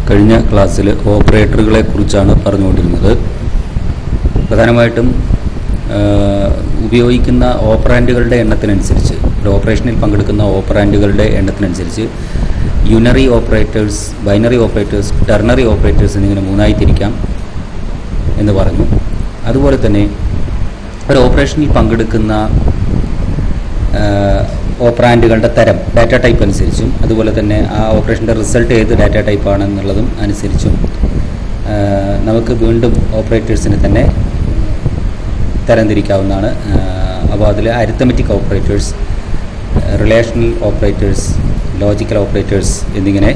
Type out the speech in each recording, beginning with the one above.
കഴിഞ്ഞ ക്ലാസ്സിൽ ഓപ്പറേറ്ററുകളെ കുറിച്ചാണ് പറഞ്ഞുകൊണ്ടിരുന്നത്. പ്രധാനമായിട്ടും ഉപയോഗിക്കുന്ന ഓപ്പറാൻഡുകളുടെ എണ്ണത്തിനനുസരിച്ച്, ഒരു ഓപ്പറേഷനിൽ പങ്കെടുക്കുന്ന ഓപ്പറാൻഡുകളുടെ എണ്ണത്തിനനുസരിച്ച് unary operators, binary operators, ternary operators എന്നിങ്ങനെ മൂന്നായി തിരിക്കാം എന്ന് പറഞ്ഞു. അതുപോലെ തന്നെ ഒരു ഓപ്പറേഷനിൽ പങ്കെടുക്കുന്ന ഓപ്പറാൻഡുകളുടെ തരം, ഡാറ്റ ടൈപ്പ് അനുസരിച്ചും, അതുപോലെ തന്നെ ആ ഓപ്പറേഷൻ്റെ റിസൾട്ട് ഏത് ഡാറ്റ ടൈപ്പ് ആണെന്നുള്ളതും അനുസരിച്ചും നമുക്ക് വീണ്ടും ഓപ്പറേറ്റേഴ്സിനെ തന്നെ തരംതിരിക്കാവുന്നതാണ്. അപ്പോൾ അതിൽ arithmetic operators, relational operators, logical operators എന്നിങ്ങനെ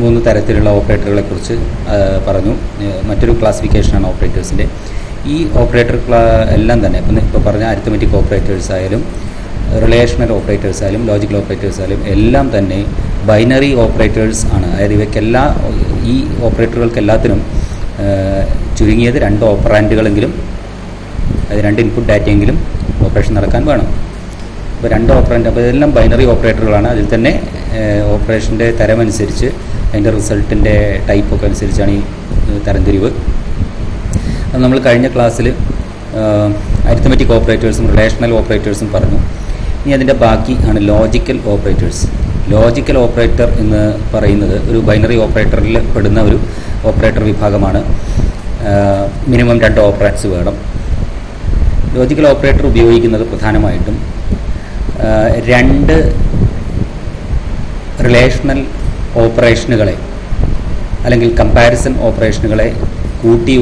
3 തരത്തിലുള്ള ഓപ്പറേറ്ററുകളെ കുറിച്ച് പറഞ്ഞു. മറ്റൊരു ക്ലാസിഫിക്കേഷനാണ് ഓപ്പറേറ്റേഴ്സിൻ്റെ. ഈ ഓപ്പറേറ്റർ എല്ലാം തന്നെ ഇപ്പോൾ പറഞ്ഞ അരിത്തമെറ്റിക് ഓപ്പറേറ്റേഴ്സ് ആയാലും, റിലേഷണൽ ഓപ്പറേറ്റേഴ്സ് ആയാലും, ലോജിക്കൽ ഓപ്പറേറ്റേഴ്സ് ആയാലും എല്ലാം തന്നെ ബൈനറി ഓപ്പറേറ്റേഴ്സ് ആണ്. അതായത് ഈ ഓപ്പറേറ്ററുകൾക്ക് എല്ലാത്തിനും ചുരുങ്ങിയത് 2 ഓപ്പറാൻഡുകളെങ്കിലും, അത് 2 ഇൻപുട്ട് ഡാറ്റയെങ്കിലും ഓപ്പറേഷൻ നടക്കാൻ വേണം. അപ്പോൾ 2 ഓപ്പറാൻഡ്, അപ്പോൾ ഇതെല്ലാം ബൈനറി ഓപ്പറേറ്ററുകളാണ്. അതിൽ തന്നെ ഓപ്പറേഷൻ്റെ തരമനുസരിച്ച്, അതിൻ്റെ റിസൾട്ടിൻ്റെ ടൈപ്പൊക്കെ അനുസരിച്ചാണ് ഈ തരംതിരിവ്. അത് നമ്മൾ കഴിഞ്ഞ ക്ലാസ്സിൽ അരിത്തമെറ്റിക് ഓപ്പറേറ്റേഴ്സും റിലേഷണൽ ഓപ്പറേറ്റേഴ്സും പറഞ്ഞു. ഇനി അതിൻ്റെ ബാക്കി ആണ് ലോജിക്കൽ ഓപ്പറേറ്റേഴ്സ്. ലോജിക്കൽ ഓപ്പറേറ്റർ എന്ന് പറയുന്നത് ഒരു ബൈനറി ഓപ്പറേറ്ററിൽ പെടുന്ന ഒരു ഓപ്പറേറ്റർ വിഭാഗമാണ്. മിനിമം 2 ഓപ്പറാൻഡ്സ് വേണം. ലോജിക്കൽ ഓപ്പറേറ്റർ ഉപയോഗിക്കുന്നത് പ്രധാനമായിട്ടും 2 റിലേഷണൽ ഓപ്പറേഷനുകളെ അല്ലെങ്കിൽ കമ്പാരിസൺ ഓപ്പറേഷനുകളെ കൂട്ടി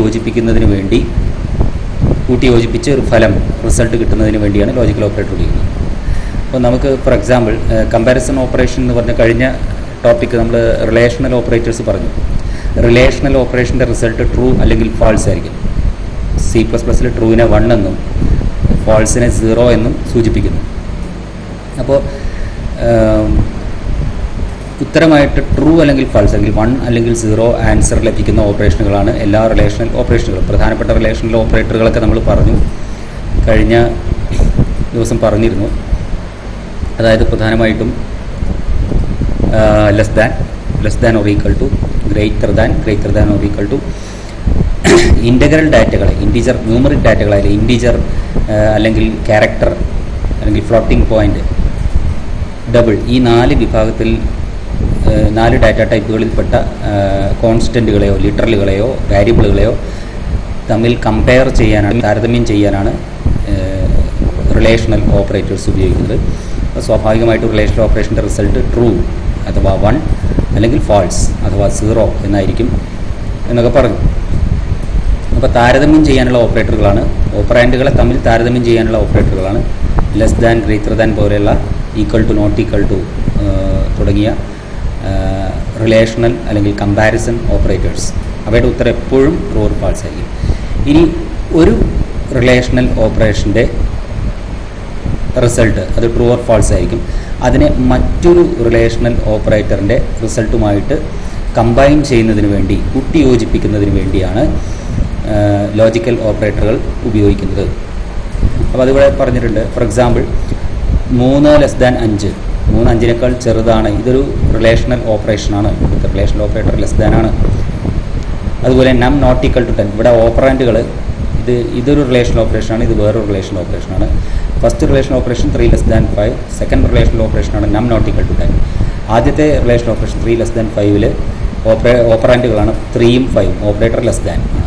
യോജിപ്പിച്ച് ഒരു ഫലം, റിസൾട്ട് കിട്ടുന്നതിന് വേണ്ടിയാണ് ലോജിക്കൽ ഓപ്പറേറ്റർ ഉപയോഗിക്കുന്നത്. അപ്പോൾ നമുക്ക് ഫോർ എക്സാമ്പിൾ കമ്പാരിസൺ ഓപ്പറേഷൻ എന്ന് പറഞ്ഞ കഴിഞ്ഞ ടോപ്പിക്ക് നമ്മൾ റിലേഷണൽ ഓപ്പറേറ്റേഴ്സ് പറഞ്ഞു. റിലേഷണൽ ഓപ്പറേഷൻ്റെ റിസൾട്ട് ട്രൂ അല്ലെങ്കിൽ ഫാൾസ് ആയിരിക്കും. C++ൽ ട്രൂവിനെ 1 എന്നും ഫാൾസിനെ 0 എന്നും സൂചിപ്പിക്കുന്നു. അപ്പോൾ ഉത്തരമായിട്ട് ട്രൂ അല്ലെങ്കിൽ ഫാൾസ് അല്ലെങ്കിൽ 1 അല്ലെങ്കിൽ 0 ആൻസർ ലഭിക്കുന്ന ഓപ്പറേഷനുകളാണ് എല്ലാ റിലേഷണൽ ഓപ്പറേഷനുകളും. പ്രധാനപ്പെട്ട റിലേഷണൽ ഓപ്പറേറ്ററുകളൊക്കെ നമ്മൾ പറഞ്ഞു, കഴിഞ്ഞ ദിവസം പറഞ്ഞിരുന്നു. അതായത് പ്രധാനമായിട്ടും less than or equal to, greater than or equal to, integral ഡാറ്റകളെ, ന്യൂമറിക് ഡാറ്റകളായാലും ഇൻറ്റീജർ അല്ലെങ്കിൽ ക്യാരക്ടർ അല്ലെങ്കിൽ ഫ്ലോട്ടിംഗ് പോയിൻ്റ്, ഡബിൾ, ഈ 4 വിഭാഗത്തിൽ 4 ഡാറ്റ ടൈപ്പുകളിൽപ്പെട്ട കോൺസ്റ്റൻറ്റുകളെയോ ലിറ്ററലുകളെയോ വാരിയബിളുകളെയോ തമ്മിൽ താരതമ്യം ചെയ്യാനാണ് റിലേഷണൽ ഓപ്പറേറ്റേഴ്സ് ഉപയോഗിക്കുന്നത്. സ്വാഭാവികമായിട്ടും റിലേഷണൽ ഓപ്പറേഷൻ്റെ റിസൾട്ട് ട്രൂ അഥവാ 1 അല്ലെങ്കിൽ ഫാൾസ് അഥവാ 0 എന്നായിരിക്കും എന്നൊക്കെ പറഞ്ഞു. അപ്പോൾ താരതമ്യം ചെയ്യാനുള്ള ഓപ്പറേറ്ററുകളാണ്, ഓപ്പറാൻഡുകളെ തമ്മിൽ താരതമ്യം ചെയ്യാനുള്ള ഓപ്പറേറ്ററുകളാണ് ലെസ് ദാൻ, ഗ്രേറ്റർ ദാൻ പോലെയുള്ള, equal to, not equal to തുടങ്ങിയ റിലേഷണൽ അല്ലെങ്കിൽ കമ്പാരിസൺ ഓപ്പറേറ്റേഴ്സ്. അവയുടെ ഉത്തരം എപ്പോഴും ട്രൂ ഓർ ഫാൾസ് ആയിരിക്കും. ഇനി ഒരു റിലേഷണൽ ഓപ്പറേഷൻ്റെ റിസൾട്ട് അത് ട്രൂ ഓർ ഫാൾസ് ആയിരിക്കും. അതിനെ മറ്റൊരു റിലേഷണൽ ഓപ്പറേറ്ററിൻ്റെ റിസൾട്ടുമായിട്ട് കമ്പൈൻ ചെയ്യുന്നതിന് വേണ്ടി, കൂട്ടിയോജിപ്പിക്കുന്നതിന് വേണ്ടിയാണ് ലോജിക്കൽ ഓപ്പറേറ്ററുകൾ ഉപയോഗിക്കുന്നത്. അപ്പോൾ അതിവിടെ പറഞ്ഞിട്ടുണ്ട്. ഫോർ എക്സാമ്പിൾ 3 ലെസ് ദാൻ 5, 3 5-നേക്കാൾ ചെറുതാണ്. ഇതൊരു റിലേഷണൽ ഓപ്പറേഷനാണ്. ഇവിടുത്തെ റിലേഷണൽ ഓപ്പറേറ്റർ ലെസ് ദാൻ ആണ്. അതുപോലെ നം നോട്ട് ഈക്വൽ ടു 10, ഇവിടെ ഓപ്പറാൻഡുകൾ, ഇതൊരു റിലേഷണൽ ഓപ്പറേഷനാണ്, ഇത് വേറൊരു റിലേഷണൽ ഓപ്പറേഷനാണ്. First relation operation 3 less than 5, second relational ഓപ്പറേഷനാണ് നം നോട്ട് ഈക്വൽ ടു 10. ആദ്യത്തെ റിലേഷൻ ഓപ്പറേഷൻ 3 ലെസ് ദാൻ 5-ൽ ഓപ്പറാൻഡുകളാണ് 3ഉം 5ഉം, ഓപ്പറേറ്റർ ലെസ് ദാൻ ആണ്.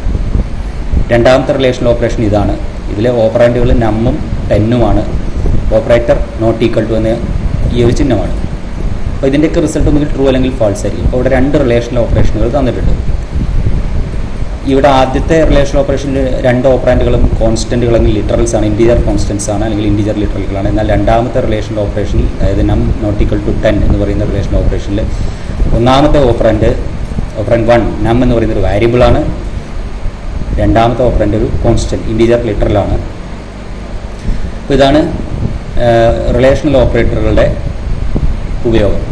രണ്ടാമത്തെ റിലേഷണൽ ഓപ്പറേഷൻ ഇതാണ്. ഇതിലെ ഓപ്പറാൻഡുകൾ നമ്മും 10ഉമാണ്, ഓപ്പറേറ്റർ നോട്ട് ഈക്വൽ ടു എന്ന ഈ ഒരു ചിഹ്നമാണ്. അപ്പോൾ ഇതിൻ്റെയൊക്കെ റിസൾട്ട് ഒന്നുകിൽ ട്രൂ അല്ലെങ്കിൽ ഫാൾസ് ആയിരിക്കും. അപ്പോൾ ഇവിടെ 2 റിലേഷണൽ ഓപ്പറേഷനുകൾ തന്നിട്ടുണ്ട്. ഇവിടെ ആദ്യത്തെ റിലേഷൻ ഓപ്പറേഷനിൽ 2 ഓപ്പറാൻഡുകളും കോൺസ്റ്റൻറ്റുകൾ അല്ലെങ്കിൽ ലിറ്ററൽസ് ആണ്, ഇൻറ്റീജർ കോൺസ്റ്റൻസ് ആണ് അല്ലെങ്കിൽ ഇൻറ്റീജർ ലിറ്ററലുകളാണ്. എന്നാൽ രണ്ടാമത്തെ റിലേഷൻ ഓപ്പറേഷനിൽ, അതായത് നം നോട്ട് ഈക്വൽ ടു 10 എന്ന് പറയുന്ന റിലേഷൻ ഓപ്പറേഷനിൽ ഒന്നാമത്തെ ഓപ്പറാൻഡ് 1 നം എന്ന് പറയുന്നൊരു വാരിയബിളാണ്, രണ്ടാമത്തെ ഓപ്പറാൻഡ് ഒരു കോൺസ്റ്റൻറ്റ് ഇൻറ്റീജർ ലിറ്ററലാണ്. അപ്പോൾ ഇതാണ് റിലേഷണൽ ഓപ്പറേറ്ററുകളുടെ ഉപയോഗം.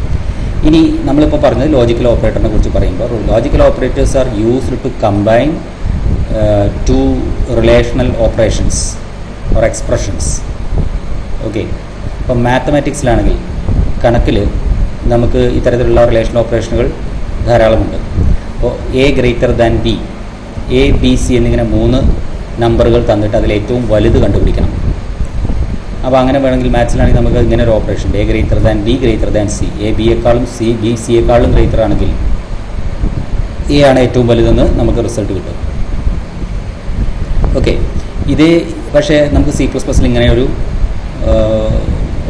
ഇനി നമ്മളിപ്പോൾ പറഞ്ഞത് ലോജിക്കൽ ഓപ്പറേറ്ററിനെ കുറിച്ച് പറയുമ്പോൾ, logical operators are used to combine 2 relational operations or expressions. Okay, അപ്പം മാത്തമാറ്റിക്സിലാണെങ്കിൽ, കണക്കിൽ നമുക്ക് ഇത്തരത്തിലുള്ള റിലേഷണൽ ഓപ്പറേഷനുകൾ ധാരാളമുണ്ട്. അപ്പോൾ A>B, A, B, C എന്നിങ്ങനെ 3 നമ്പറുകൾ തന്നിട്ട് അതിൽ ഏറ്റവും വലുത് കണ്ടുപിടിക്കണം. അപ്പോൾ അങ്ങനെ വേണമെങ്കിൽ മാത്സിലാണെങ്കിൽ നമുക്ക് ഇങ്ങനെ ഒരു ഓപ്പറേഷൻ A>B>C, A B-യേക്കാളും B C-യേക്കാളും ഗ്രേറ്റർ ആണെങ്കിൽ A ആണ് ഏറ്റവും വലുതെന്ന് നമുക്ക് റിസൾട്ട് കിട്ടും. ഓക്കെ, ഇതേ പക്ഷേ നമുക്ക് C++ൽ ഇങ്ങനെ ഒരു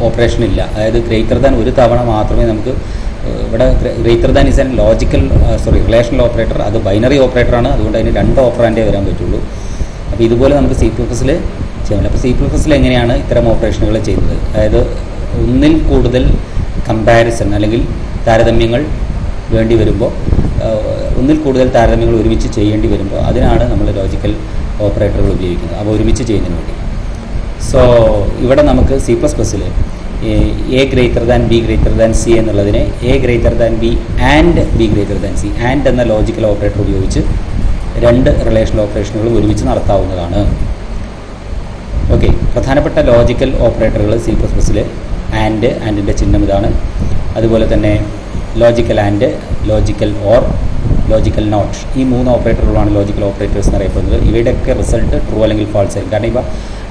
ഓപ്പറേഷൻ ഇല്ല. അതായത് ഒരു തവണ മാത്രമേ നമുക്ക് ഇവിടെ ഇസ് ആൻ റിലേഷണൽ ഓപ്പറേറ്റർ. അത് ബൈനറി ഓപ്പറേറ്ററാണ്, അതുകൊണ്ട് അതിന് 2 ഓപ്പറാൻഡേ വരാൻ പറ്റുള്ളൂ. അപ്പോൾ ഇതുപോലെ നമുക്ക് C++ൽ ചെയ്യാൻ പറ്റില്ല. അപ്പോൾ C++ൽ എങ്ങനെയാണ് ഇത്തരം ഓപ്പറേഷനുകൾ ചെയ്യുന്നത്? അതായത് ഒന്നിൽ കൂടുതൽ കമ്പാരിസൺ അല്ലെങ്കിൽ താരതമ്യങ്ങൾ വേണ്ടി വരുമ്പോൾ, ഒന്നിൽ കൂടുതൽ താരതമ്യങ്ങൾ ഒരുമിച്ച് ചെയ്യേണ്ടി വരുമ്പോൾ അതിനാണ് നമ്മൾ ലോജിക്കൽ ഓപ്പറേറ്ററുകൾ ഉപയോഗിക്കുന്നത്. അപ്പോൾ ഒരുമിച്ച് ചെയ്യുന്നതിന് വേണ്ടി. സോ ഇവിടെ നമുക്ക് C++ൽ A>B>C എന്നുള്ളതിനെ A>B ആൻഡ് B>C ആൻഡ് എന്ന ലോജിക്കൽ ഓപ്പറേറ്റർ ഉപയോഗിച്ച് 2 റിലേഷണൽ ഓപ്പറേഷനുകൾ ഒരുമിച്ച് നടത്താവുന്നതാണ്. ഓക്കെ, പ്രധാനപ്പെട്ട ലോജിക്കൽ ഓപ്പറേറ്ററുകൾ C++ൽ ആൻഡിൻ്റെ ചിഹ്നം ഇതാണ്. അതുപോലെ തന്നെ logical and, logical or, logical not, ഈ 3 ഓപ്പറേറ്ററുകളാണ് ലോജിക്കൽ ഓപ്പറേറ്റേഴ്സ് എന്നറിയപ്പെടുന്നത്. ഇവയുടെയൊക്കെ റിസൾട്ട് ട്രൂ അല്ലെങ്കിൽ ഫാൾസ് ആയിരിക്കും. കാരണം ഇവ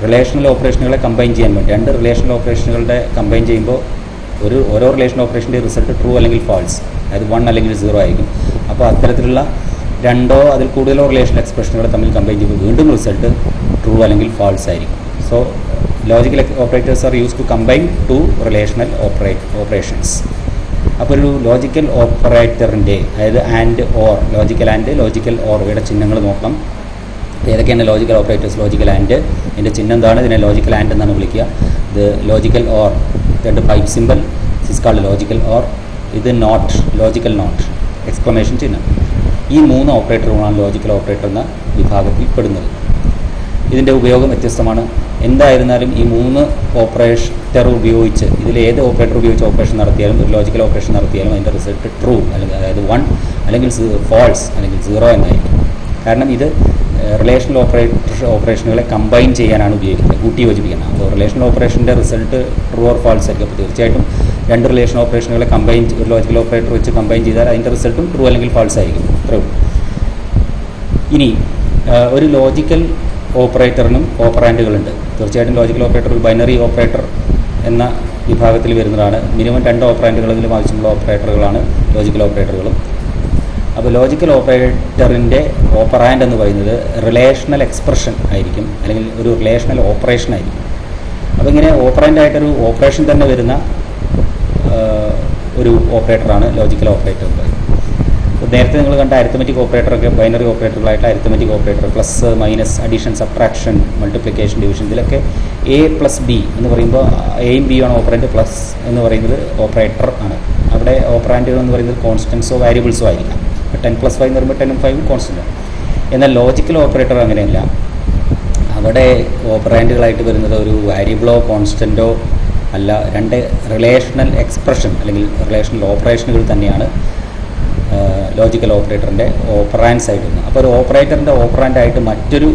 റിലേഷണൽ ഓപ്പറേഷനുകളെ കമ്പൈൻ ചെയ്യാൻ വേണ്ടി 2 റിലേഷണൽ ഓപ്പറേഷനുകളുടെ കമ്പൈൻ ചെയ്യുമ്പോൾ ഓരോ റിലേഷണൽ ഓപ്പറേഷൻ്റെ റിസൾട്ട് ട്രൂ അല്ലെങ്കിൽ ഫാൾസ്, അതായത് 1 അല്ലെങ്കിൽ 0 ആയിരിക്കും. അപ്പോൾ അത്തരത്തിലുള്ള 2 അതിൽ കൂടുതലോ റിലേഷണൽ എക്സ്പ്രഷനുകൾ തമ്മിൽ കമ്പൈൻ ചെയ്യുമ്പോൾ വീണ്ടും റിസൾട്ട് ട്രൂ അല്ലെങ്കിൽ ഫാൾസ് ആയിരിക്കും. So logical operators are use to combine 2 relational operations. അപ്പോൾ ഒരു ലോജിക്കൽ ഓപ്പറേറ്ററിൻ്റെ, അതായത് and or, logical and, logical or, ഇവയുടെ ചിഹ്നങ്ങൾ നോക്കാം. ഏതൊക്കെയാണ് ലോജിക്കൽ ഓപ്പറേറ്റേഴ്സ്? ലോജിക്കൽ ആൻഡ്, ഇതിൻ്റെ ചിഹ്നം എന്താണ്? ഇതിനെ ലോജിക്കൽ ആൻഡ് എന്നാണ് വിളിക്കുക. ഇത് logical or, 2 pipe symbol, is called logical or. ഇത് നോട്ട്, ലോജിക്കൽ നോട്ട്, എക്സ്ക്ലമേഷൻ ചിഹ്നം. ഈ 3 ഓപ്പറേറ്ററുകളാണ് ലോജിക്കൽ ഓപ്പറേറ്റർ എന്ന വിഭാഗത്തിൽ പെടുന്നത്. ഇതിൻ്റെ ഉപയോഗം വ്യത്യസ്തമാണ്. എന്തായിരുന്നാലും ഈ 3 ഓപ്പറേറ്റർ ഉപയോഗിച്ച്, ഇതിലേത് ഓപ്പറേറ്റർ ഉപയോഗിച്ച് ഓപ്പറേഷൻ നടത്തിയാലും, ഒരു ലോജിക്കൽ ഓപ്പറേഷൻ നടത്തിയാലും അതിൻ്റെ റിസൾട്ട് ട്രൂ അല്ലെങ്കിൽ അതായത് 1 അല്ലെങ്കിൽ ഫാൾസ് അല്ലെങ്കിൽ 0 എന്നായിരിക്കും. കാരണം ഇത് റിലേഷണൽ ഓപ്പറേഷനുകളെ കമ്പൈൻ ചെയ്യാനാണ് ഉപയോഗിക്കുന്നത്, കൂട്ടി യോജിപ്പിക്കുന്നത്. അപ്പോൾ റിലേഷണൽ ഓപ്പറേഷൻ്റെ റിസൾട്ട് ട്രൂ ഓർ ഫാൾസ് ആയിരിക്കും. അപ്പോൾ തീർച്ചയായിട്ടും 2 റിലേഷണൽ ഓപ്പറേഷനുകളെ കമ്പൈൻ, ഒരു ലോജിക്കൽ ഓപ്പറേറ്റർ വെച്ച് കമ്പൈൻ ചെയ്താൽ അതിൻ്റെ റിസൾട്ടും ട്രൂ അല്ലെങ്കിൽ ഫാൾസ് ആയിരിക്കും. ട്രൂ. ഇനി ഒരു ലോജിക്കൽ ഓപ്പറേറ്ററിനും ഓപ്പറാൻഡുകളുണ്ട്. തീർച്ചയായിട്ടും ലോജിക്കൽ ഓപ്പറേറ്റർ ഒരു ബൈനറി ഓപ്പറേറ്റർ എന്ന വിഭാഗത്തിൽ വരുന്നതാണ്. മിനിമം 2 ഓപ്പറാൻഡുകളെങ്കിലും ആവശ്യമുള്ള ഓപ്പറേറ്ററുകളാണ് ലോജിക്കൽ ഓപ്പറേറ്ററുകളും. അപ്പോൾ ലോജിക്കൽ ഓപ്പറേറ്ററിൻ്റെ ഓപ്പറാൻഡ് എന്ന് പറയുന്നത് റിലേഷണൽ എക്സ്പ്രഷൻ ആയിരിക്കും, അല്ലെങ്കിൽ ഒരു റിലേഷണൽ ഓപ്പറേഷൻ ആയിരിക്കും. അപ്പോൾ ഇങ്ങനെ ഓപ്പറാൻഡായിട്ടൊരു ഓപ്പറേഷൻ തന്നെ വരുന്ന ഒരു ഓപ്പറേറ്ററാണ് ലോജിക്കൽ ഓപ്പറേറ്റർ എന്ന് പറയുന്നത്. നേരത്തെ നിങ്ങൾ കണ്ട അരിത്തമെറ്റിക് ഓപ്പറേറ്ററൊക്കെ ബൈനറി ഓപ്പറേറ്ററുകളായിട്ട് arithmetic operator, plus, minus, addition, subtraction, multiplication, division, ഇതിലൊക്കെ A+B എന്ന് പറയുമ്പോൾ എയും ബിയും ആണ് ഓപ്പറൻറ്റ്, പ്ലസ് എന്ന് പറയുന്നത് ഓപ്പറേറ്റർ ആണ്. അവിടെ ഓപ്പറാൻഡുകൾ എന്ന് പറയുന്നത് കോൺസ്റ്റൻസോ വാരിയബിൾസോ ആയിരിക്കാം. 10+5 എന്ന് പറയുമ്പോൾ 10ഉം 5ഉം കോൺസ്റ്റൻ്റ് ആണ്. എന്നാൽ ലോജിക്കൽ ഓപ്പറേറ്റർ അങ്ങനെയല്ല. അവിടെ ഓപ്പറാൻഡുകളായിട്ട് വരുന്നത് ഒരു വാരിയബിളോ കോൺസ്റ്റൻറ്റോ അല്ല, 2 റിലേഷണൽ എക്സ്പ്രഷൻ അല്ലെങ്കിൽ റിലേഷണൽ ഓപ്പറേഷനുകൾ തന്നെയാണ് ലോജിക്കൽ ഓപ്പറേറ്ററിൻ്റെ ഓപ്പറാൻഡ്സ് ആയിട്ട് വരുന്നത്. അപ്പോൾ ഒരു ഓപ്പറേറ്ററിൻ്റെ ഓപ്പറാൻഡായിട്ട് മറ്റൊരു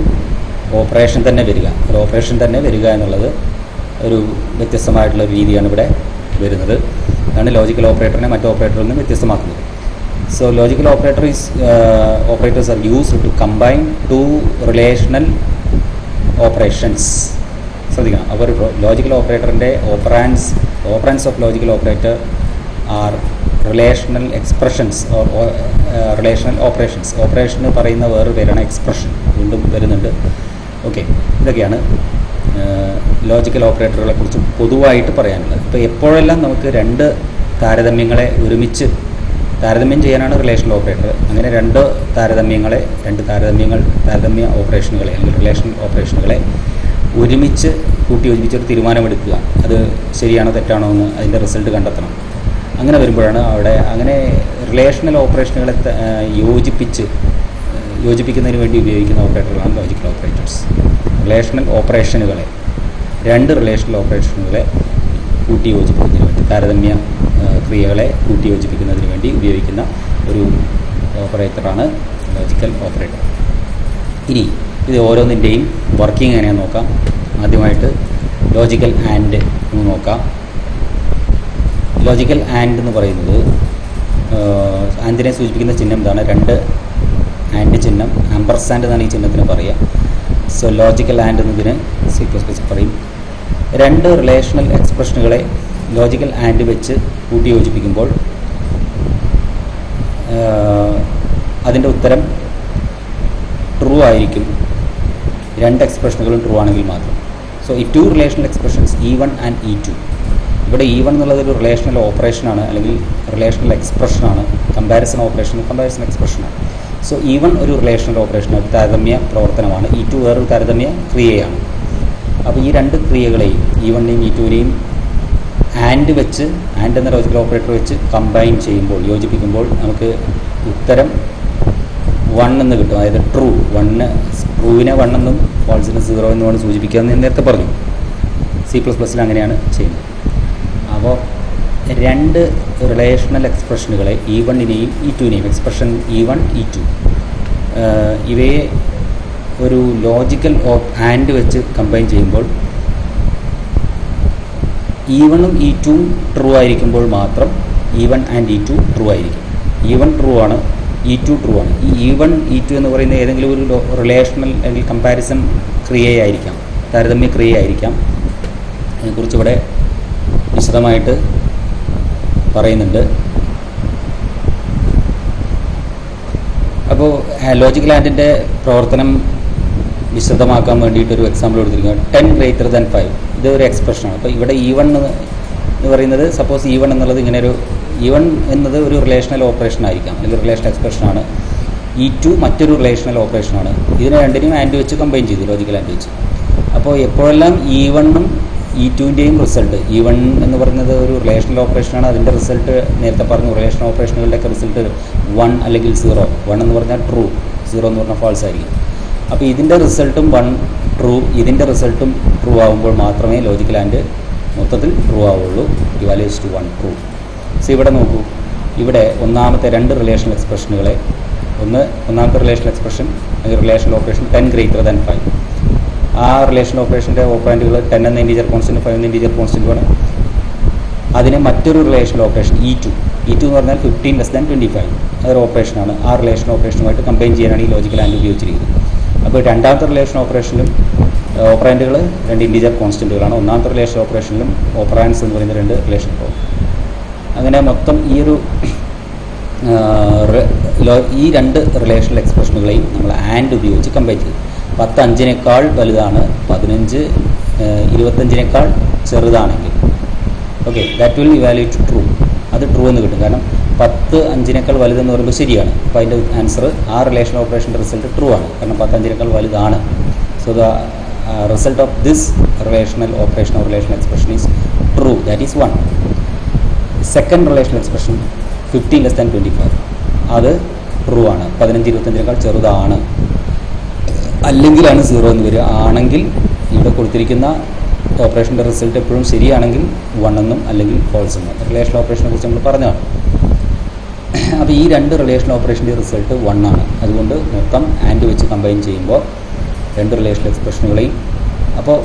ഓപ്പറേഷൻ തന്നെ വരിക, ഒരു ഓപ്പറേഷൻ തന്നെ വരിക എന്നുള്ളത് ഒരു വ്യത്യസ്തമായിട്ടുള്ള രീതിയാണ് ഇവിടെ വരുന്നത്. അതാണ് ലോജിക്കൽ ഓപ്പറേറ്ററിനെ മറ്റു ഓപ്പറേറ്ററിൽ നിന്ന് വ്യത്യസ്തമാക്കുന്നത്. So logical operators are used to combine 2 relational operations. ശ്രദ്ധിക്കണം. അപ്പോൾ ഒരു ലോജിക്കൽ ഓപ്പറേറ്ററിൻ്റെ operands of logical operator are relational expressions or relational operations. ഓപ്പറേഷന് പറയുന്ന വേറൊരു പേരാണ് എക്സ്പ്രഷൻ, വീണ്ടും വരുന്നുണ്ട്. ഓക്കെ, ഇതൊക്കെയാണ് ലോജിക്കൽ ഓപ്പറേറ്ററുകളെ കുറിച്ച് പൊതുവായിട്ട് പറയാനുള്ളത്. ഇപ്പോൾ എപ്പോഴെല്ലാം നമുക്ക് 2 താരതമ്യങ്ങളെ ഒരുമിച്ച് താരതമ്യം ചെയ്യാനാണ് റിലേഷണൽ ഓപ്പറേറ്റർ. അങ്ങനെ 2 താരതമ്യ ഓപ്പറേഷനുകളെ അല്ലെങ്കിൽ റിലേഷണൽ ഓപ്പറേഷനുകളെ ഒരുമിച്ച് കൂട്ടി യോജിപ്പിച്ചൊരു തീരുമാനമെടുക്കുക. അത് ശരിയാണോ തെറ്റാണോ എന്ന് അതിൻ്റെ റിസൾട്ട് കണ്ടെത്തണം. അങ്ങനെ വരുമ്പോഴാണ് അവിടെ അങ്ങനെ റിലേഷണൽ ഓപ്പറേഷനുകളെ യോജിപ്പിക്കുന്നതിന് വേണ്ടി ഉപയോഗിക്കുന്ന ഓപ്പറേറ്ററുകളാണ് ലോജിക്കൽ ഓപ്പറേറ്റേഴ്സ്. റിലേഷണൽ ഓപ്പറേഷനുകളെ 2 റിലേഷണൽ ഓപ്പറേഷനുകളെ കൂട്ടി യോജിപ്പിക്കുന്നതിന് വേണ്ടി, താരതമ്യ ക്രിയകളെ കൂട്ടി യോജിപ്പിക്കുന്നതിന് വേണ്ടി ഉപയോഗിക്കുന്ന ഒരു ഓപ്പറേറ്ററാണ് ലോജിക്കൽ ഓപ്പറേറ്റർ. ഇനി ഇത് ഓരോന്നിൻ്റെയും വർക്കിംഗ് എങ്ങനെയാണെന്ന് നോക്കാം. ആദ്യമായിട്ട് ലോജിക്കൽ ആൻഡ് ഒന്ന് നോക്കാം. ലോജിക്കൽ ആൻഡ് എന്ന് പറയുന്നത് ആൻഡിനെ സൂചിപ്പിക്കുന്ന ചിഹ്നം എന്താണ്? രണ്ട് ആൻഡ് ചിഹ്നം, ആംപർസാൻഡ് എന്നാണ് ഈ ചിഹ്നത്തിന് പറയുക. സോ ലോജിക്കൽ ആൻഡ് എന്നതിന് C++ പറയും. രണ്ട് റിലേഷണൽ എക്സ്പ്രഷനുകളെ ലോജിക്കൽ ആൻഡ് വെച്ച് കൂട്ടി യോജിപ്പിക്കുമ്പോൾ അതിൻ്റെ ഉത്തരം ട്രൂ ആയിരിക്കും, രണ്ട് എക്സ്പ്രഷനുകളും ട്രൂ ആണെങ്കിൽ മാത്രം. സോ ഈ to relational expressions E1 and E2, ഇവിടെ E1 എന്നുള്ളത് ഒരു റിലേഷണൽ ഓപ്പറേഷനാണ്, അല്ലെങ്കിൽ റിലേഷണൽ എക്സ്പ്രഷനാണ്, കമ്പാരിസൺ ഓപ്പറേഷൻ, കമ്പാരിസൺ എക്സ്പ്രഷനാണ്. സോ E1 ഒരു റിലേഷണൽ ഓപ്പറേഷൻ, ഒരു താരതമ്യ പ്രവർത്തനമാണ്. E2 വേറൊരു താരതമ്യ ക്രിയയാണ്. അപ്പോൾ ഈ രണ്ട് ക്രിയകളെയും E1നെയും E2നെയും ആൻഡ് വെച്ച്, ആൻഡ് എന്ന ലോജിക്കൽ ഓപ്പറേറ്റർ വെച്ച് കമ്പൈൻ ചെയ്യുമ്പോൾ, യോജിപ്പിക്കുമ്പോൾ നമുക്ക് ഉത്തരം 1 എന്ന് കിട്ടും. അതായത് ട്രൂ. ട്രൂവിനെ 1 എന്നും ഫാൾസിനെ 0 എന്നുമാണ് സൂചിപ്പിക്കുക എന്ന് ഞാൻ നേരത്തെ പറഞ്ഞു. C++ അങ്ങനെയാണ് ചെയ്യുന്നത്. അപ്പോൾ രണ്ട് റിലേഷണൽ എക്സ്പ്രഷനുകളെ E1നെയും E2നെയും, എക്സ്പ്രഷൻ E1 E2, ഇവയെ ഒരു ലോജിക്കൽ ആൻഡ് വെച്ച് കമ്പൈൻ ചെയ്യുമ്പോൾ E1ഉം E2ഉം ട്രൂ ആയിരിക്കുമ്പോൾ മാത്രം E1 ആൻഡ് E2 ട്രൂ ആയിരിക്കും. E1 ട്രൂ ആണ്, E2 ട്രൂ ആണ്. ഈ E1 E2 എന്ന് പറയുന്ന ഏതെങ്കിലും ഒരു റിലേഷണൽ അല്ലെങ്കിൽ കമ്പാരിസൺ ക്രിയയായിരിക്കാം, താരതമ്യ ക്രിയയായിരിക്കാം. അതിനെക്കുറിച്ച് ഇവിടെ വിശദമായിട്ട് പറയുന്നുണ്ട്. അപ്പോൾ ലോജിക്കൽ ആൻഡിൻ്റെ പ്രവർത്തനം വിശദമാക്കാൻ വേണ്ടിയിട്ടൊരു എക്സാമ്പിൾ കൊടുത്തിരിക്കുന്നത് 10 greater than 5. ഇത് ഒരു എക്സ്പ്രഷനാണ്. അപ്പോൾ ഇവിടെ E1 എന്ന് പറയുന്നത്, സപ്പോസ് E1 എന്നുള്ളത് ഇങ്ങനെ ഒരു E1 എന്നത് ഒരു റിലേഷണൽ ഓപ്പറേഷൻ ആയിരിക്കാം, അല്ലെങ്കിൽ റിലേഷണൽ എക്സ്പ്രഷനാണ്. E2 മറ്റൊരു റിലേഷണൽ ഓപ്പറേഷനാണ്. ഇതിനെ രണ്ടിനെയും ആൻഡ് വെച്ച് കമ്പൈൻ ചെയ്തു, ലോജിക്കൽ ആൻഡ് വെച്ച്. അപ്പോൾ എപ്പോഴെല്ലാം E1ഉം E2ൻ്റെയും റിസൾട്ട്, E1 എന്ന് പറയുന്നത് ഒരു റിലേഷണൽ ഓപ്പറേഷനാണ്, അതിൻ്റെ റിസൾട്ട് നേരത്തെ പറഞ്ഞു, റിലേഷണൽ ഓപ്പറേഷനുകളുടെയൊക്കെ റിസൾട്ട് 1 അല്ലെങ്കിൽ 0. 1 എന്ന് പറഞ്ഞാൽ ട്രൂ, 0 എന്ന് പറഞ്ഞാൽ ഫാൾസ് ആയിരിക്കും. അപ്പോൾ ഇതിൻ്റെ റിസൾട്ടും 1 ട്രൂ, ഇതിൻ്റെ റിസൾട്ടും ട്രൂ ആകുമ്പോൾ മാത്രമേ ലോജിക്കൽ ആൻഡ് മൊത്തത്തിൽ ട്രൂ ആവുള്ളൂ. Evaluates to 1 true. സോ ഇവിടെ നോക്കൂ, ഇവിടെ ഒന്നാമത്തെ രണ്ട് റിലേഷണൽ എക്സ്പ്രഷനുകളെ, ഒന്നാമത്തെ റിലേഷണൽ എക്സ്പ്രഷൻ അല്ലെങ്കിൽ റിലേഷണൽ ഓപ്പറേഷൻ 10 greater than 5. ആ റിലേഷണൽ ഓപ്പറേഷൻ്റെ ഓപ്പറൻറ്റുകൾ 10 എന്ന ഇൻറ്റീജർ കോൺസ്റ്റൻറ്റ്, 5 എന്ന ഇൻറ്റീജർ കോൺസ്റ്റൻറ്റുമാണ്. അതിന് മറ്റൊരു റിലേഷണൽ ഓപ്പറേഷൻ E2 എന്ന് പറഞ്ഞാൽ 15 less than 25, അതൊരു ഓപ്പറേഷനാണ്. ആ റിലേഷൻ ഓപ്പറേഷനുമായിട്ട് കമ്പൈൻ ചെയ്യാനാണ് ഈ ലോജിക്കൽ ആൻഡ് ഉപയോഗിച്ചിരിക്കുന്നത്. അപ്പോൾ രണ്ടാമത്തെ റിലേഷൻ ഓപ്പറേഷനിലും ഓപ്പറാൻറ്റുകൾ രണ്ട് ഇൻറ്റീജർ കോൺസ്റ്റൻറ്റുകളാണ്. ഒന്നാമത്തെ റിലേഷൻ ഓപ്പറേഷനിലും ഓപ്പറാൻസ് എന്ന് പറയുന്ന രണ്ട് റിലേഷൻ പോകും. അങ്ങനെ മൊത്തം ഈ രണ്ട് റിലേഷണൽ എക്സ്പ്രഷനുകളെയും നമ്മൾ ആൻഡ് ഉപയോഗിച്ച് കമ്പൈൻ ചെയ്തു. 10 5-നേക്കാൾ വലുതാണ്, 15 25-നേക്കാൾ ചെറുതാണെങ്കിൽ, okay, that will evaluate true. അത് ട്രൂ എന്ന് കിട്ടും. കാരണം 10 5-നേക്കാൾ വലുതെന്ന് പറയുമ്പോൾ ശരിയാണ്. അപ്പോൾ അതിൻ്റെ ആൻസർ, ആ റിലേഷൻ ഓപ്പറേഷൻ്റെ റിസൾട്ട് ട്രൂ ആണ്, കാരണം 10 5-നേക്കാൾ വലുതാണ്. So the result of this relational operation or relational expression is true, that is 1. Second relational expression 15 less than 25, അത് ട്രൂ ആണ്, 15 25-നേക്കാൾ ചെറുതാണ്, അല്ലെങ്കിലാണ് 0 എന്ന് വരിക. ആണെങ്കിൽ ഇവിടെ കൊടുത്തിരിക്കുന്ന ഓപ്പറേഷൻ്റെ റിസൾട്ട് എപ്പോഴും ശരിയാണെങ്കിൽ 1 എന്നും അല്ലെങ്കിൽ ഫോൾസ് എന്നും. റിലേഷണൽ ഓപ്പറേഷനെ കുറിച്ച് നമ്മൾ പറഞ്ഞതാണ്. അപ്പോൾ ഈ രണ്ട് റിലേഷണൽ ഓപ്പറേഷൻ്റെ റിസൾട്ട് 1 ആണ്. അതുകൊണ്ട് മൊത്തം ആൻഡ് വെച്ച് കമ്പൈൻ ചെയ്യുമ്പോൾ രണ്ട് റിലേഷണൽ എക്സ്പ്രഷനുകളെയും, അപ്പോൾ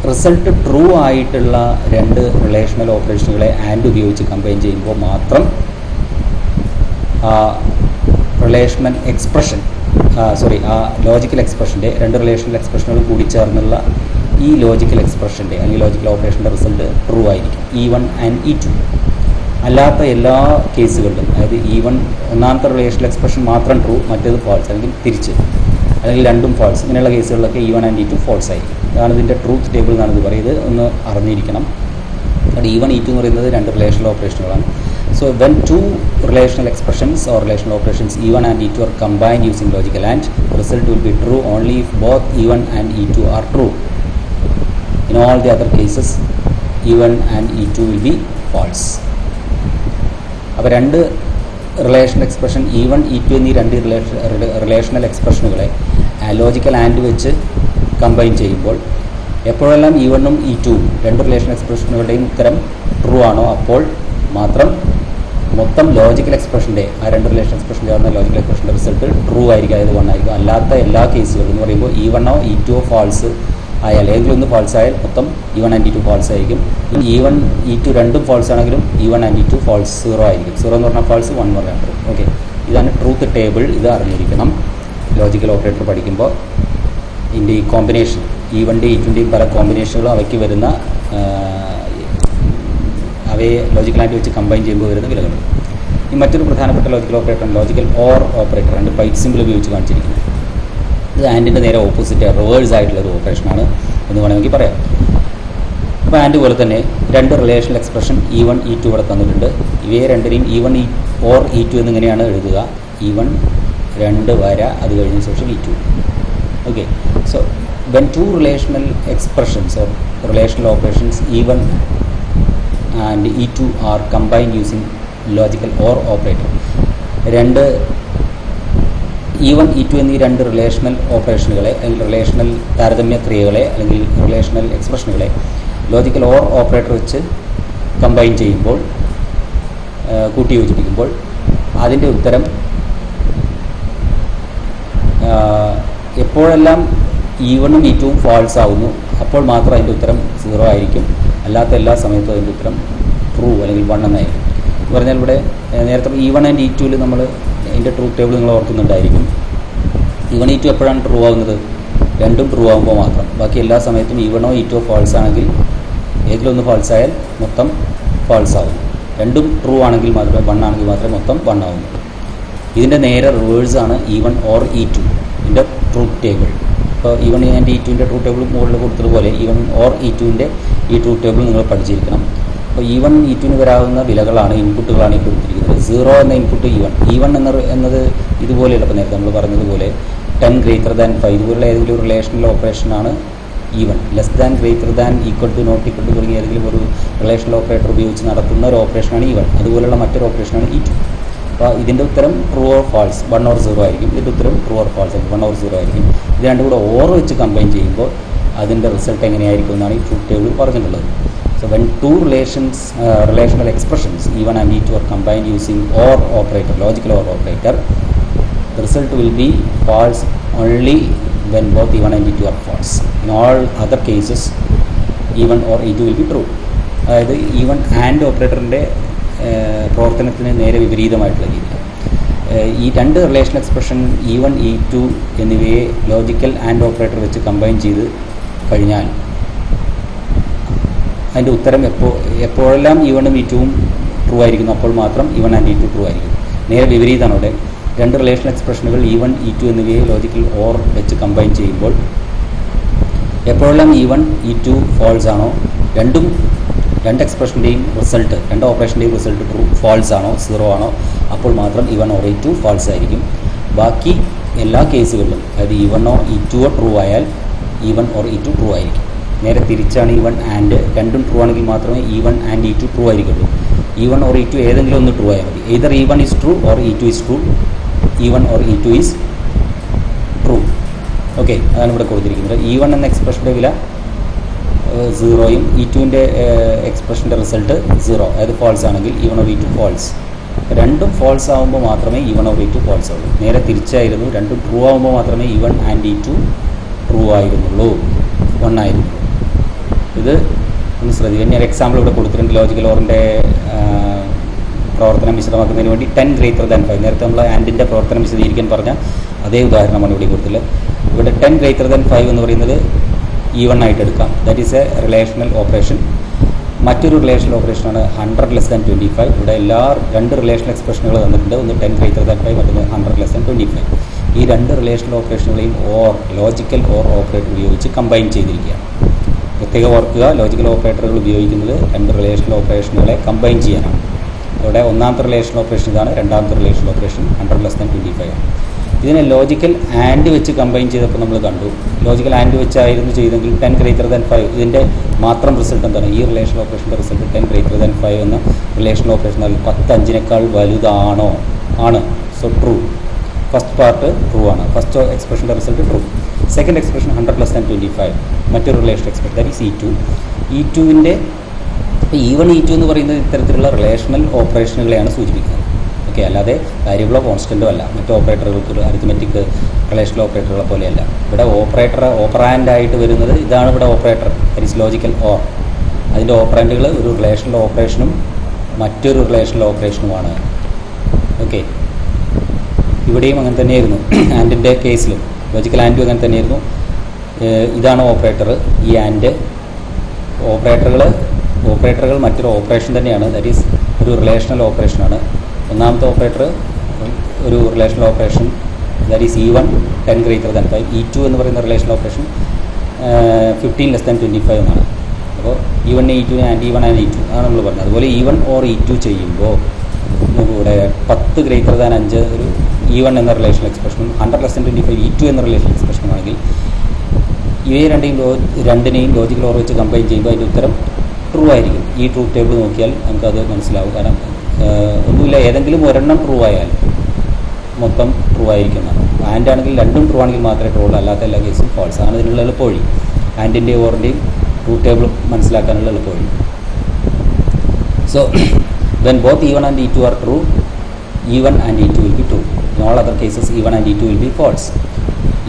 റിസൾട്ട് ട്രൂ ആയിട്ടുള്ള രണ്ട് റിലേഷണൽ ഓപ്പറേഷനുകളെ ആൻഡ് ഉപയോഗിച്ച് കമ്പൈൻ ചെയ്യുമ്പോൾ മാത്രം ആ റിലേഷണൽ എക്സ്പ്രഷൻ, ആ ലോജിക്കൽ എക്സ്പ്രഷൻ്റെ, രണ്ട് റിലേഷണൽ എക്സ്പ്രഷനുകൾ കൂടി ചേർന്നുള്ള ഈ ലോജിക്കൽ എക്സ്പ്രഷൻ്റെ അല്ലെങ്കിൽ ലോജിക്കൽ ഓപ്പറേഷൻ്റെ റിസൾട്ട് ട്രൂ ആയിരിക്കും, E1 ആൻഡ് E2. അല്ലാത്ത എല്ലാ കേസുകളിലും, അതായത് E1 ഒന്നാമത്തെ റിലേഷണൽ എക്സ്പ്രഷൻ മാത്രം ട്രൂ, മറ്റേത് ഫാൾസ്, അല്ലെങ്കിൽ തിരിച്ച്, അല്ലെങ്കിൽ രണ്ടും ഫാൾസ്, ഇങ്ങനെയുള്ള കേസുകളിലൊക്കെ E1 ആൻഡ് E2 ഫാൾസ് ആയിരിക്കും. അതാണ് ഇതിൻ്റെ ട്രൂത്ത് ടേബിൾ എന്നാണ് ഇത് പറയുന്നത്. ഒന്ന് അറിഞ്ഞിരിക്കണം. അത് E1 E2 എന്ന് പറയുന്നത് രണ്ട് റിലേഷണൽ ഓപ്പറേഷനുകളാണ്. So when two relational expressions or relational operations E1 and E2 are combined using logical and, result will be true only if both E1 and E2 are true. In all the other cases, E1 and E2 will be false. അപ്പോൾ രണ്ട് relational expression E1 E2 എന്നീ രണ്ട് relational എക്സ്പ്രഷനുകളെ logical and വെച്ച് combine ചെയ്യുമ്പോൾ എപ്പോഴെല്ലാം E1ഉം E2ഉം രണ്ട് relational എക്സ്പ്രഷനുകളുടെയും ഉത്തരം true ആണോ അപ്പോൾ മാത്രം മൊത്തം ലോജിക്കൽ എക്സ്പ്രഷൻ്റെ, ആ രണ്ട് റിലേഷൻ എക്സ്പ്രഷൻ ചേർന്ന ലോജിക്കൽ എക്സ്പ്രഷൻ്റെ റിസൾട്ട് ട്രൂ ആയിരിക്കും, അതായത് 1 ആയിരിക്കും. അല്ലാത്ത എല്ലാ കേസുകളും എന്ന് പറയുമ്പോൾ E1ഓ E2ഓ ഫാൾസ്, ആയാൽ ഏതെങ്കിലും ഒന്ന് ഫാൾസ് ആയാൽ മൊത്തം E1 ആൻഡ് E2 ഫാൾസ് ആയിരിക്കും. E1 E2 രണ്ടും ഫാൾസ് ആണെങ്കിലും E1 ആൻഡ് E2 ഫാൾസ് 0 ആയിരിക്കും. 0 എന്ന് പറഞ്ഞാൽ ഫാൾസ്, 1 എന്ന് പറഞ്ഞാൽ ട്രൂ. ഓക്കെ, ഇതാണ് ട്രൂത്ത് ടേബിൾ. ഇത് അറിഞ്ഞിരിക്കണം ലോജിക്കൽ ഓപ്പറേറ്റർ പഠിക്കുമ്പോൾ. ഇതിൻ്റെ ഈ കോമ്പിനേഷൻ E1ൻ്റെയും E2ൻ്റെയും പല കോമ്പിനേഷനുകളും അവയ്ക്ക് വരുന്ന അവയെ ലോജിക്കൽ ആൻഡ് വെച്ച് കമ്പൈൻ ചെയ്യുമ്പോൾ വരുന്ന വിലകൾ. ഈ മറ്റൊരു പ്രധാനപ്പെട്ട logical operator logical or operator ആണ്. പൈറ്റ് സിമ്പിൾ ഉപയോഗിച്ച് കാണിച്ചിരിക്കുന്നത്. ഇത് ആൻഡിൻ്റെ നേരെ ഓപ്പോസിറ്റ് റിവേഴ്സ് ആയിട്ടുള്ളൊരു ഓപ്പറേഷനാണ് എന്ന് വേണമെങ്കിൽ പറയാം. അപ്പോൾ ആൻഡ് പോലെ തന്നെ രണ്ട് റിലേഷണൽ എക്സ്പ്രഷൻ E1 E2 ഇവിടെ തന്നിട്ടുണ്ട്. ഇവയെ രണ്ടിനെയും E1 ഓർ E2 എന്നിങ്ങനെയാണ് എഴുതുക. E1 2 വര, അത് കഴിഞ്ഞ ശേഷം E2. Okay, so when two relational expressions or relational operations E1 and E2 are combined using logical OR operator, രണ്ട് E1 E2 എന്നീ രണ്ട് റിലേഷണൽ ഓപ്പറേഷനുകളെ അല്ലെങ്കിൽ റിലേഷണൽ താരതമ്യ ക്രിയകളെ അല്ലെങ്കിൽ റിലേഷണൽ എക്സ്പ്രഷനുകളെ ലോജിക്കൽ ഓർ ഓപ്പറേറ്റർ വെച്ച് കമ്പൈൻ ചെയ്യുമ്പോൾ, കൂട്ടി യോജിപ്പിക്കുമ്പോൾ അതിൻ്റെ ഉത്തരം എപ്പോഴെല്ലാം E1ഉം E2ഉം ഫാൾസ് ആവുന്നു അപ്പോൾ മാത്രം അതിൻ്റെ ഉത്തരം 0 ആയിരിക്കും. അല്ലാത്ത എല്ലാ സമയത്തും അതിൻ്റെ ഉത്തരം ട്രൂ അല്ലെങ്കിൽ 1 എന്നായിരിക്കും. എന്ന് പറഞ്ഞാൽ ഇവിടെ നേരത്തെ E1 ആൻഡ് E2ൽ നമ്മൾ അതിൻ്റെ ട്രൂത്ത് ടേബിൾ നിങ്ങൾ ഓർക്കുന്നുണ്ടായിരിക്കും. E1 E2 എപ്പോഴാണ് ട്രൂ ആകുന്നത്? രണ്ടും ട്രൂ ആകുമ്പോൾ മാത്രം. ബാക്കി എല്ലാ സമയത്തും E1ഓ E2ഓ ഫാൾസ് ആണെങ്കിൽ, ഏതിലൊന്ന് ഫാൾസ് ആയാൽ മൊത്തം ഫാൾസ് ആവും. രണ്ടും ട്രൂ ആണെങ്കിൽ മാത്രമേ, 1 ആണെങ്കിൽ മാത്രമേ മൊത്തം 1 ആവുന്നു. ഇതിൻ്റെ നേരെ റിവേഴ്സാണ് E1 ഓർ E2 ഇതിൻ്റെ ട്രൂത്ത് ടേബിൾ. ഇപ്പോൾ E1 ആൻഡ് E2ൻ്റെ ട്രൂത്ത് ടേബിൾ മുകളിൽ കൊടുത്തതുപോലെ E1 ഓർ E2ൻ്റെ ഈ ട്രൂത്ത് ടേബിൾ നിങ്ങൾ പഠിച്ചിരിക്കണം. അപ്പോൾ E1 E2ന് വരാവുന്ന വിലകളാണ്, ഇൻപുട്ടുകളാണ് ഈ കൊടുത്തിരിക്കുന്നത്. 0 എന്ന ഇൻപുട്ട് E1 എന്നത് ഇതുപോലെയല്ല. അപ്പോൾ നേരത്തെ നമ്മൾ പറഞ്ഞതുപോലെ 10 > 5 ഇതുപോലുള്ള ഏതെങ്കിലും ഒരു റിലേഷണൽ ഓപ്പറേഷനാണ് E1. Less than, greater than, equal to, not equal to തുടങ്ങിയ ഏതെങ്കിലും ഒരു റിലേഷണൽ ഓപ്പറേറ്റർ ഉപയോഗിച്ച് നടത്തുന്ന ഒരു ഓപ്പറേഷനാണ് E1. അതുപോലുള്ള മറ്റൊരു ഓപ്പറേഷനാണ് E2. അപ്പോൾ ഇതിൻ്റെ ഉത്തരം ട്രൂ ഓർ ഫാൾസ്, 1 ഓർ 0 ആയിരിക്കും. ഇതിൻ്റെ ഉത്തരം ട്രൂ ഓർ ഫാൾസ്, 1 ഓർ 0 ആയിരിക്കും. ഇത് രണ്ടും കൂടെ ഓർ വെച്ച് കമ്പൈൻ ചെയ്യുമ്പോൾ അതിൻ്റെ റിസൾട്ട് എങ്ങനെയായിരിക്കും എന്നാണ് ഈ ട്രൂത്ത് ടേബിൾ പറഞ്ഞിട്ടുള്ളത്. So when two relational expressions E1 and E2 are combined using OR operator, logical OR operator, the result will be false only when both E1 and E2 are false. In all other cases, E1 or E2 will be true. അതായത് E1 and ഓപ്പറേറ്ററിൻ്റെ പ്രവർത്തനത്തിന് നേരെ വിപരീതമായിട്ടുള്ള രീതിയിൽ ഈ രണ്ട് relational expression E1 E2 എന്നിവയെ logical and operator വെച്ച് combine ചെയ്ത് കഴിഞ്ഞാൽ അതിൻ്റെ ഉത്തരം എപ്പോഴെല്ലാം E1ഉം E2ഉം ട്രൂ ആയിരിക്കുന്നു അപ്പോൾ മാത്രം E1 ആൻഡ് E2 ട്രൂ ആയിരിക്കും. നേരെ വിപരീതമാണ് ഇവിടെ. രണ്ട് റിലേഷണൽ എക്സ്പ്രഷനുകൾ E1 E2 എന്നിവയെ ലോജിക്കൽ ഓർ വെച്ച് കമ്പൈൻ ചെയ്യുമ്പോൾ എപ്പോഴെല്ലാം E1 E2 ഫാൾസ് ആണോ, രണ്ട് എക്സ്പ്രഷൻ്റെയും റിസൾട്ട്, രണ്ട് ഓപ്പറേഷൻ്റെയും റിസൾട്ട് ട്രൂ ഫാൾസ് ആണോ, 0 ആണോ, അപ്പോൾ മാത്രം E1 ഓർ E2 ഫാൾസ് ആയിരിക്കും. ബാക്കി എല്ലാ കേസുകളിലും, അതായത് E1ഓ E2ഓ ട്രൂ ആയാൽ E1 ഓർ E2 ട്രൂ ആയിരിക്കും. നേരെ തിരിച്ചാണ് E1 ആൻഡ്, രണ്ടും ട്രൂ ആണെങ്കിൽ മാത്രമേ E1 and E2 true ആയിരിക്കുള്ളൂ. E1 or E2 ഏതെങ്കിലും ഒന്ന് ട്രൂ ആയാൽ മതി. either E1 is true or E2 is true, E1 or E2 is true. Okay, അതാണ് ഇവിടെ കൊടുത്തിരിക്കുന്നത്. E1 എന്ന എക്സ്പ്രഷൻ്റെ വില 0യും E2ൻ്റെ എക്സ്പ്രഷൻ്റെ റിസൾട്ട് 0, അതായത് ഫാൾസ് ആണെങ്കിൽ E1 or E2 ഫാൾസ്. രണ്ടും ഫാൾസ് ആകുമ്പോൾ മാത്രമേ E1 or E2 ഫാൾസ് ആവുള്ളൂ. നേരെ തിരിച്ചായിരുന്നു, രണ്ടും ട്രൂ ആകുമ്പോൾ മാത്രമേ E1 ആൻഡ് E2 ട്രൂ ആയിരുന്നുള്ളൂ, 1 ആയിരുന്നു. ഇത് ഒന്ന് ശ്രദ്ധിക്കുക. ഞാൻ എക്സാമ്പിൾ ഇവിടെ കൊടുത്തിട്ടുണ്ട്. ലോജിക്കൽ ഓറിൻ്റെ പ്രവർത്തനം വിശദമാക്കുന്നതിന് വേണ്ടി 10 > 5. നേരത്തെ നമ്മൾ ആൻഡിൻ്റെ പ്രവർത്തനം വിശദീകരിക്കാൻ പറഞ്ഞ അതേ ഉദാഹരണമാണ് ഇവിടെ കൊടുത്തില്ല. ഇവിടെ 10 > 5 എന്ന് പറയുന്നത് E1 ആയിട്ട് എടുക്കാം. That is a relational operation. മറ്റൊരു റിലേഷണൽ ഓപ്പറേഷനാണ് 100 < 25. ഇവിടെ രണ്ട് റിലേഷണൽ എക്സ്പ്രഷനുകൾ തന്നിട്ടുണ്ട്. ഒന്ന് 10 > 5, മറ്റൊന്ന് 100 < 25. ഈ രണ്ട് റിലേഷണൽ ഓപ്പറേഷനുകളെയും ലോജിക്കൽ ഓർ ഓപ്പറേറ്റർ ഉപയോഗിച്ച് കമ്പൈൻ ചെയ്തിരിക്കുകയാണ്. പ്രത്യേകം ഓർക്കുക, ലോജിക്കൽ ഓപ്പറേറ്ററുകൾ ഉപയോഗിക്കുന്നത് രണ്ട് റിലേഷണൽ ഓപ്പറേഷനുകളെ കമ്പൈൻ ചെയ്യാനാണ്. അവിടെ ഒന്നാമത്തെ റിലേഷണൽ ഓപ്പറേഷൻ ഇതാണ്, രണ്ടാമത്തെ റിലേഷണൽ ഓപ്പറേഷൻ 100 < 25 ആണ്. ഇതിനെ ലോജിക്കൽ ആൻഡ് വെച്ച് കമ്പൈൻ ചെയ്തപ്പോൾ നമ്മൾ കണ്ടു, ലോജിക്കൽ ആൻഡ് വെച്ചായിരുന്നു ചെയ്തെങ്കിൽ 10 > 5. ഇതിൻ്റെ മാത്രം റിസൾട്ട് എന്താണ്? ഈ റിലേഷണൽ ഓപ്പറേഷൻ്റെ റിസൾട്ട് 10 > 5 എന്ന റിലേഷണൽ ഓപ്പറേഷൻ 10 വലുതാണോ? ആണ്. So true. First part true ആണ്. ഫസ്റ്റ് എക്സ്പ്രഷൻ്റെ റിസൾട്ട് ട്രൂ. സെക്കൻഡ് എക്സ്പ്രഷൻ 100 < 25, മറ്റൊരു relation expression, that is E2. E2ൻ്റെ E1 E2 എന്ന് പറയുന്നത് ഇത്തരത്തിലുള്ള റിലേഷണൽ ഓപ്പറേഷനുകളെയാണ് സൂചിപ്പിക്കുന്നത്. ഓക്കെ, അല്ലാതെ വേരിയബിളോ കോൺസ്റ്റൻറ്റോ അല്ല. മറ്റു ഓപ്പറേറ്ററുകൾക്ക് അരിത്മെറ്റിക് റിലേഷണൽ ഓപ്പറേറ്ററുകളെ പോലെയല്ല. ഇവിടെ ഓപ്പറാൻഡായിട്ട് വരുന്നത് ഇതാണ്. ഇവിടെ operator that is logical or. അതിൻ്റെ ഓപ്പറാൻഡുകൾ ഒരു റിലേഷണൽ ഓപ്പറേഷനും മറ്റൊരു റിലേഷണൽ ഓപ്പറേഷനുമാണ്. ഓക്കെ, ഇവിടെയും അങ്ങനെ തന്നെയായിരുന്നു. ആൻഡിൻ്റെ കേസിലും ലോജിക്കൽ ആൻഡും അങ്ങനെ തന്നെയായിരുന്നു. ഇതാണ് ഓപ്പറേറ്റർ. ഈ ആൻഡ് ഓപ്പറേറ്ററുകൾ മറ്റൊരു ഓപ്പറേഷൻ തന്നെയാണ്. ദാറ്റ് ഈസ് ഒരു റിലേഷണൽ ഓപ്പറേഷനാണ്. ഒന്നാമത്തെ ഓപ്പറേറ്റർ ഒരു relational operation that is E1 10 greater than 5. E2 എന്ന് പറയുന്ന റിലേഷണൽ ഓപ്പറേഷൻ 15 less than 25 എന്നാണ്. അപ്പോൾ E1 E2 and E1 and E2 അതാണ് നമ്മൾ പറഞ്ഞത്. അതുപോലെ E1 ഓർ E2 ചെയ്യുമ്പോൾ നമുക്കിവിടെ 10 greater than 5 ഒരു E1 എന്ന റിലേഷണൽ എക്സ്പ്രഷനും 100 less than 25 E2 എന്ന റിലേഷണൽ എക്സ്പ്രഷനുമാണെങ്കിൽ ഇവയെ രണ്ടിനെയും ലോജിക്കൽ ഓർ വെച്ച് കമ്പൈൻ ചെയ്യുമ്പോൾ അതിൻ്റെ ഉത്തരം ട്രൂ ആയിരിക്കും. ഈ ട്രൂത്ത് ടേബിൾ നോക്കിയാൽ നമുക്കത് മനസ്സിലാവും. കാരണം ഒന്നുമില്ല, ഏതെങ്കിലും ഒരെണ്ണം ട്രൂ ആയാൽ മൊത്തം ട്രൂ ആയിരിക്കുന്നതാണ്. ആൻഡ് ആണെങ്കിൽ രണ്ടും ട്രൂ ആണെങ്കിൽ മാത്രമേ ട്രൂ ഉള്ളൂ, അല്ലാത്ത എല്ലാ കേസും ഫാൾസ് ആണ്. ഇതിനുള്ള എളുപ്പവഴി ആൻഡിൻ്റെയും ഓറിൻ്റെയും ട്രൂത്ത് ടേബിൾ മനസ്സിലാക്കാനുള്ള എളുപ്പവഴി. So when both E1 and E2 are true, E1 and E2 will be true. In all other cases E1 and E2 will be false.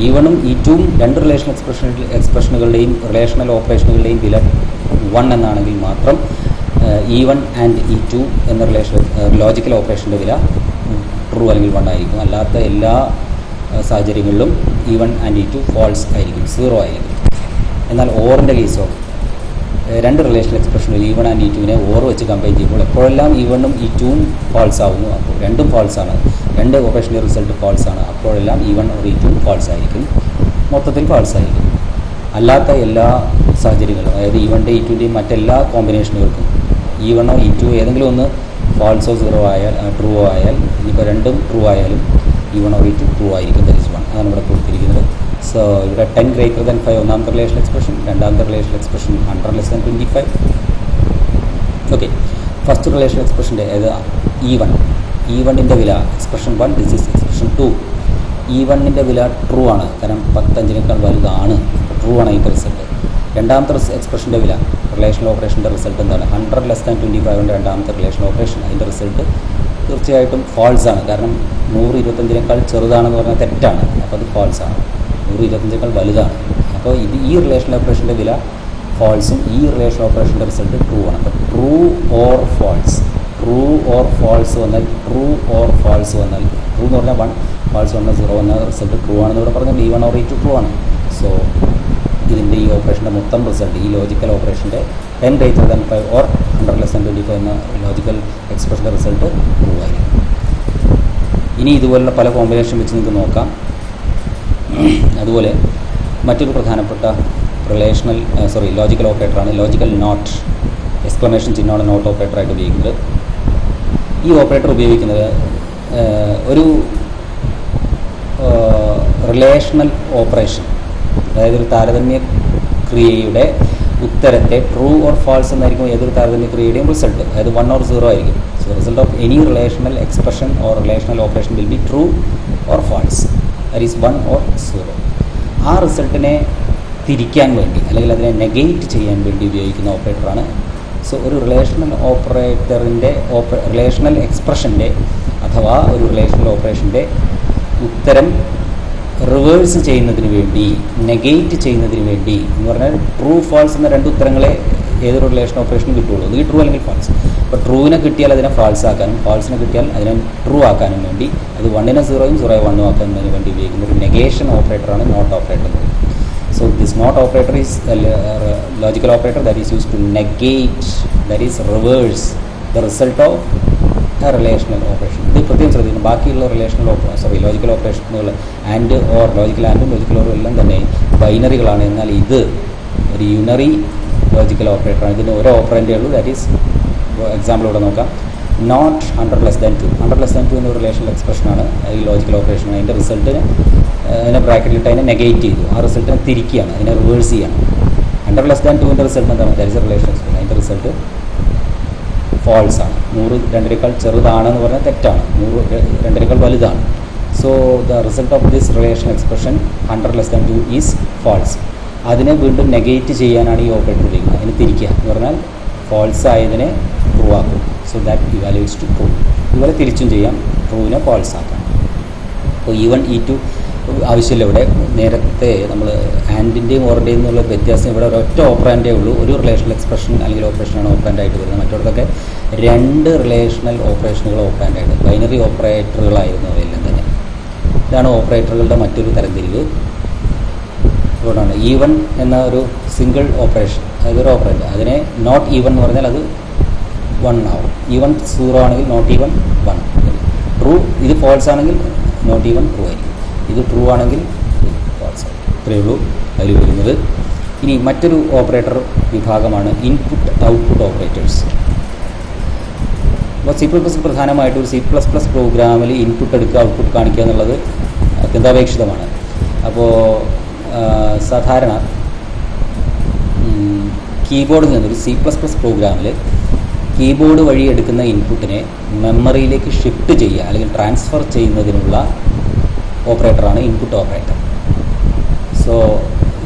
E1ഉം E2ഉം രണ്ട് റിലേഷണൽ എക്സ്പ്രഷനുകളുടെയും റിലേഷണൽ ഓപ്പറേഷനുകളുടെയും വില 1 എന്നാണെങ്കിൽ മാത്രം E1 ആൻഡ് E2 എന്ന logical ഓപ്പറേഷൻ്റെ വില true അല്ലെങ്കിൽ 1 ആയിരിക്കും. അല്ലാത്ത എല്ലാ സാഹചര്യങ്ങളിലും E1 ആൻഡ് E2 ഫാൾസ് ആയിരിക്കും, 0 ആയിരിക്കും. എന്നാൽ ഓറിൻ്റെ കേസോ രണ്ട് റിലേഷണൽ എക്സ്പ്രഷനിൽ E1 ആൻഡ് E2നെ ഓർ വെച്ച് കമ്പയർ ചെയ്യുമ്പോൾ എപ്പോഴെല്ലാം E1ഉം E2ഉം ഫാൾസ് ആവുന്നു, അപ്പോൾ രണ്ടും ഫാൾസാണ്, രണ്ട് ഓപ്പറേഷൻ്റെ റിസൾട്ട് ഫാൾസ് ആണ്, അപ്പോഴെല്ലാം E1 ഓർ E2 ഫാൾസ് ആയിരിക്കും, മൊത്തത്തിൽ ഫാൾസ് ആയിരിക്കും. അല്ലാത്ത എല്ലാ സാഹചര്യങ്ങളും, അതായത് E1ൻ്റെ E2ൻ്റെയും മറ്റെല്ലാ കോമ്പിനേഷനുകൾക്കും E1 ഓ E2 ഏതെങ്കിലും ഒന്ന് ഫാൾസോ 0 ആയാൽ ട്രൂ ആയാൽ, ഇനിയിപ്പോൾ രണ്ടും ട്രൂ ആയാലും E1 ഓർ E2 ട്രൂ ആയിരിക്കും. That is 1. അതാണ് ഇവിടെ കൊടുത്തിരിക്കുന്നത്. സോ ഇവിടെ 10 greater than 5 ഒന്നാമത്തെ റിലേഷണൽ എക്സ്പ്രഷൻ, രണ്ടാമത്തെ relational expression 100 less than 25. Okay, first relational എക്സ്പ്രഷൻ്റെ ഏത് E1ൻ്റെ വില എക്സ്പ്രഷൻ 1, ദിസ് ഈസ് എക്സ്പ്രഷൻ 2. E1ൻ്റെ വില ട്രൂ ആണ്, കാരണം 15 വലുതാണ്, ട്രൂ ആണ് അതിൻ്റെ റിസൾട്ട്. രണ്ടാമത്തെ എക്സ്പ്രഷൻ്റെ വില റിലേഷണൽ ഓപ്പറേഷൻ്റെ റിസൾട്ട് എന്താണ്? 100 less than 25 രണ്ടാമത്തെ റിലേഷണൽ ഓപ്പറേഷൻ, അതിൻ്റെ റിസൾട്ട് തീർച്ചയായിട്ടും ഫാൾസ് ആണ്. കാരണം 125 ചെറുതാണെന്ന് പറഞ്ഞാൽ തെറ്റാണ്, അപ്പോൾ അത് ഫാൾസ് ആണ്. 125 വലുതാണ്. അപ്പോൾ ഈ റിലേഷണൽ ഓപ്പറേഷൻ്റെ വില ഫാൾസും ഈ റിലേഷണൽ ഓപ്പറേഷൻ്റെ റിസൾട്ട് ട്രൂ ആണ്. അപ്പോൾ ട്രൂ ഓർ ഫാൾസ് വന്നാൽ ട്രൂ എന്ന് പറഞ്ഞാൽ 1, ഫാൾസ് വന്നാൽ 0 എന്ന റിസൾട്ട് ട്രൂ ആണെന്ന് ഇവിടെ പറഞ്ഞാൽ E1 ഓർ E2 ട്രൂ ആണ്. സോ ഇതിൻ്റെ ഈ ഓപ്പറേഷൻ്റെ മൊത്തം റിസൾട്ട്, ഈ ലോജിക്കൽ ഓപ്പറേഷൻ്റെ 10 greater than 5 or 100 less than 25 എന്ന ലോജിക്കൽ എക്സ്പ്രഷൻ്റെ റിസൾട്ട് ട്രൂ ആയിരിക്കും. ഇനി ഇതുപോലുള്ള പല കോമ്പിനേഷൻ വെച്ച് നിങ്ങൾക്ക് നോക്കാം. അതുപോലെ മറ്റൊരു പ്രധാനപ്പെട്ട ലോജിക്കൽ ഓപ്പറേറ്ററാണ് ലോജിക്കൽ നോട്ട്. എക്സ്ക്ലമേഷൻ ചിഹ്നമാണ് നോട്ട് ഓപ്പറേറ്ററായിട്ട് ഉപയോഗിക്കുന്നത്. ഈ ഓപ്പറേറ്റർ ഉപയോഗിക്കുന്നത് ഒരു റിലേഷണൽ ഓപ്പറേഷൻ, അതായത് ഒരു താരതമ്യ ക്രിയയുടെ ഉത്തരത്തെ ട്രൂ ഓർ ഫാൾസ് എന്നായിരിക്കും ഏതൊരു താരതമ്യ ക്രിയയുടെയും റിസൾട്ട്, അതായത് 1 or 0 ആയിരിക്കും. So result of any relational expression or relational operation will be true or false, that is 1 or 0. ആ റിസൾട്ടിനെ തിരിക്കാൻ വേണ്ടി അല്ലെങ്കിൽ അതിനെ നെഗേറ്റ് ചെയ്യാൻ വേണ്ടി ഉപയോഗിക്കുന്ന ഓപ്പറേറ്ററാണ്. സോ ഒരു റിലേഷണൽ ഓപ്പറേറ്ററിൻ്റെ റിലേഷണൽ എക്സ്പ്രഷൻ്റെ അഥവാ ഒരു റിലേഷണൽ ഓപ്പറേഷൻ്റെ ഉത്തരം റിവേഴ്സ് ചെയ്യുന്നതിന് വേണ്ടി, നെഗേറ്റ് ചെയ്യുന്നതിന് വേണ്ടി എന്ന് പറഞ്ഞാൽ ട്രൂ ഫാൾസ് എന്ന രണ്ട് ഉത്തരങ്ങളെ ഏതൊരു റിലേഷൻ ഓപ്പറേഷനും കിട്ടുള്ളൂ. ഇത് ട്രൂ അല്ലെങ്കിൽ ഫാൾസ്. അപ്പോൾ ട്രൂവിനെ കിട്ടിയാൽ അതിനെ ഫാൾസ് ആക്കാനും ഫാൾസിനെ കിട്ടിയാൽ അതിനെ ട്രൂ ആക്കാനും വേണ്ടി, അത് 1നെ 0യും 0യെ 1ഉം ആക്കുന്നതിന് വേണ്ടി ഉപയോഗിക്കുന്ന ഒരു നെഗേഷൻ ഓപ്പറേറ്ററാണ് not operator. So this not operator is a logical operator that is used to negate, that is reverse the result of a relational operation. ഇത് പ്രത്യേകം ശ്രദ്ധിക്കണം. ബാക്കിയുള്ള ലോജിക്കൽ ഓപ്പറേഷനുകൾ ആൻഡ് ഓർ ലോജിക്കൽ ആൻഡും ലോജിക്കൽ ഓറും എല്ലാം തന്നെ ബൈനറികളാണ്. എന്നാൽ ഇത് ഒരു യൂണറി ലോജിക്കൽ ഓപ്പറേറ്ററാണ്. ഇതിന് ഒരു ഓപ്പറേറ്റേ ഉള്ളൂ. ദാറ്റ് ഈസ് എക്സാമ്പിൾ ഇവിടെ നോക്കാം. Not 100 less than 2. 100 less than 2 എന്ന റിലേഷണൽ എക്സ്പ്രഷനാണ് ഈ ലോജിക്കൽ ഓപ്പറേഷൻ. അതിൻ്റെ റിസൾട്ടിന് അതിനെ ബ്രാക്കറ്റിലിട്ട് അതിനെ നെഗേറ്റ് ചെയ്തു, ആ റിസൾട്ടിനെ തിരിക്കുകയാണ്, അതിനെ റിവേഴ്സ് ചെയ്യാണ്. 100 less than 2ൻ്റെ റിസൾട്ട് എന്താണ്? That is a relation expression. അതിൻ്റെ റിസൾട്ട് ഫാൾസ് ആണ്. 100 2 ചെറുതാണെന്ന് പറഞ്ഞാൽ തെറ്റാണ്, 100 2 വലുതാണ്. So the result of this relation expression 100 less than 2 is false. അതിനെ വീണ്ടും നെഗേറ്റ് ചെയ്യാനാണ് ഈ ഓപ്പറേറ്റർ ഉപയോഗിക്കുന്നത്. അതിനെ തിരിക്കുക എന്ന് പറഞ്ഞാൽ ഫാൾസ് ആയതിനെ ട്രൂ ആക്കും. So that evaluates to true. ഇതുപോലെ തിരിച്ചും ചെയ്യാം, ട്രൂവിനെ ഫാൾസ് ആക്കാം. അപ്പോൾ E1 E2 ആവശ്യമില്ല. ഇവിടെ നേരത്തെ നമ്മൾ ആൻഡിൻ്റെയും ഓറിൻ്റെയും എന്നുള്ള വ്യത്യാസം ഇവിടെ ഒരൊറ്റ ഓപ്പറാൻഡേ ഉള്ളൂ. ഒരു റിലേഷണൽ എക്സ്പ്രഷൻ അല്ലെങ്കിൽ ഓപ്പറേഷനാണ് ഓപ്പറാൻഡായിട്ട് വരുന്നത്. മറ്റവർക്കൊക്കെ 2 റിലേഷണൽ ഓപ്പറേഷനുകൾ ഓപ്പറാൻഡായിട്ട്, ബൈനറി ഓപ്പറേറ്ററുകളായിരുന്നു അവയെല്ലാം തന്നെ. ഇതാണ് ഓപ്പറേറ്ററുകളുടെ മറ്റൊരു തരംതിരിവ്. അതുകൊണ്ടാണ് E1 എന്ന ഒരു സിംഗിൾ ഓപ്പറേഷൻ, അതൊരു ഓപ്പറേറ്റർ. അതിനെ നോട്ട് E1 എന്ന് പറഞ്ഞാൽ അത് 1 ആവും. E1 0 ആണെങ്കിൽ നോട്ട് E1 1. ട്രൂ ഇത് ഫാൾസ് ആണെങ്കിൽ നോട്ട് E1 ട്രൂ ആയിരിക്കും. ഇത് ട്രൂ ആണെങ്കിൽ ഫാൾസ് ആയിരിക്കും. ഇത്രയേ ഉള്ളൂ അതിൽ വരുന്നത്. ഇനി മറ്റൊരു ഓപ്പറേറ്റർ വിഭാഗമാണ് ഇൻപുട്ട് ഔട്ട്പുട്ട് ഓപ്പറേറ്റേഴ്സ്. അപ്പോൾ C++ പ്രധാനമായിട്ട് ഒരു C++ പ്രോഗ്രാമിൽ ഇൻപുട്ട് എടുക്കുക ഔട്ട്പുട്ട് കാണിക്കുക എന്നുള്ളത് അത്യന്താപേക്ഷിതമാണ്. അപ്പോൾ സാധാരണ കീബോർഡിൽ നിന്നൊരു C++ പ്രോഗ്രാമിൽ കീബോർഡ് വഴി എടുക്കുന്ന ഇൻപുട്ടിനെ മെമ്മറിയിലേക്ക് ഷിഫ്റ്റ് ചെയ്യുക അല്ലെങ്കിൽ ട്രാൻസ്ഫർ ചെയ്യുന്നതിനുള്ള ഓപ്പറേറ്ററാണ് ഇൻപുട്ട് ഓപ്പറേറ്റർ. സോ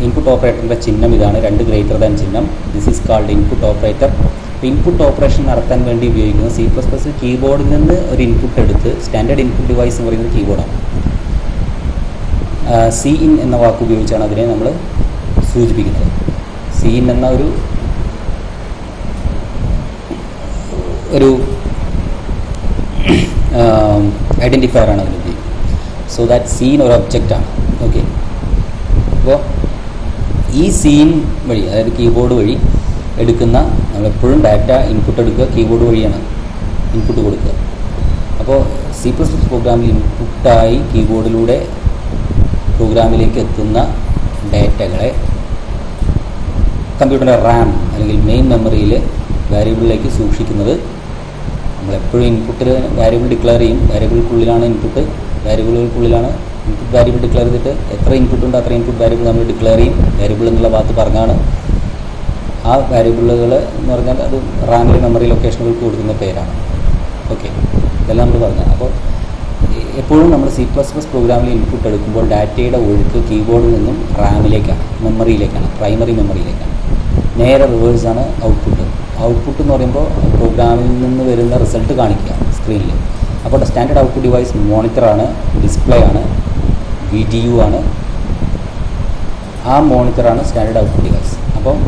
ഇൻപുട്ട് ഓപ്പറേറ്ററിൻ്റെ ചിഹ്നം ഇതാണ്, 2 ഗ്രേറ്റർ ദാൻ ചിഹ്നം. This is called input operator. Input operation നടത്താൻ വേണ്ടി ഉപയോഗിക്കുന്ന C++ കീബോർഡിൽ നിന്ന് ഒരു ഇൻപുട്ട് എടുത്ത്, സ്റ്റാൻഡേർഡ് ഇൻപുട്ട് ഡിവൈസ് എന്ന് പറയുന്നത് കീബോർഡാണ്. Cin എന്ന വാക്ക് ഉപയോഗിച്ചാണ് അതിനെ നമ്മൾ സൂചിപ്പിക്കുന്നത്. Cin എന്ന ഒരു ഐഡൻറ്റിഫയറാണ് അതിന് ഉപയോഗിക്കുന്നത്. സോ ദാറ്റ് Cin ഒരു ഒബ്ജക്റ്റാണ്. ഓക്കെ, അപ്പോൾ ഈ Cin വഴി, അതായത് കീബോർഡ് വഴി എടുക്കുന്ന, നമ്മളെപ്പോഴും ഡാറ്റ ഇൻപുട്ട് എടുക്കുക കീബോർഡ് വഴിയാണ് ഇൻപുട്ട് കൊടുക്കുക. അപ്പോൾ C++ പ്രോഗ്രാമിൽ ഇൻപുട്ടായി കീബോർഡിലൂടെ പ്രോഗ്രാമിലേക്ക് എത്തുന്ന ഡാറ്റകളെ കമ്പ്യൂട്ടറിൻ്റെ റാം അല്ലെങ്കിൽ മെയിൻ മെമ്മറിയിൽ വാരിയബിളിലേക്ക് സൂക്ഷിക്കുന്നത്. നമ്മളെപ്പോഴും ഇൻപുട്ടിൽ വാരിയബിൾ ഡിക്ലെയർ ചെയ്യും. വാരിയബിൾക്കുള്ളിലാണ് ഇൻപുട്ട്, വാരിയബിളുകൾക്കുള്ളിലാണ് ഇൻപുട്ട് വാരിയബിൾ ഡിക്ലെയർ ചെയ്തിട്ട് എത്ര ഇൻപുട്ട് ഉണ്ട് അത്ര ഇൻപുട്ട് വാരിയബിൾ നമ്മൾ ഡിക്ലെയർ ചെയ്യും. വാരിയബിൾ എന്നുള്ള ഭാഗത്ത് പറഞ്ഞാണ്. ആ വാരിയബിളുകൾ എന്ന് പറഞ്ഞാൽ അത് റാമിലെ മെമ്മറി ലൊക്കേഷനുകൾക്ക് കൊടുക്കുന്ന പേരാണ്. ഓക്കെ, ഇതെല്ലാം നമ്മൾ പറഞ്ഞാൽ. അപ്പോൾ എപ്പോഴും നമ്മൾ C++ പ്രോഗ്രാമിൽ ഇൻപുട്ട് എടുക്കുമ്പോൾ ഡാറ്റയുടെ ഒഴുക്ക് കീബോർഡിൽ നിന്നും റാമിലേക്കാണ്, മെമ്മറിയിലേക്കാണ്, പ്രൈമറി മെമ്മറിയിലേക്കാണ്. നേരെ റിവേഴ്സാണ് ഔട്ട്പുട്ട്. ഔട്ട്പുട്ട് എന്ന് പറയുമ്പോൾ പ്രോഗ്രാമിൽ നിന്ന് വരുന്ന റിസൾട്ട് കാണിക്കുക സ്ക്രീനിൽ. അപ്പോൾ സ്റ്റാൻഡേർഡ് ഔട്ട്പുട്ട് ഡിവൈസ് മോണിറ്ററാണ്, ഡിസ്പ്ലേ ആണ്, VDU ആണ്. ആ മോണിറ്ററാണ് സ്റ്റാൻഡേർഡ് ഔട്ട്പുട്ട് ഡിവൈസ്. അപ്പം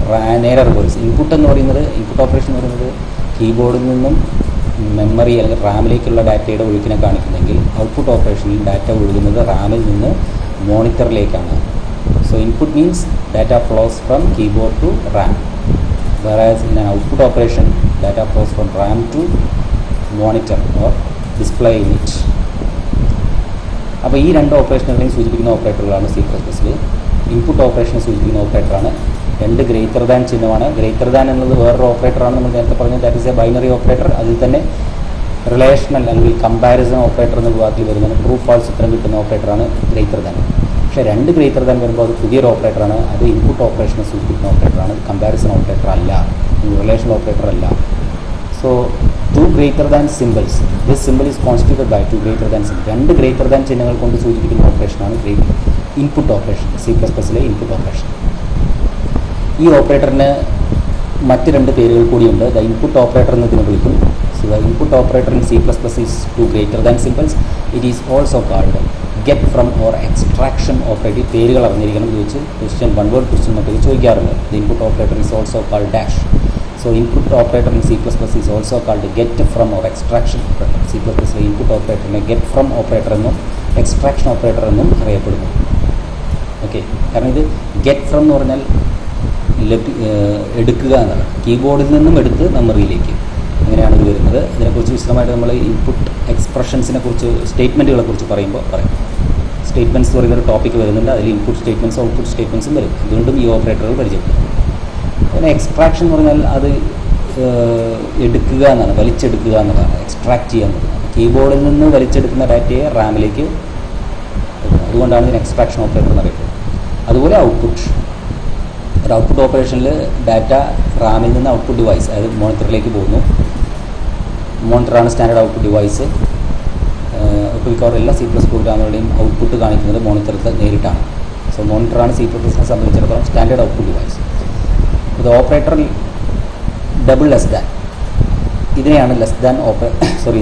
നേരെ റിവേഴ്സ്. ഇൻപുട്ട് എന്ന് പറയുന്നത്, ഇൻപുട്ട് ഓപ്പറേഷൻ എന്ന് പറയുന്നത് കീബോർഡിൽ നിന്നും മെമ്മറി അല്ലെങ്കിൽ റാമിലേക്കുള്ള ഡാറ്റയുടെ ഒഴുക്കിനെ കാണിക്കുന്നെങ്കിൽ ഔട്ട്പുട്ട് ഓപ്പറേഷനിൽ ഡാറ്റ ഒഴുകുന്നത് റാമിൽ നിന്ന് മോണിറ്ററിലേക്കാണ്. So input means data flows from keyboard to RAM, whereas in an output operation data flows from RAM to monitor or display unit. അപ്പോൾ ഈ 2 ഓപ്പറേഷനുകളെയും സൂചിപ്പിക്കുന്ന ഓപ്പറേറ്ററുകളാണ് C++ൽ. ഇൻപുട്ട് ഓപ്പറേഷനെ സൂചിപ്പിക്കുന്ന ഓപ്പറേറ്ററാണ് 2 ഗ്രേറ്റർ ദാൻ ചിഹ്നമാണ്. ഗ്രേറ്റർ ദാൻ എന്നുള്ളത് വേറൊരു ഓപ്പറേറ്ററാണ്, നമ്മൾ നേരത്തെ പറഞ്ഞത്. That is A binary operator. അതിൽ തന്നെ റിലേഷണൽ അല്ലെങ്കിൽ കമ്പാരിസൺ ഓപ്പറേറ്റർ എന്ന വിഭാഗത്തിൽ വരുന്നതാണ്. ട്രൂ ഫാൾസ് ഉത്തരം കിട്ടുന്ന ഓപ്പറേറ്ററാണ് ഗ്രേറ്റർ ദാൻ. പക്ഷേ 2 ഗ്രേറ്റർ ദാൻ വരുമ്പോൾ അത് പുതിയൊരു ഓപ്പറേറ്ററാണ്. അത് ഇൻപുട്ട് ഓപ്പറേഷനെ സൂചിപ്പിക്കുന്ന ഓപ്പറേറ്ററാണ്, കമ്പാരിസൺ ഓപ്പറേറ്റർ അല്ല, റിലേഷണൽ ഓപ്പറേറ്റർ അല്ല. So 2 greater than symbols, this symbol is constituted by 2 greater than symbol. 2 greater than ചിഹ്നങ്ങൾ കൊണ്ട് സൂചിപ്പിക്കുന്ന ഓപ്പറേഷനാണ് ഇൻപുട്ട് ഓപ്പറേഷൻ, C++ലെ ഇൻപുട്ട് ഓപ്പറേഷൻ. ഈ ഓപ്പറേറ്ററിന് മറ്റ് 2 പേരുകൾ കൂടിയുണ്ട്. ദ ഇൻപുട്ട് ഓപ്പറേറ്റർ എന്നതിന് വിളിക്കും. So the input operator in C++ is 2 greater than symbols. It is also called get from or extraction operator. പേരുകൾ അറിഞ്ഞിരിക്കണം ചോദിച്ച് ക്വസ്റ്റ്യൻ, 1 വേർഡ് ക്വസ്റ്റ്യൻ മറ്റൊക്കെ ചോദിക്കാറുണ്ട്. The input operator is also called dash. So input operator in C++ is also called get from or extraction operator. C++ലെ input ഓപ്പറേറ്ററിനെ get from operator എന്നും extraction operator എന്നും അറിയപ്പെടുന്നു. ഓക്കെ, കാരണം ഇത് ഗെറ്റ് ഫ്രം എന്ന് പറഞ്ഞാൽ എടുക്കുക എന്നാണ്. കീബോർഡിൽ നിന്നും എടുത്ത് മെമ്മറിയിലേക്ക്, അങ്ങനെയാണ് ഇത് വരുന്നത്. ഇതിനെക്കുറിച്ച് വിശദമായിട്ട് നമ്മൾ ഇൻപുട്ട് എക്സ്പ്രഷൻസിനെ കുറിച്ച്, സ്റ്റേറ്റ്മെൻറ്റുകളെ കുറിച്ച് പറയുമ്പോൾ പറയും. സ്റ്റേറ്റ്മെൻറ്റ്സ് എന്ന് പറയുന്നൊരു ടോപ്പിക്ക് വരുന്നുണ്ട്. അതിൽ ഇൻപുട്ട് സ്റ്റേറ്റ്മെൻറ്റ്സും ഔട്ട്പുട്ട് സ്റ്റേറ്റ്മെൻറ്റ്സും വരും. അതുകൊണ്ടും ഈ ഓപ്പറേറ്ററുകൾ പരിചയപ്പെടും. പിന്നെ എക്സ്ട്രാക്ഷൻ എന്ന് പറഞ്ഞാൽ അത് എടുക്കുക എന്നാണ്, വലിച്ചെടുക്കുക എന്നുള്ളതാണ്. എക്സ്ട്രാക്ട് ചെയ്യുക എന്നുള്ളതാണ്. കീബോർഡിൽ നിന്ന് വലിച്ചെടുക്കുന്ന ഡാറ്റയെ റാമിലേക്ക്, അതുകൊണ്ടാണ് ഇതിന് എക്സ്ട്രാക്ഷൻ ഓപ്പറേറ്റർ എന്നറിയപ്പെടുന്നത്. അതുപോലെ ഔട്ട്പുട്ട്, ഒരു ഔട്ട്പുട്ട് ഓപ്പറേഷനിൽ ഡാറ്റ റാമിൽ നിന്ന് ഔട്ട്പുട്ട് ഡിവൈസ്, അതായത് മോണിറ്ററിലേക്ക് പോകുന്നു. മോണിറ്ററാണ് സ്റ്റാൻഡേർഡ് ഔട്ട്പുട്ട് ഡിവൈസ്. ഒട്ടുമിക്കവാറും എല്ലാ C++ പ്രോഗ്രാമുകളുടെയും ഔട്ട്പുട്ട് കാണിക്കുന്നത് മോണിറ്ററിൽ നേരിട്ടാണ്. സോ മോണിറ്ററാണ് C++നെ സംബന്ധിച്ചിടത്തോളം സ്റ്റാൻഡേർഡ് ഔട്ട്പുട്ട് ഡിവൈസ്. ഇത് ഓപ്പറേറ്റർ ഡബിൾ ലെസ് ദാൻ, ഇതിനെയാണ്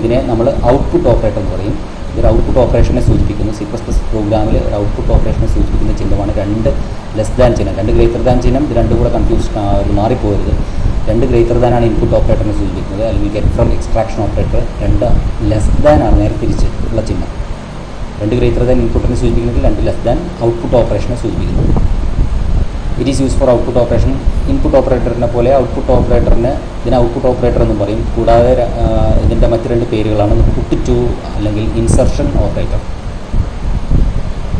ഇതിനെ നമ്മൾ ഔട്ട്പുട്ട് ഓപ്പറേറ്റർ എന്ന് പറയും. ഇതൊരു ഔട്ട്പുട്ട് ഓപ്പറേഷനെ സൂചിപ്പിക്കുന്നു. C++ പ്രോഗ്രാമിൽ ഒരു ഔട്ട്പുട്ട് ഓപ്പറേഷനെ സൂചിപ്പിക്കുന്ന ചിഹ്നമാണ് രണ്ട് ലെസ് ദാൻ ചിഹ്നം, രണ്ട് ഗ്രേറ്റർ ദാൻ ചിഹ്നം. ഇത് രണ്ടും കൂടെ മാറിപ്പോകരുത്. രണ്ട് ഗ്രേറ്റർ ദാൻ ആണ് ഇൻപുട്ട് ഓപ്പറേറ്ററിനെ സൂചിപ്പിക്കുന്നത്, അല്ലെങ്കിൽ ഗെറ്റ് ഫ്രം എക്സ്ട്രാക്ഷൻ ഓപ്പറേറ്റർ. രണ്ട് ലെസ് ദാൻ ആണ് നേരെ തിരിച്ച് ഉള്ള ചിഹ്നം. രണ്ട് ഗ്രേറ്റർ ദാൻ ഇൻപുട്ടിനെ സൂചിപ്പിക്കുന്നത്, രണ്ട് ലെസ് ദാൻ ഔട്ട്പുട്ട് ഓപ്പറേഷനെ സൂചിപ്പിക്കുന്നു. It is use for output operation. Input ഓപ്പറേറ്ററിനെ പോലെ ഔട്ട്പുട്ട് ഓപ്പറേറ്ററിന് ഇതിനെ ഔട്ട്പുട്ട് ഓപ്പറേറ്റർ എന്നും പറയും. കൂടാതെ ഇതിൻ്റെ മറ്റ് രണ്ട് പേരുകളാണ് പുട്ട് ടു അല്ലെങ്കിൽ insertion operator.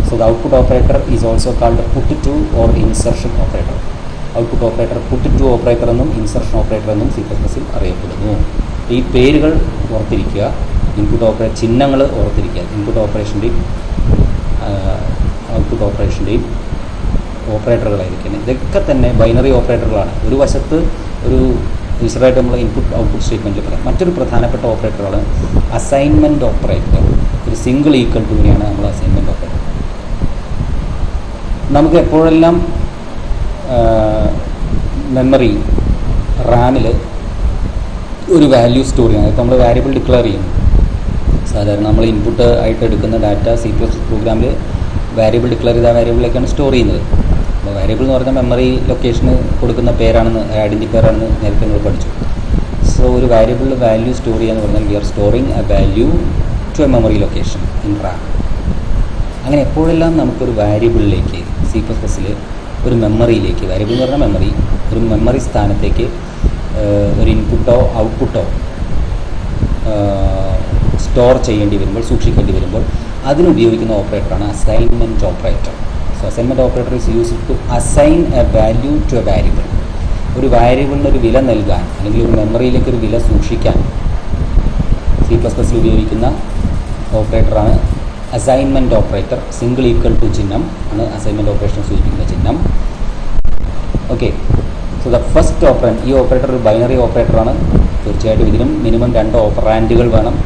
So the output operator is also called put to or insertion operator. Output operator put to operator എന്നും ഇൻസർഷൻ ഓപ്പറേറ്റർ എന്നും C++ൽ അറിയപ്പെടുന്നു. ഈ പേരുകൾ ഓർത്തിരിക്കുക, ഇൻപുട്ട് ചിഹ്നങ്ങൾ ഓർത്തിരിക്കുക. ഇൻപുട്ട് ഓപ്പറേഷൻ്റെയും ഔട്ട്പുട്ട് ഓപ്പറേഷൻ്റെയും ഓപ്പറേറ്ററുകളായിരിക്കുന്നത്. ഇതൊക്കെ തന്നെ ബൈനറി ഓപ്പറേറ്ററുകളാണ്. ഒരു വശത്ത് ഒരു വിശദമായിട്ട് നമ്മൾ ഇൻപുട്ട് ഔട്ട്പുട്ട് സ്റ്റേറ്റ്മെൻറ്റിൽ പറയാം. മറ്റൊരു പ്രധാനപ്പെട്ട ഓപ്പറേറ്ററാണ് അസൈൻമെൻറ്റ് ഓപ്പറേറ്റർ. ഒരു സിംഗിൾ ഈക്വൽ ടുവിനെയാണ് നമ്മൾ അസൈൻമെൻറ്റ് ഓപ്പറേറ്റർ. നമുക്ക് എപ്പോഴെല്ലാം മെമ്മറി റാമിൽ ഒരു വാല്യൂ സ്റ്റോർ ചെയ്യണം, ഇപ്പോൾ നമ്മൾ വാരിയബിൾ ഡിക്ലെയർ ചെയ്യുന്നു. സാധാരണ നമ്മൾ ഇൻപുട്ട് ആയിട്ട് എടുക്കുന്ന ഡാറ്റ C++ പ്രോഗ്രാമിൽ വാരിയബിൾ ഡിക്ലെയർ ചെയ്ത വാരിയബിളിലേക്കാണ് സ്റ്റോർ ചെയ്യുന്നത്. അപ്പോൾ വാരിയബിൾ എന്ന് പറഞ്ഞാൽ മെമ്മറി ലൊക്കേഷന് കൊടുക്കുന്ന പേരാണെന്ന്, ഐഡൻറ്റിഫയർ ആണെന്ന് നേരത്തെ നമ്മൾ പഠിച്ചു. സോ ഒരു വാരിയബിൾ വാല്യൂ സ്റ്റോർ ചെയ്യുക എന്ന് പറഞ്ഞാൽ we are storing a value to a memory location in RAM. അങ്ങനെ എപ്പോഴെല്ലാം നമുക്കൊരു വാരിയബിളിലേക്ക് C++ൽ ഒരു മെമ്മറിയിലേക്ക്, വാരിയബിൾ എന്ന് പറഞ്ഞാൽ മെമ്മറി, ഒരു മെമ്മറി സ്ഥാനത്തേക്ക് ഒരു ഇൻപുട്ടോ ഔട്ട്പുട്ടോ സ്റ്റോർ ചെയ്യേണ്ടി വരുമ്പോൾ, സൂക്ഷിക്കേണ്ടി വരുമ്പോൾ അതിനുപയോഗിക്കുന്ന ഓപ്പറേറ്ററാണ് assignment operator. So assignment operator is used to assign a value to a variable. ഒരു വാരിയബിളിന് ഒരു വില നൽകാൻ അല്ലെങ്കിൽ ഒരു മെമ്മറിയിലേക്ക് ഒരു വില സൂക്ഷിക്കാൻ C++ൽ ഉപയോഗിക്കുന്ന ഓപ്പറേറ്ററാണ് assignment operator. Single equal to ചിഹ്നം ആണ് അസൈൻമെൻറ്റ് ഓപ്പറേഷനെ സൂചിപ്പിക്കുന്ന ചിഹ്നം. Okay, so the first operand, ഈ ഓപ്പറേറ്റർ ഒരു ബൈനറി ഓപ്പറേറ്ററാണ്. തീർച്ചയായിട്ടും ഇതിനും മിനിമം 2 ഓപ്പറാൻഡുകൾ വേണം.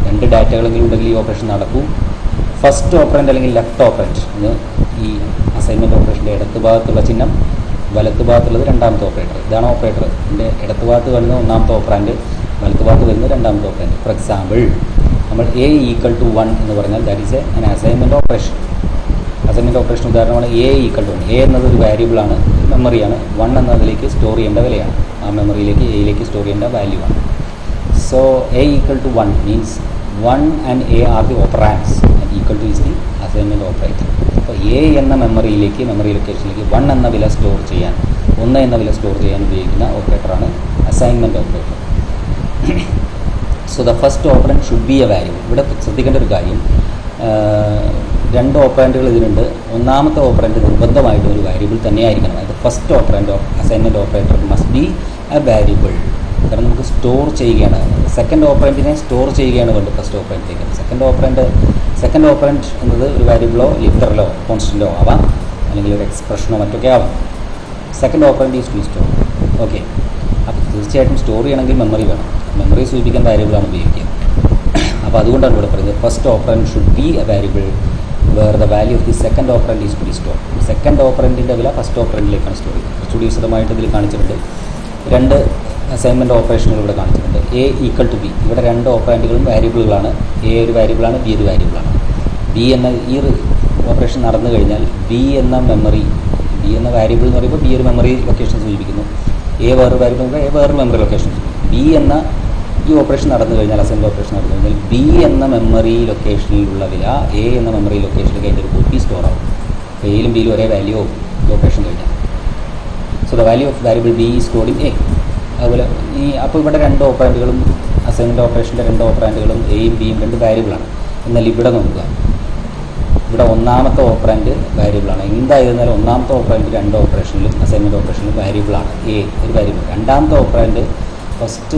2 ഡാറ്റകളെങ്കിലും ഉണ്ടെങ്കിൽ ഈ ഓപ്പറേഷൻ നടക്കൂ. ഫസ്റ്റ് ഓപ്പറൻറ്റ് അല്ലെങ്കിൽ ലെഫ്റ്റ് ഓപ്പറൻറ്റ്, ഇത് ഈ അസൈൻമെൻറ്റ് ഓപ്പറേഷൻ്റെ ഇടത്ത് ഭാഗത്തുള്ള ചിഹ്നം, വലത്ത് ഭാഗത്തുള്ളത് രണ്ടാമത്തെ ഓപ്പറേറ്റർ. ഇതാണ് ഓപ്പറേറ്റർ. ഇതിൻ്റെ ഇടത്ത് ഭാഗത്ത് വരുന്ന ഒന്നാമത്തെ ഓപ്പറാൻഡ്, വലത്ത് ഭാഗത്ത് വരുന്ന രണ്ടാമത്തെ ഓപ്പറാൻഡ്. ഫോർ എക്സാമ്പിൾ, നമ്മൾ A ഈക്വൽ ടു 1 എന്ന് പറഞ്ഞാൽ that is N assignment operation. Assignment operation ഉദാഹരണമാണ് A ഈക്വൽ ടു 1. A എന്നത് ഒരു വാരിയബിളാണ്, മെമ്മറിയാണ്. 1 എന്നതിലേക്ക് സ്റ്റോർ ചെയ്യേണ്ട വിലയാണ്, ആ മെമ്മറിയിലേക്ക് Aയിലേക്ക് സ്റ്റോർ ചെയ്യേണ്ട വാല്യൂ ആണ്. So A equal to 1 means 1 and A are the operands and equal to is the assignment operator. അപ്പോൾ A എന്ന മെമ്മറി ലൊക്കേഷനിലേക്ക് 1 എന്ന വില സ്റ്റോർ ചെയ്യാൻ, 1 എന്ന വില സ്റ്റോർ ചെയ്യാൻ ഉപയോഗിക്കുന്ന ഓപ്പറേറ്ററാണ് assignment operator. So the first operand should be a value. ഇവിടെ ശ്രദ്ധിക്കേണ്ട ഒരു കാര്യം, 2 ഓപ്പറൻറ്റുകൾ ഇതിനുണ്ട്. ഒന്നാമത്തെ ഓപ്പറൻറ്റ് നിർബന്ധമായിട്ടും ഒരു വാരിയബിൾ തന്നെയായിരിക്കണം. അതായത് first operant of assignment operator must be a variable. കാരണം നമുക്ക് സ്റ്റോർ ചെയ്യുകയാണ്, സെക്കൻഡ് ഓപ്പറൻറ്റിനെ സ്റ്റോർ ചെയ്യുകയാണ് വേണ്ടത് ഫസ്റ്റ് ഓപ്പറൻറ്റിലേക്ക്. സെക്കൻഡ് ഓപ്പറൻറ്റ് എന്നത് ഒരു വാരിയബിളോ ലിറ്ററലോ കോൺസ്റ്റൻറ്റോ ആവാം, അല്ലെങ്കിൽ ഒരു എക്സ്പ്രഷനോ മറ്റൊക്കെ ആവാം. Second operand is to store. Okay, അപ്പോൾ തീർച്ചയായിട്ടും സ്റ്റോർ ചെയ്യണമെങ്കിൽ മെമ്മറി വേണം. മെമ്മറി സൂചിപ്പിക്കാൻ വാരിയബിളാണ് ഉപയോഗിക്കുക. അപ്പോൾ അതുകൊണ്ടാണ് ഇവിടെ പറയുന്നത് first operand should be a variable where the value of the second operand is to be store. Second ഓപ്പറൻറ്റിൻ്റെ വില ഫസ്റ്റ് ഓപ്പറൻറ്റിലേക്കാണ് സ്റ്റോർ ചെയ്യുന്നത്. കുറച്ചുകൂടി വിശദമായിട്ട് ഇതിൽ കാണിച്ചിട്ടുണ്ട്. 2 അസൈൻമെൻറ്റ് ഓപ്പറേഷനുകൾ ഇവിടെ കാണിച്ചിട്ടുണ്ട്. A equal to B. ഇവിടെ 2 ഓപ്പറാൻഡുകളും വാരിയബിളുകളാണ്. A ഒരു വാരിയബിളാണ്, B ഒരു വാരിയബിളാണ്. B എന്ന ഈ ഓപ്പറേഷൻ നടന്നു കഴിഞ്ഞാൽ B എന്ന വാരിയബിൾ എന്ന് പറയുമ്പോൾ B ഒരു മെമ്മറി ലൊക്കേഷൻ സൂചിപ്പിക്കുന്നു. A വേറൊരു വാരിയബിൾ, A വേറൊരു മെമ്മറി ലൊക്കേഷൻ സൂചിപ്പിക്കുന്നു. B എന്ന ഈ ഓപ്പറേഷൻ നടന്നു കഴിഞ്ഞാൽ, അസൈൻമെൻറ്റ് ഓപ്പറേഷൻ നടന്നു കഴിഞ്ഞാൽ B എന്ന മെമ്മറി ലൊക്കേഷനിലുള്ള വില A എന്ന മെമ്മറി ലൊക്കേഷനിലേക്ക് അതിൻ്റെ ഒരു കോപ്പി സ്റ്റോർ ആവും. Aയിലും Bയിലും ഒരേ വാല്യൂ ആവും ഈ ഓപ്പറേഷൻ കഴിഞ്ഞാൽ. So the value of variable B is stored in A. അതുപോലെ അപ്പോൾ ഇവിടെ 2 ഓപ്പറാൻഡുകളും അസൈൻമെൻറ്റ് ഓപ്പറേഷൻ്റെ 2 ഓപ്പറാൻഡുകളും Aയും Bയും 2 വാരിയബിളാണ്. എന്നാൽ ഇവിടെ നോക്കുക, ഇവിടെ ഒന്നാമത്തെ ഓപ്പറാൻഡ് വാരിയബിളാണ്. എന്തായിരുന്നാലും ഒന്നാമത്തെ ഓപ്പറാൻഡ് 2 ഓപ്പറേഷനിലും അസൈൻമെൻറ്റ് ഓപ്പറേഷനിലും വാരിയബിളാണ്. A ഒരു വാരിയബിൾ. രണ്ടാമത്തെ ഓപ്പറാൻഡ് ഫസ്റ്റ്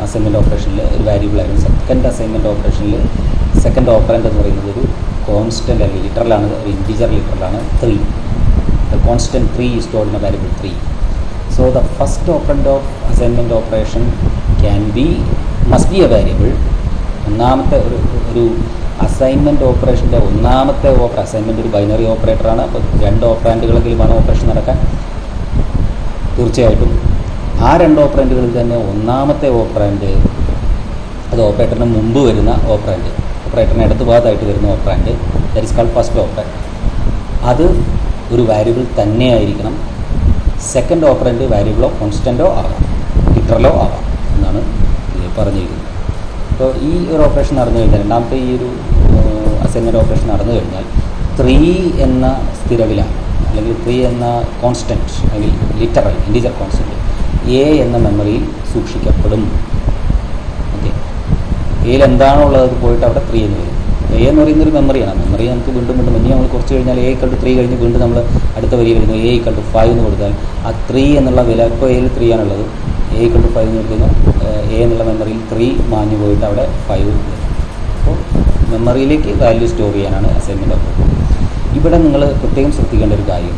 അസൈൻമെൻറ്റ് ഓപ്പറേഷനിൽ ഒരു വാരിയബിളായിരുന്നു. സെക്കൻഡ് അസൈൻമെൻറ്റ് ഓപ്പറേഷനിൽ സെക്കൻഡ് ഓപ്പറാൻഡ് എന്ന് പറയുന്നത് ഒരു കോൺസ്റ്റൻ്റ് അല്ലെങ്കിൽ ലിറ്ററലാണ്, ഒരു ഇൻറ്റിജർ ലിറ്ററലാണ് 3. The constant 3 is stored in a variable 3. So the first operand of assignment operation must be a variable. ഒന്നാമത്തെ ഒരു അസൈൻമെൻറ്റ് ഓപ്പറേഷൻ്റെ ഒന്നാമത്തെ അസൈൻമെൻറ്റ് ഒരു ബൈനറി ഓപ്പറേറ്ററാണ്. അപ്പോൾ 2 ഓപ്പറാൻഡുകളെങ്കിലുമാണ് ഓപ്പറേഷൻ നടക്കാൻ. തീർച്ചയായിട്ടും ആ 2 ഓപ്പറൻറ്റുകളിൽ തന്നെ ഒന്നാമത്തെ ഓപ്പറൻറ്റ് അത് ഓപ്പറേറ്ററിന് മുമ്പ് വരുന്ന ഓപ്പറേറ്ററിന് ഇടത് ഭാഗത്തായിട്ട് വരുന്ന operant, that is called first operant. അത് ഒരു വാരിയബിൾ തന്നെയായിരിക്കണം. സെക്കൻഡ് ഓപ്പറൻറ്റ് വാരിയബിളോ കോൺസ്റ്റൻറ്റോ ആകാം, ലിറ്ററലോ ആകാം എന്നാണ് പറഞ്ഞിരിക്കുന്നത്. അപ്പോൾ ഈ ഒരു ഓപ്പറേഷൻ നടന്നു കഴിഞ്ഞാൽ, രണ്ടാമത്തെ ഈ ഒരു അസൈൻമെൻറ്റ് ഓപ്പറേഷൻ നടന്നു കഴിഞ്ഞാൽ 3 എന്ന സ്ഥിരവില അല്ലെങ്കിൽ 3 എന്ന കോൺസ്റ്റൻറ്റ് അല്ലെങ്കിൽ ലിറ്ററൽ ഇൻറ്റിജർ കോൺസ്റ്റൻറ്റ് എ എന്ന മെമ്മറിയിൽ സൂക്ഷിക്കപ്പെടും. ഓക്കെ, എയിൽ എന്താണോ ഉള്ളത് അത് പോയിട്ട് അവിടെ 3 എന്ന് വരും. എ എന്ന് പറയുന്നൊരു മെമ്മറിയാണ്. മെമ്മറി നമുക്ക് വീണ്ടും ഇനി നമ്മൾ കുറച്ച് കഴിഞ്ഞാൽ A=3 കഴിഞ്ഞ് വീണ്ടും നമ്മൾ അടുത്ത വരി വരുന്നു A=5 എന്ന് കൊടുത്താൽ ആ 3 എന്നുള്ള വില, ഇപ്പോൾ എയിൽ 3 ആണുള്ളത്, A=5 എന്ന് കൊടുക്കുന്നു, എ എന്നുള്ള മെമ്മറിയിൽ 3 മാഞ്ഞു പോയിട്ട് അവിടെ 5 വരും. അപ്പോൾ മെമ്മറിയിലേക്ക് വാല്യൂ സ്റ്റോർ ചെയ്യാനാണ് അസൈൻമെൻറ്റ് ഓപ്പറേറ്റർ. ഇവിടെ നിങ്ങൾ പ്രത്യേകം ശ്രദ്ധിക്കേണ്ട ഒരു കാര്യം,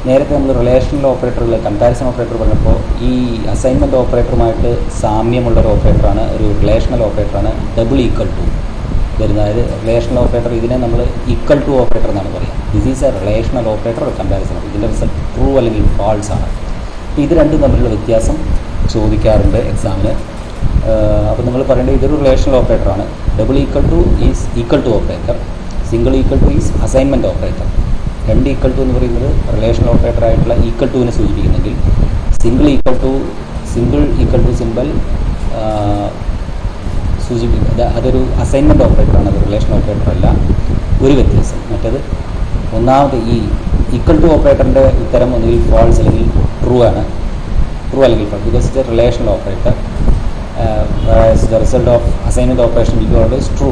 നേരത്തെ നമ്മൾ റിലേഷണൽ ഓപ്പറേറ്ററുകൾ കമ്പാരിസൺ ഓപ്പറേറ്റർ പറഞ്ഞപ്പോൾ ഈ അസൈൻമെൻറ്റ് ഓപ്പറേറ്ററുമായിട്ട് സാമ്യമുള്ളൊരു ഓപ്പറേറ്ററാണ്, ഒരു റിലേഷണൽ ഓപ്പറേറ്ററാണ് ഡബിൾ ഈക്വൽ ടു വരുന്നത്. അതായത് റിലേഷണൽ ഓപ്പറേറ്റർ, ഇതിനെ നമ്മൾ ഈക്വൽ ടു ഓപ്പറേറ്റർ എന്നാണ് പറയുക. This is a relational operator comparison. ഇതിൻ്റെ റിസൾട്ട് ട്രൂ അല്ലെങ്കിൽ ഫാൾസ് ആണ്. ഇത് രണ്ടും തമ്മിലുള്ള വ്യത്യാസം ചോദിക്കാറുണ്ട് എക്സാമിന്. അപ്പോൾ നിങ്ങൾ പറയേണ്ടത് ഇതൊരു റിലേഷണൽ ഓപ്പറേറ്ററാണ്. Double equal to is equal to operator, single equal to is assignment operator. 2 equal to എന്ന് പറയുന്നത് റിലേഷണൽ ഓപ്പറേറ്റർ ആയിട്ടുള്ള ഈക്വൽ ടുവിനെ സൂചിപ്പിക്കുന്നെങ്കിൽ സിംഗിൾ ഈക്വൽ ടു സിമ്പിൾ സൂചിപ്പിക്കുന്നത് അതൊരു അസൈൻമെൻറ്റ് ഓപ്പറേറ്ററാണ്, അത് റിലേഷൻ ഓപ്പറേറ്റർ അല്ല. ഒരു വ്യത്യാസം, മറ്റേത് ഒന്നാമത് ഈ ഈക്വൽ ടു ഓപ്പറേറ്ററിൻ്റെ ഉത്തരം ഒന്നുകിൽ ഫാൾസ് അല്ലെങ്കിൽ ട്രൂ ആണ്, ട്രൂ അല്ലെങ്കിൽ false, because it a relational operator. The result of assignment operation will be always true.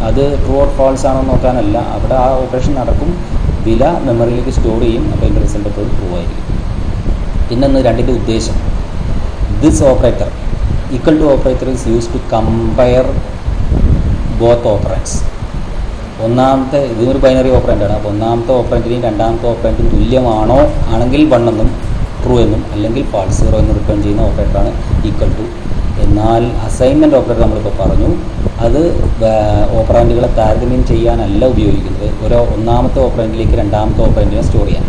അത് ട്രൂ ഓർ ഫാൾസ് ആണോ നോക്കാനല്ല, അവിടെ ആ ഓപ്പറേഷൻ നടക്കും, വില മെമ്മറിയിലേക്ക് സ്റ്റോർ ചെയ്യും, അപ്പോൾ അതിൻ്റെ റിസൾട്ട് എപ്പോഴും ട്രൂ ആയിരിക്കും. പിന്നെ രണ്ടിൻ്റെ ഉദ്ദേശം, this operator equal to operator is use to compare both operands. ഒന്നാമത്തെ ഇതൊരു ബൈനറി ഓപ്പറൻ്റാണ്, അപ്പോൾ ഒന്നാമത്തെ ഓപ്പറൻറ്റിനെയും രണ്ടാമത്തെ ഓപ്പറൻറ്റും തുല്യമാണോ ആണെങ്കിൽ 1 എന്നും ട്രൂ എന്നും, അല്ലെങ്കിൽ ഫാൾസ് 0 എന്ന് റിട്ടേൺ ചെയ്യുന്ന ഓപ്പറേറ്ററാണ് ഈക്വൽ ടു. എന്നാൽ അസൈൻമെൻറ്റ് ഓപ്പറേറ്റർ നമ്മളിപ്പോൾ പറഞ്ഞു, അത് ഓപ്പറാൻറ്റുകളെ താരതമ്യം ചെയ്യാനല്ല ഉപയോഗിക്കുന്നത്, ഒന്നാമത്തെ ഓപ്പറൻറ്റിലേക്ക് രണ്ടാമത്തെ ഓപ്പറൻറ്റിനെ സ്റ്റോർ ചെയ്യാൻ.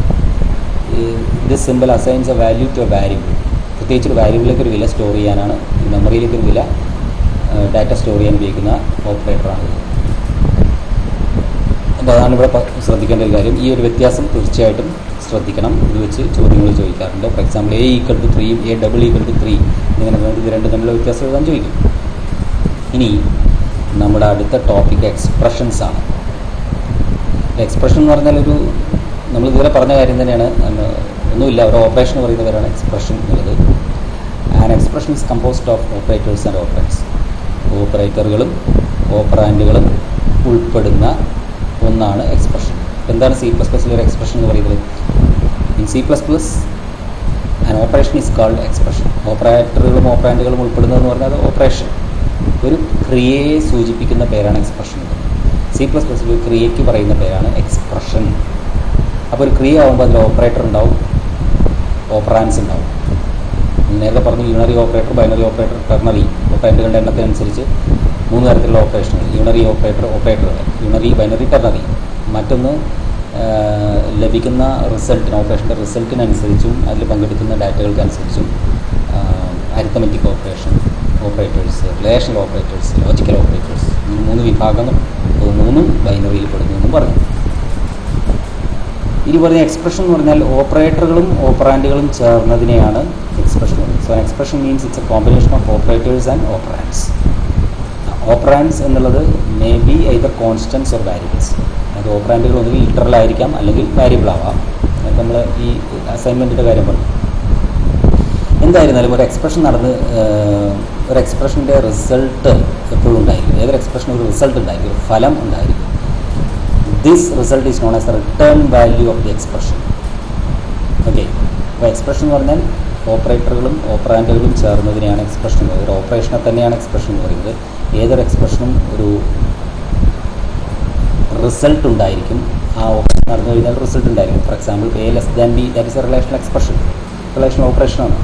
This symbol assigns a value to a variable. പ്രത്യേകിച്ച് ഒരു വാരിയബിളിലേക്ക് ഒരു വില സ്റ്റോർ ചെയ്യാനാണ്, മെമ്മറിയിലേക്ക് ഒരു വില ഡാറ്റ സ്റ്റോർ ചെയ്യാൻ ഉപയോഗിക്കുന്ന ഓപ്പറേറ്ററാണ്. അപ്പോൾ അതാണ് ഇവിടെ ശ്രദ്ധിക്കേണ്ട ഒരു കാര്യം. ഈ ഒരു വ്യത്യാസം തീർച്ചയായിട്ടും ശ്രദ്ധിക്കണം. ഇത് വെച്ച് ചോദ്യങ്ങൾ ചോദിക്കാറുണ്ട്. ഫോർ എക്സാമ്പിൾ A=3 A=3 ഇങ്ങനെ ഇത് രണ്ടും തമ്മിലുള്ള വ്യത്യാസം എഴുതാൻ ചോദിക്കും. ഇനി നമ്മുടെ അടുത്ത ടോപ്പിക് എക്സ്പ്രഷൻസ് ആണ്. എക്സ്പ്രഷൻ എന്ന് പറഞ്ഞാൽ നമ്മൾ ഇതുവരെ പറഞ്ഞ കാര്യം തന്നെയാണ്, ഒന്നുമില്ല, ഒരു ഓപ്പറേഷൻ എന്ന് പറയുന്ന പേരാണ് എക്സ്പ്രഷൻ എന്നുള്ളത്. An expression is composed of operators and operands. ഓപ്പറേറ്ററുകളും ഓപ്പറാൻറ്റുകളും ഉൾപ്പെടുന്ന ഒന്നാണ് എക്സ്പ്രഷൻ. എന്താണ് C++ൽ ഒരു എക്സ്പ്രഷൻ എന്ന് പറയുന്നത്? In C++ an operation is called expression. ഓപ്പറേറ്ററുകളും ഓപ്പറാൻറ്റുകളും ഉൾപ്പെടുന്നതെന്ന് പറഞ്ഞാൽ അത് ഓപ്പറേഷൻ, ഒരു ക്രിയയെ സൂചിപ്പിക്കുന്ന പേരാണ് എക്സ്പ്രഷൻ. C++ൽ ഒരു ക്രിയയ്ക്ക് പറയുന്ന പേരാണ് എക്സ്പ്രഷൻ. അപ്പോൾ ഒരു ക്രിയ ആകുമ്പോൾ അതിൽ ഓപ്പറേറ്റർ ഉണ്ടാവും, ഓപ്പറാൻസ് ഉണ്ടാവും. നേരത്തെ പറഞ്ഞു unary operator, binary operator, ternary. ഓപ്പറേറ്ററുകളുടെ എണ്ണത്തിനനുസരിച്ച് 3 തരത്തിലുള്ള ഓപ്പറേഷനുകൾ, യൂണറി ഓപ്പറേറ്ററുകൾ, യൂണറി, ബൈനറി, ടെർണറി. മറ്റൊന്ന് ലഭിക്കുന്ന റിസൾട്ടിന്, ഓപ്പറേഷൻ്റെ റിസൾട്ടിനനുസരിച്ചും അതിൽ പങ്കെടുക്കുന്ന ഡാറ്റകൾക്കനുസരിച്ചും arithmetic operators, relational operators, logical operators, ഈ 3 വിഭാഗങ്ങൾ, 3 ബൈനറിയിൽ പെടുന്നു എന്നും പറഞ്ഞു. ഇനി പറഞ്ഞ എക്സ്പ്രഷൻ എന്ന് പറഞ്ഞാൽ ഓപ്പറേറ്ററുകളും ഓപ്പറാൻറ്റുകളും ചേർന്നതിനെയാണ് expression. So expression means it's a combination of operators and operands. Operands എന്നുള്ളത് may be either constants or variables. അത് ഓപ്പറാൻറ്റുകൾ ഒന്നുകിൽ ലിറ്ററൽ ആയിരിക്കാം, അല്ലെങ്കിൽ വാരിയബിൾ ആവാം. നമ്മൾ ഈ അസൈൻമെൻറ്റിൻ്റെ കാര്യം പറഞ്ഞു. എന്തായിരുന്നാലും ഒരു എക്സ്പ്രഷൻ ഒരു എക്സ്പ്രഷൻ്റെ റിസൾട്ട് എപ്പോഴും ഉണ്ടായിരിക്കും. ഏതൊരു എക്സ്പ്രഷനും ഒരു റിസൾട്ട് ഉണ്ടായിരിക്കും, ഒരു ഫലം ഉണ്ടായിരിക്കും. This result is known as the return value of the expression. Okay, അപ്പോൾ എക്സ്പ്രഷൻ എന്ന് പറഞ്ഞാൽ ഓപ്പറേറ്ററുകളും ഓപ്പറാൻറ്റുകളും ചേർന്നതിനെയാണ് എക്സ്പ്രഷൻ എന്ന് പറയുന്നത്. ഒരു ഓപ്പറേഷനെ തന്നെയാണ് എക്സ്പ്രഷൻ എന്ന് പറയുന്നത്. ഏതൊരു എക്സ്പ്രഷനും ഒരു റിസൾട്ട് ഉണ്ടായിരിക്കും. ആ ഓപ്പറേഷൻ നടന്നു കഴിഞ്ഞാൽ റിസൾട്ട് ഉണ്ടായിരിക്കും. For example A<B, that is a relational expression, relational ഓപ്പറേഷനാണ്.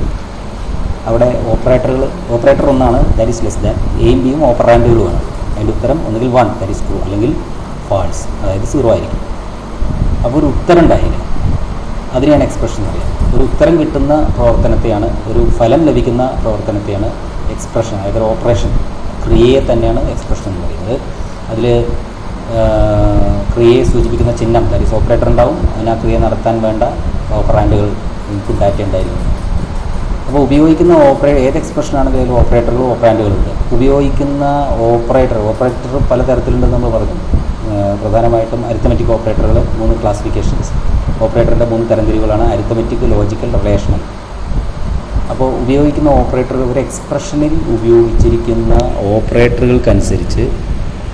അവിടെ ഓപ്പറേറ്റർ ഒന്നാണ്, ദാറ്റ് ഈസ് ലെസ് ദാൻ. എയും ബിയും ഓപ്പറാൻറ്റുകളുമാണ്. അതിൻ്റെ ഉത്തരം ഒന്നുകിൽ 1, ദാറ്റ് ഈസ് ട്രൂ, അല്ലെങ്കിൽ ഫാൾസ്, അതായത് 0 ആയിരിക്കും. അപ്പോൾ ഒരു ഉത്തരം ഉണ്ടായില്ല. അതിനെയാണ് എക്സ്പ്രഷൻ എന്ന് പറയുക. ഒരു ഉത്തരം കിട്ടുന്ന പ്രവർത്തനത്തെയാണ്, ഒരു ഫലം ലഭിക്കുന്ന പ്രവർത്തനത്തെയാണ് എക്സ്പ്രഷൻ, അതായത് ഓപ്പറേഷൻ ക്രിയയെ തന്നെയാണ് എക്സ്പ്രഷൻ എന്ന് പറയുന്നത്. അതിൽ ക്രിയയെ സൂചിപ്പിക്കുന്ന ചിഹ്നം, ദാറ്റ് ഈസ് ഓപ്പറേറ്റർ ഉണ്ടാവും. അതിന് ആ ക്രിയ നടത്താൻ വേണ്ട ഓപ്പറാൻഡുകൾ, ഇൻപുട്ട് ഡാറ്റ ഉണ്ടായിരിക്കും. അപ്പോൾ ഉപയോഗിക്കുന്ന ഏത് എക്സ്പ്രഷനാണെങ്കിലും അതിൽ ഓപ്പറേറ്ററുകളും ഓപ്പറാൻഡുകളുണ്ട്. ഉപയോഗിക്കുന്ന ഓപ്പറേറ്റർ പലതരത്തിലുണ്ടെന്ന് നമ്മൾ പറഞ്ഞു. പ്രധാനമായിട്ടും അരിത്തമെറ്റിക് ഓപ്പറേറ്ററുകൾ 3 ക്ലാസിഫിക്കേഷൻസ്. ഓപ്പറേറ്ററിൻ്റെ 3 തരംതിരിവുകളാണ് അരിത്തമെറ്റിക്, ലോജിക്കൽ, റിലേഷണൽ. അപ്പോൾ ഉപയോഗിക്കുന്ന ഓപ്പറേറ്ററുകൾ ഒരു എക്സ്പ്രഷനിൽ ഉപയോഗിച്ചിരിക്കുന്ന ഓപ്പറേറ്ററുകൾക്കനുസരിച്ച്,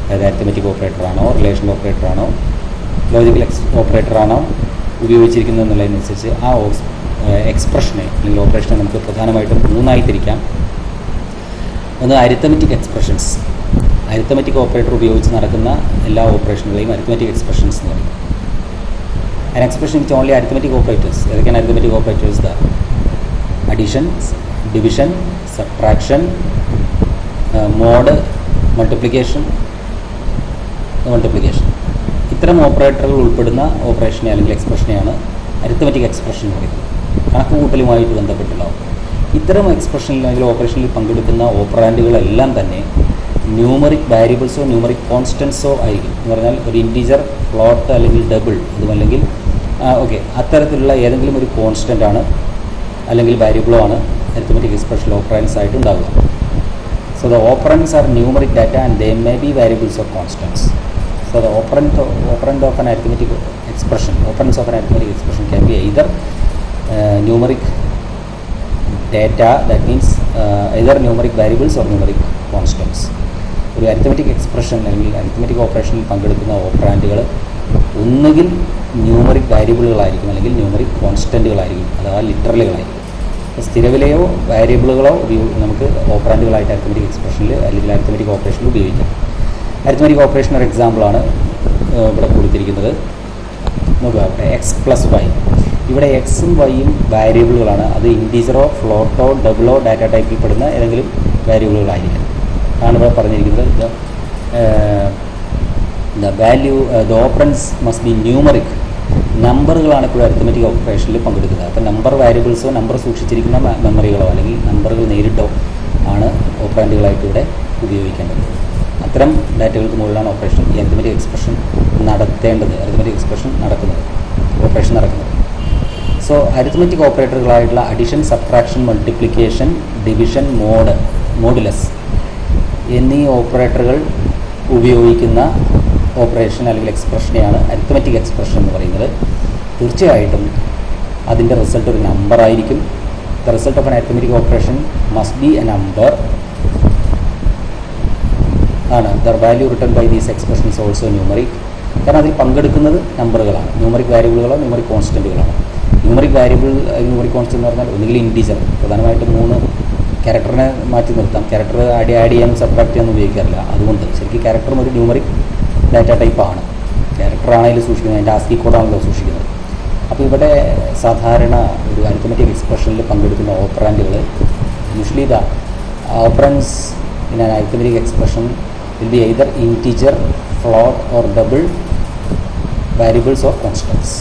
അതായത് അരിത്തമെറ്റിക് ഓപ്പറേറ്ററാണോ, റിലേഷണൽ ഓപ്പറേറ്ററാണോ, ലോജിക്കൽ ഓപ്പറേറ്ററാണോ ഉപയോഗിച്ചിരിക്കുന്നത് എന്നുള്ളതിനനുസരിച്ച് ആ എക്സ്പ്രഷനെ അല്ലെങ്കിൽ ഓപ്പറേഷനെ നമുക്ക് പ്രധാനമായിട്ടും 3ആയി തിരിക്കാം. ഒന്ന് അരിത്തമെറ്റിക് എക്സ്പ്രഷൻസ്. അരിത്തമെറ്റിക് ഓപ്പറേറ്റർ ഉപയോഗിച്ച് നടക്കുന്ന എല്ലാ ഓപ്പറേഷനുകളെയും അരിത്തമെറ്റിക് എക്സ്പ്രഷൻസ് എന്ന് പറയും. An expression which only arithmetic operators. ഏതൊക്കെയാണ് arithmetic operators? Addition, division, subtraction, mod, multiplication. ഇത്തരം ഓപ്പറേറ്ററുകൾ ഉൾപ്പെടുന്ന ഓപ്പറേഷനെ അല്ലെങ്കിൽ എക്സ്പ്രഷനെയാണ് അരിത്തമെറ്റിക് എക്സ്പ്രഷൻ എന്ന് പറയുന്നത്. കണക്കുകൂട്ടലുമായിട്ട് ബന്ധപ്പെട്ടുണ്ടാവും. ഇത്തരം എക്സ്പ്രഷനിൽ അല്ലെങ്കിൽ ഓപ്പറേഷനിൽ പങ്കെടുക്കുന്ന ഓപ്പറാൻഡുകളെല്ലാം തന്നെ ന്യൂമറിക് വാരിയബിൾസോ ന്യൂമറിക് കോൺസ്റ്റൻസോ ആയിരിക്കും. എന്ന് പറഞ്ഞാൽ ഒരു ഇൻറ്റീജർ, ഫ്ലോട്ട് അല്ലെങ്കിൽ ഡബിൾ, അതുമല്ലെങ്കിൽ അത്തരത്തിലുള്ള ഏതെങ്കിലും ഒരു കോൺസ്റ്റൻ്റ് ആണ് അല്ലെങ്കിൽ വാരിയബിളോ ആണ് അരിത്തമെറ്റിക് എക്സ്പ്രഷനിൽ ഓപ്പറാൻഡ്സ് ആയിട്ട് ഉണ്ടാവുക. So the operands are numeric data and they may be variables or constants. So the operand of an arithmetic expression, operands of an arithmetic expression can be either numeric data, that means either numeric variables or numeric constants. ഒരു arithmetic expression അല്ലെങ്കിൽ arithmetic ഓപ്പറേഷനിൽ പങ്കെടുക്കുന്ന ഓപ്പറാൻഡുകൾ ഒന്നുകിൽ numeric വാരിയബിളുകളായിരിക്കും അല്ലെങ്കിൽ numeric കോൺസ്റ്റൻറ്റുകളായിരിക്കും, അഥവാ ലിറ്ററലുകളായിരിക്കും. സ്ഥിരവിലയോ വാരിയബിളുകളോ നമുക്ക് ഓപ്പറാൻഡുകളായിട്ട് arithmetic എക്സ്പ്രഷനിൽ അല്ലെങ്കിൽ അരിത്തമെറ്റിക് ഓപ്പറേഷനിൽ ഉപയോഗിക്കാം. അരിത്തമെറ്റിക് ഓപ്പറേഷൻ ഒരു എക്സാമ്പിളാണ് ഇവിടെ കൊടുത്തിരിക്കുന്നത്. നോക്കുക, x+y. ഇവിടെ എക്സും വൈയും വാരിയബിളുകളാണ്. അത് ഇൻറ്റീജറോ ഫ്ലോട്ടോ ഡബിളോ ഡാറ്റ ടൈപ്പിൽ പെടുന്ന ഏതെങ്കിലും വാരിയബിളുകളായിരിക്കും. ആണ് ഇവിടെ പറഞ്ഞിരിക്കുന്നത്. The operands must be numeric. നമ്പറുകളാണ് ഇപ്പോൾ അരിത്തമെറ്റിക് ഓപ്പറേഷനിൽ പങ്കെടുക്കുന്നത്. അപ്പോൾ നമ്പർ വാരിയബിൾസോ നമ്പർ സൂക്ഷിച്ചിരിക്കുന്ന മെമ്മറികളോ അല്ലെങ്കിൽ നമ്പറുകൾ നേരിട്ടോ ആണ് ഓപ്പറാൻഡുകളായിട്ട് ഇവിടെ ഉപയോഗിക്കേണ്ടത്. അത്തരം ഡാറ്റകൾക്ക് മുകളിലാണ് ഓപ്പറേഷൻ ഈ അരിത്തമെറ്റിക് എക്സ്പ്രഷൻ നടത്തേണ്ടത്, അരിത്തമെറ്റിക് എക്സ്പ്രഷൻ ഓപ്പറേഷൻ നടക്കുന്നത്. സോ അരിത്തമെറ്റിക് ഓപ്പറേറ്ററുകളായിട്ടുള്ള addition, subtraction, multiplication, division, modulus എന്നീ ഓപ്പറേറ്ററുകൾ ഉപയോഗിക്കുന്ന ഓപ്പറേഷൻ അല്ലെങ്കിൽ എക്സ്പ്രഷനെയാണ് അരിത്തമെറ്റിക് എക്സ്പ്രഷൻ എന്ന് പറയുന്നത്. തീർച്ചയായിട്ടും അതിൻ്റെ റിസൾട്ട് ഒരു നമ്പർ ആയിരിക്കും. The result of an arithmetic operation must be a number ആണ്. The value return by these expressions also numeric. കാരണം അതിൽ പങ്കെടുക്കുന്നത് നമ്പറുകളാണ്. ന്യൂമറിക് വാരിയബിളുകളോ ന്യൂമറിക് കോൺസ്റ്റൻറ്റുകളാണ്. ന്യൂമറിക് വാരിയബിൾ, ന്യൂമറിക് കോൺസ്റ്റൻറ്റ് എന്ന് പറഞ്ഞാൽ ഒന്നുകിൽ ഇൻറ്റീജർ, പ്രധാനമായിട്ടും 3 ക്യാരക്ടറിനെ മാറ്റി നിർത്താം. ക്യാരക്ടർ ആഡ് ചെയ്യാനും സബ്ട്രാക്ട് ചെയ്യാനും ഉപയോഗിക്കാറില്ല. അതുകൊണ്ട് ശരിക്കും ക്യാരക്ടറും ഒരു ന്യൂമറിക് ഡാറ്റ ടൈപ്പാണ്. ക്യാരക്ടറാണെങ്കിലും സൂക്ഷിക്കുന്നത്, അതിൻ്റെ ആസ്കി കോഡാണല്ലോ സൂക്ഷിക്കുന്നത്. അപ്പോൾ ഇവിടെ സാധാരണ ഒരു അരിത്തമെറ്റിക് എക്സ്പ്രഷനിൽ പങ്കെടുക്കുന്ന ഓപ്പറാൻഡുകൾ usually the operands in an arithmetic expression will be either integer, float or double, variables or constants.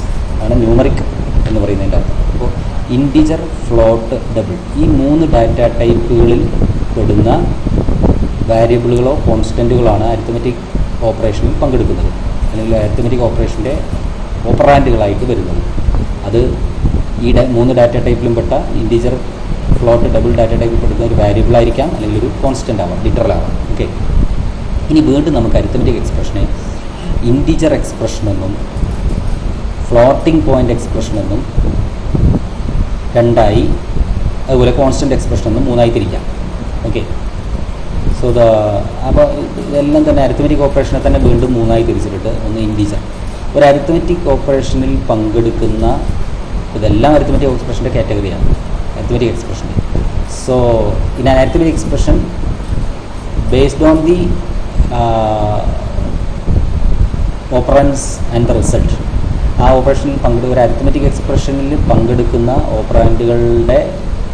ആണ് ന്യൂമറിക് എന്ന് പറയുന്നതിൻ്റെ അർത്ഥം. അപ്പോൾ ഇൻറ്റിജർ, ഫ്ലോട്ട്, ഡബിൾ ഈ 3 ഡാറ്റ ടൈപ്പുകളിൽ പെടുന്ന വാരിയബിളുകളോ കോൺസ്റ്റൻറ്റുകളാണ് അരിത്തമെറ്റിക് ഓപ്പറേഷനിൽ പങ്കെടുക്കുന്നത് അല്ലെങ്കിൽ അരിത്തമെറ്റിക് ഓപ്പറേഷൻ്റെ ഓപ്പറാൻഡുകളായിട്ട് വരുന്നത്. അത് ഈ 3 ഡാറ്റ ടൈപ്പിലും പെട്ട ഇൻറ്റിജർ, ഫ്ലോട്ട്, ഡബിൾ ഡാറ്റ ടൈപ്പിൽ പെടുന്ന ഒരു വാരിയബിൾ ആയിരിക്കാം അല്ലെങ്കിൽ ഒരു കോൺസ്റ്റൻ്റ് ആവാം, ലിറ്ററൽ ആവാം. ഓക്കെ, ഇനി വീണ്ടും നമുക്ക് അരിത്തമെറ്റിക് എക്സ്പ്രഷനെ ഇൻറ്റിജർ എക്സ്പ്രഷൻ എന്നും ഫ്ലോട്ടിംഗ് പോയിൻ്റ് എക്സ്പ്രഷൻ എന്നും രണ്ടായി, അതുപോലെ കോൺസ്റ്റൻ്റ് എക്സ്പ്രഷൻ എന്നും 3ആയി തിരിക്കാം. ഓക്കെ, സോ അപ്പോൾ ഇതെല്ലാം തന്നെ അരിത്തമെറ്റിക് ഓപ്പറേഷനെ തന്നെ വീണ്ടും 3ആയി തിരിച്ചിട്ടുണ്ട്. ഒന്ന് ഇൻറ്റിജർ. ഒരു അരിത്തമെറ്റിക് ഓപ്പറേഷനിൽ പങ്കെടുക്കുന്ന ഇതെല്ലാം അരിത്തമെറ്റിക് എക്സ്പ്രഷൻ്റെ കാറ്റഗറിയാണ്, arithmetic expression. So in an arithmetic expression based on the operands and the result. ആ ഓപ്പറേഷനിൽ ഒരു അരിത്തമെറ്റിക് എക്സ്പ്രഷനിൽ പങ്കെടുക്കുന്ന ഓപ്പറാൻഡുകളുടെ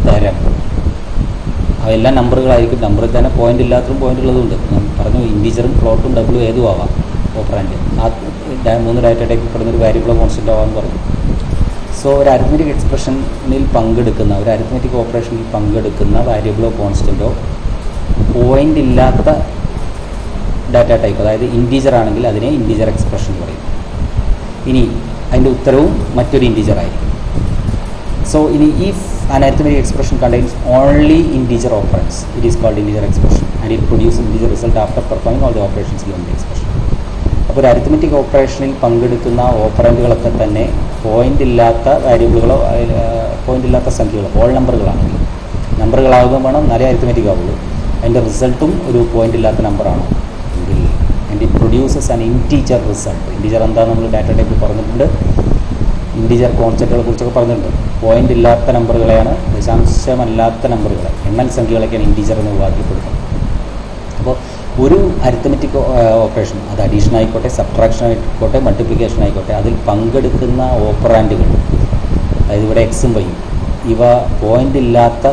തരം അവയെല്ലാം നമ്പറുകളായിരിക്കും. നമ്പറിൽ തന്നെ പോയിൻ്റ് ഇല്ലാത്തതും പോയിൻ്റ് ഉള്ളതുകൊണ്ട് പറഞ്ഞു. ഇൻറ്റീജറും ഫ്ലോട്ടും ഡബിളും ഏതും ആവാം ഓപ്പറാൻഡ്. ആ 3 ഡാറ്റ ടൈപ്പിൽ പെടുന്നൊരു വാരിയബിളോ കോൺസ്റ്റൻ്റ് ആവാമെന്ന് പറഞ്ഞു. സോ ഒരു അരിത്മെറ്റിക് എക്സ്പ്രഷനിൽ പങ്കെടുക്കുന്ന ഒരു അരിത്മെറ്റിക് ഓപ്പറേഷനിൽ പങ്കെടുക്കുന്ന വാരിയബിളോ കോൺസ്റ്റൻറ്റോ പോയിൻ്റ് ഇല്ലാത്ത ഡാറ്റ ടൈപ്പ്, അതായത് ഇൻറ്റീജർ ആണെങ്കിൽ അതിനെ ഇൻറ്റീജർ എക്സ്പ്രഷൻ പറയും. ഇനി അതിൻ്റെ ഉത്തരവും മറ്റൊരു ഇൻറ്റീജർ ആയിരിക്കും. സോ ഇനി if an arithmetic expression contains only integer operands, it is called integer expression and it produces integer result after performing all the operations given in the expression. അപ്പോൾ ഒരു arithmetic ഓപ്പറേഷനിൽ പങ്കെടുക്കുന്ന ഓപ്പറൻറ്റുകളൊക്കെ തന്നെ പോയിൻ്റ് ഇല്ലാത്ത വാരിയബിളുകളോ point ഇല്ലാത്ത സംഖ്യകളോ whole നമ്പറുകളാണെങ്കിൽ, നമ്പറുകളാകുമ്പോൾ വേണം എന്നാലേ arithmetic ആവുള്ളൂ, അതിൻ്റെ റിസൾട്ടും ഒരു പോയിൻ്റ് ഇല്ലാത്ത നമ്പറാണ് എങ്കിൽ and it produces an integer result. Integer എന്താ നമ്മൾ ഡാറ്റ ടൈപ്പിൽ പറഞ്ഞിട്ടുണ്ട്, ഇൻറ്റീജർ കോൺസെപ്റ്റുകളെ കുറിച്ചൊക്കെ പറഞ്ഞിട്ടുണ്ട്. പോയിൻ്റ് ഇല്ലാത്ത നമ്പറുകളെയാണ്, ദശാംശമല്ലാത്ത നമ്പറുകളെ, എണ്ണൽ സംഖ്യകളൊക്കെയാണ് ഇൻറ്റീജർ എന്ന് വിഭാഗത്തിൽപ്പെടുന്നത്. അപ്പോൾ ഒരു അരിത്മെറ്റിക് ഓപ്പറേഷൻ, അത് അഡീഷൻ ആയിക്കോട്ടെ, സബ്ട്രാക്ഷൻ ആയിക്കോട്ടെ, മൾട്ടിപ്ലിക്കേഷൻ ആയിക്കോട്ടെ, അതിൽ പങ്കെടുക്കുന്ന ഓപ്പറാൻഡുകൾ, അതായത് ഇവിടെ എക്സും വൈയും, ഇവ പോയിൻ്റ് ഇല്ലാത്ത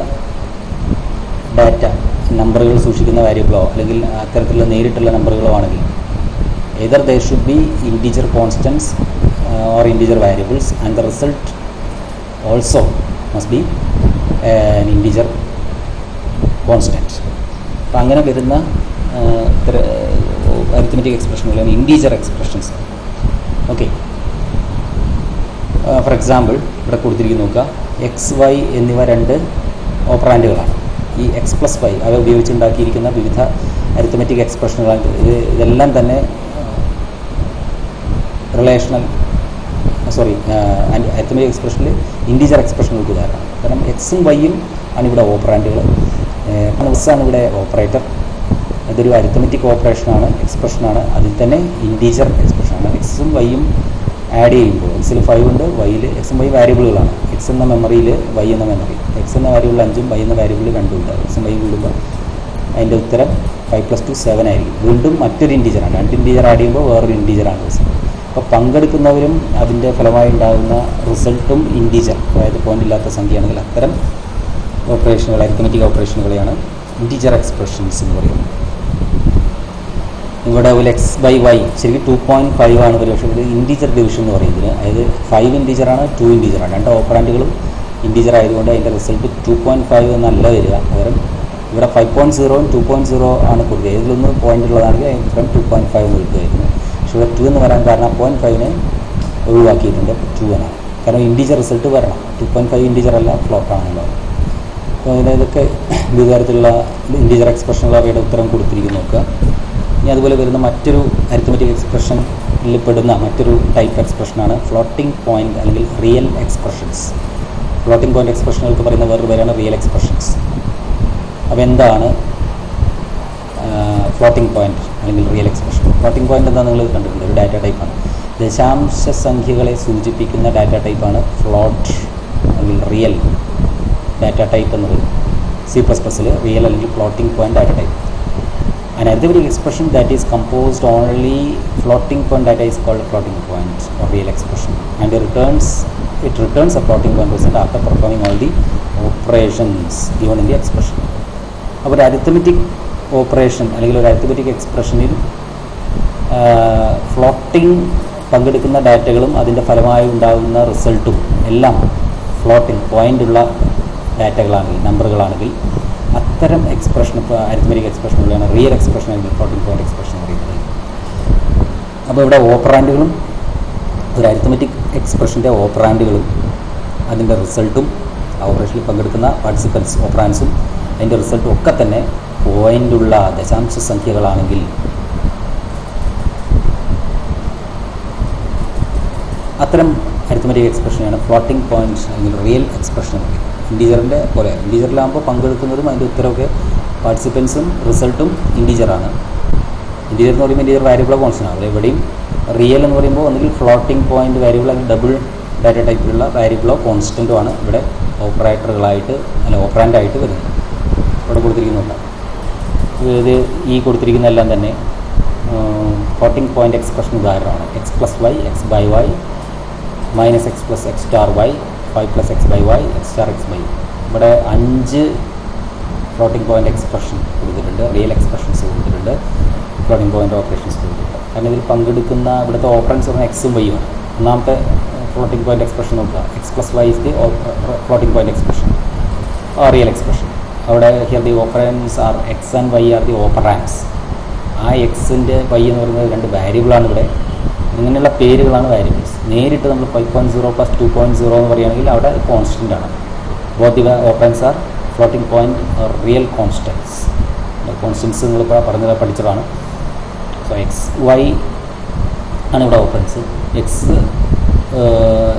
ഡാറ്റ നമ്പറുകൾ സൂക്ഷിക്കുന്ന വാരിയബിളോ അല്ലെങ്കിൽ അത്തരത്തിലുള്ള നേരിട്ടുള്ള നമ്പറുകളോ ആണെങ്കിൽ either there should be integer constants or integer variables and the result also must be an integer constant. അപ്പോൾ അങ്ങനെ വരുന്ന അരിത്മെറ്റിക് എക്സ്പ്രഷനുകളാണ് integer expressions. Okay, for example ഇവിടെ കൊടുത്തിരിക്കുന്നു നോക്കുക, എക്സ് വൈ എന്നിവ രണ്ട് ഓപ്പറാൻഡുകളാണ്. ഈ എക്സ് പ്ലസ് വൈ അവ ഉപയോഗിച്ചുണ്ടാക്കിയിരിക്കുന്ന വിവിധ അരിത്മെറ്റിക് എക്സ്പ്രഷനുകളാണ്. ഇതെല്ലാം തന്നെ റിലേഷണൽ അരിത്മെറ്റിക് എക്സ്പ്രഷനിൽ ഇൻറ്റീജർ എക്സ്പ്രഷനുകൾക്ക് ഉദാഹരണം. കാരണം എക്സും വൈയും ആണ് ഇവിടെ ഓപ്പറാൻഡുകൾ, ആണ് ഇവിടെ ഓപ്പറേറ്റർ. ഇതൊരു അരിത്മെറ്റിക് ഓപ്പറേഷനാണ്, എക്സ്പ്രഷനാണ്, അതിൽ തന്നെ ഇൻറ്റീജർ എക്സ്പ്രഷനാണ്. എക്സും വൈയും ആഡ് ചെയ്യുമ്പോൾ എക്സിൽ 5 ഉണ്ട്, വൈയിൽ എക്സും വൈ വാരിയബിളുകളാണ്. എക്സ് എന്ന മെമ്മറിയിൽ വൈ എന്ന മെമ്മറി, എക്സ് എന്ന വാരിയബിൾ 5ഉം വൈ എന്ന വാരിയബിൾ 2ഉം ഉണ്ട്. എക്സും വൈയും കൂടുമ്പോൾ അതിൻ്റെ ഉത്തരം 5 + 2 7 ആയിരിക്കും. വീണ്ടും മറ്റൊരു ഇൻറ്റീജറാണ്, 2 ഇൻറ്റീജർ ആഡ് ചെയ്യുമ്പോൾ വേറൊരു ഇൻറ്റീജറാണ് റിസൾട്ട്. അപ്പോൾ പങ്കെടുക്കുന്നവരും അതിൻ്റെ ഫലമായി ഉണ്ടാകുന്ന റിസൾട്ടും ഇൻറ്റീജർ, അതായത് പോയിൻ്റ് ഇല്ലാത്ത സംഖ്യയാണെങ്കിൽ അത്തരം ഓപ്പറേഷനുകൾ, അരിത്മെറ്റിക് ഓപ്പറേഷനുകളെയാണ് ഇൻറ്റീജർ എക്സ്പ്രഷൻസ് എന്ന് പറയുന്നത്. ഇവിടെ ഒരു എക്സ് ബൈ വൈ ശരിക്കും 2.5 ആണ് പക്ഷേ ഇത് ഇൻറ്റീജർ ഡിവിഷൻ എന്ന് പറയുന്നത്. അതായത് 5 ഇൻറ്റീജറാണ്, 2 ഇൻറ്റീജറാണ്. രണ്ട് ഓപ്പറാൻഡുകളും ഇൻറ്റീജർ ആയതുകൊണ്ട് അതിൻ്റെ റിസൾട്ട് 2.5 എന്നല്ല വരിക. പകരം ഇവിടെ 5.0 2.0 ആണ് കൊടുക്കുക. ഇതിലൊന്ന് പോയിൻ്റ് ഉള്ളതാണെങ്കിൽ അതിന് ഉത്തരം 2.5 എന്ന് കിട്ടുമായിരുന്നു. പക്ഷേ ഇവിടെ 2 എന്ന് പറയാൻ കാരണം 0.5നെ ഒഴിവാക്കിയിട്ടുണ്ട്, 2 എന്നാണ്. കാരണം ഇൻറ്റീജർ റിസൾട്ട് വരണം, 2.5 ഇൻറ്റീജർ അല്ല ഫ്ലോട്ടാണല്ലോ. അപ്പോൾ ഇതൊക്കെ വിവിധ തരത്തിലുള്ള ഇൻറ്റീജർ എക്സ്പ്രഷനുകൾ അവയുടെ ഉത്തരം കൊടുത്തിരിക്കുന്നു നോക്കുക. ഇനി അതുപോലെ വരുന്ന മറ്റൊരു അരിത്മെറ്റിക് എക്സ്പ്രഷനിൽ പെടുന്ന മറ്റൊരു ടൈപ്പ് എക്സ്പ്രഷനാണ് ഫ്ലോട്ടിംഗ് പോയിൻ്റ് അല്ലെങ്കിൽ റിയൽ എക്സ്പ്രഷൻസ്. ഫ്ലോട്ടിംഗ് പോയിൻ്റ് എക്സ്പ്രഷനുകൾക്ക് പറയുന്ന വേറൊരു പേരാണ് റിയൽ എക്സ്പ്രഷൻസ്. അപ്പോൾ എന്താണ് ഫ്ലോട്ടിംഗ് പോയിൻ്റ് അല്ലെങ്കിൽ റിയൽ എക്സ്പ്രഷൻ? ഫ്ലോട്ടിംഗ് പോയിൻ്റ് എന്താ നിങ്ങൾ കണ്ടിട്ടുണ്ട്, ഒരു ഡാറ്റ ടൈപ്പാണ്. ദശാംശ സംഖ്യകളെ സൂചിപ്പിക്കുന്ന ഡാറ്റ ടൈപ്പാണ് ഫ്ലോട്ട് അല്ലെങ്കിൽ റിയൽ ഡാറ്റ ടൈപ്പ് എന്ന് പറയും. C++ൽ റിയൽ അല്ലെങ്കിൽ floating point data type. An arithmetic expression that is composed only floating point data is called floating point or real expression, and it returns a floating point result after performing all the operations given in the expression. അപ്പോൾ ഒരു arithmetic operation അല്ലെങ്കിൽ ഒരു arithmetic എക്സ്പ്രഷനിൽ floating പങ്കെടുക്കുന്ന ഡാറ്റകളും അതിൻ്റെ ഫലമായി ഉണ്ടാകുന്ന റിസൾട്ടും എല്ലാം ഫ്ലോട്ടിംഗ് പോയിൻ്റുള്ള ഡാറ്റകളാണെങ്കിൽ, നമ്പറുകളാണെങ്കിൽ അത്തരം എക്സ്പ്രഷൻ, ഇപ്പോൾ അരിത്മെറ്റിക് എക്സ്പ്രഷനുകളാണ് റിയൽ എക്സ്പ്രഷൻ അല്ലെങ്കിൽ ഫ്ലോട്ടിംഗ് പോയിൻ്റ് എക്സ്പ്രഷൻ എന്ന് പറയുന്നത്. അപ്പോൾ ഇവിടെ ഓപ്പറാൻഡുകളും ഒരു അരിത്മെറ്റിക് എക്സ്പ്രഷൻ്റെ ഓപ്പറാൻഡുകളും അതിൻ്റെ റിസൾട്ടും ഓപ്പറേഷനിൽ പങ്കെടുക്കുന്ന പാർട്ടിസിപ്പൻസ് ഓപ്പറാൻസും അതിൻ്റെ റിസൾട്ടും ഒക്കെ തന്നെ പോയിൻ്റുള്ള ദശാംശ സംഖ്യകളാണെങ്കിൽ അത്തരം അരിത്മെറ്റിക് എക്സ്പ്രഷനാണ് ഫ്ലോട്ടിംഗ് പോയിൻറ്റ്സ് അല്ലെങ്കിൽ റിയൽ എക്സ്പ്രഷൻ. ഇൻറ്റീജറിൻ്റെ പോലെ ഇൻറ്റീജറിലാകുമ്പോൾ പങ്കെടുക്കുന്നതും അതിൻ്റെ ഉത്തരവൊക്കെ പാർട്ടിസിപ്പൻസും റിസൾട്ടും ഇൻറ്റീജറാണ്. ഇൻറ്റീജർ എന്ന് പറയുമ്പോൾ ഇൻറ്റീജർ വാരിയബിളോ കോൺസ്റ്റൻ്റ് ആണ്. ഇവിടെയും റിയൽ എന്ന് പറയുമ്പോൾ ഒന്നുകിൽ ഫ്ലോട്ടിംഗ് പോയിൻ്റ് വാരിയബിൾ അല്ലെങ്കിൽ ഡബിൾ ഡാറ്റ ടൈപ്പിലുള്ള വാരിയബിളോ കോൺസ്റ്റൻറ്റോ ആണ് ഇവിടെ ഓപ്പറേറ്ററുകളായിട്ട് അല്ല ഓപ്പറാൻഡായിട്ട് വരുന്നത്. ഇവിടെ കൊടുത്തിരിക്കുന്നുണ്ട്. ഇത് ഈ കൊടുത്തിരിക്കുന്ന എല്ലാം തന്നെ ഫ്ലോട്ടിംഗ് പോയിൻ്റ് എക്സ്പ്രഷൻ ഉദാഹരണമാണ്. X plus Y, X by Y, minus X plus X star Y, 5 + x by y, x star x by. ഇവിടെ 5 ഫ്ലോട്ടിംഗ് പോയിൻ്റ് എക്സ്പ്രഷൻ കൊടുത്തിട്ടുണ്ട്, റിയൽ എക്സ്പ്രഷൻസ് കൊടുത്തിട്ടുണ്ട്, ഫ്ലോട്ടിംഗ് പോയിൻ്റ് ഓപ്പറേഷൻസ് കൊടുത്തിട്ടുണ്ട്. കാരണം ഇതിൽ പങ്കെടുക്കുന്ന ഇവിടുത്തെ ഓപ്പറൻസ് പറഞ്ഞാൽ എക്സും വൈയും ആണ്. ഒന്നാമത്തെ ഫ്ലോട്ടിംഗ് പോയിന്റ് എക്സ്പ്രഷൻ നോക്കുക. X plus y is the floating point expression real expression. അവിടെ here the operands are x and y are the operands. ആ എക്സിൻ്റെ വൈ എന്ന് പറയുന്നത് രണ്ട് വേരിയബിളാണ് ഇവിടെ. ഇങ്ങനെയുള്ള പേരുകളാണ് വേരിയബിൾസ്. നേരിട്ട് നമ്മൾ 5.0 + 2.0 എന്ന് പറയുകയാണെങ്കിൽ അവിടെ കോൺസ്റ്റൻ്റ് ആണ്. Both the operands are floating point real constants. Constants നിങ്ങളിപ്പോൾ പഠിച്ചതാണ്. സോ എക്സ് വൈ ആണ് ഇവിടെ ഓപ്പറൻസ്. എക്സ്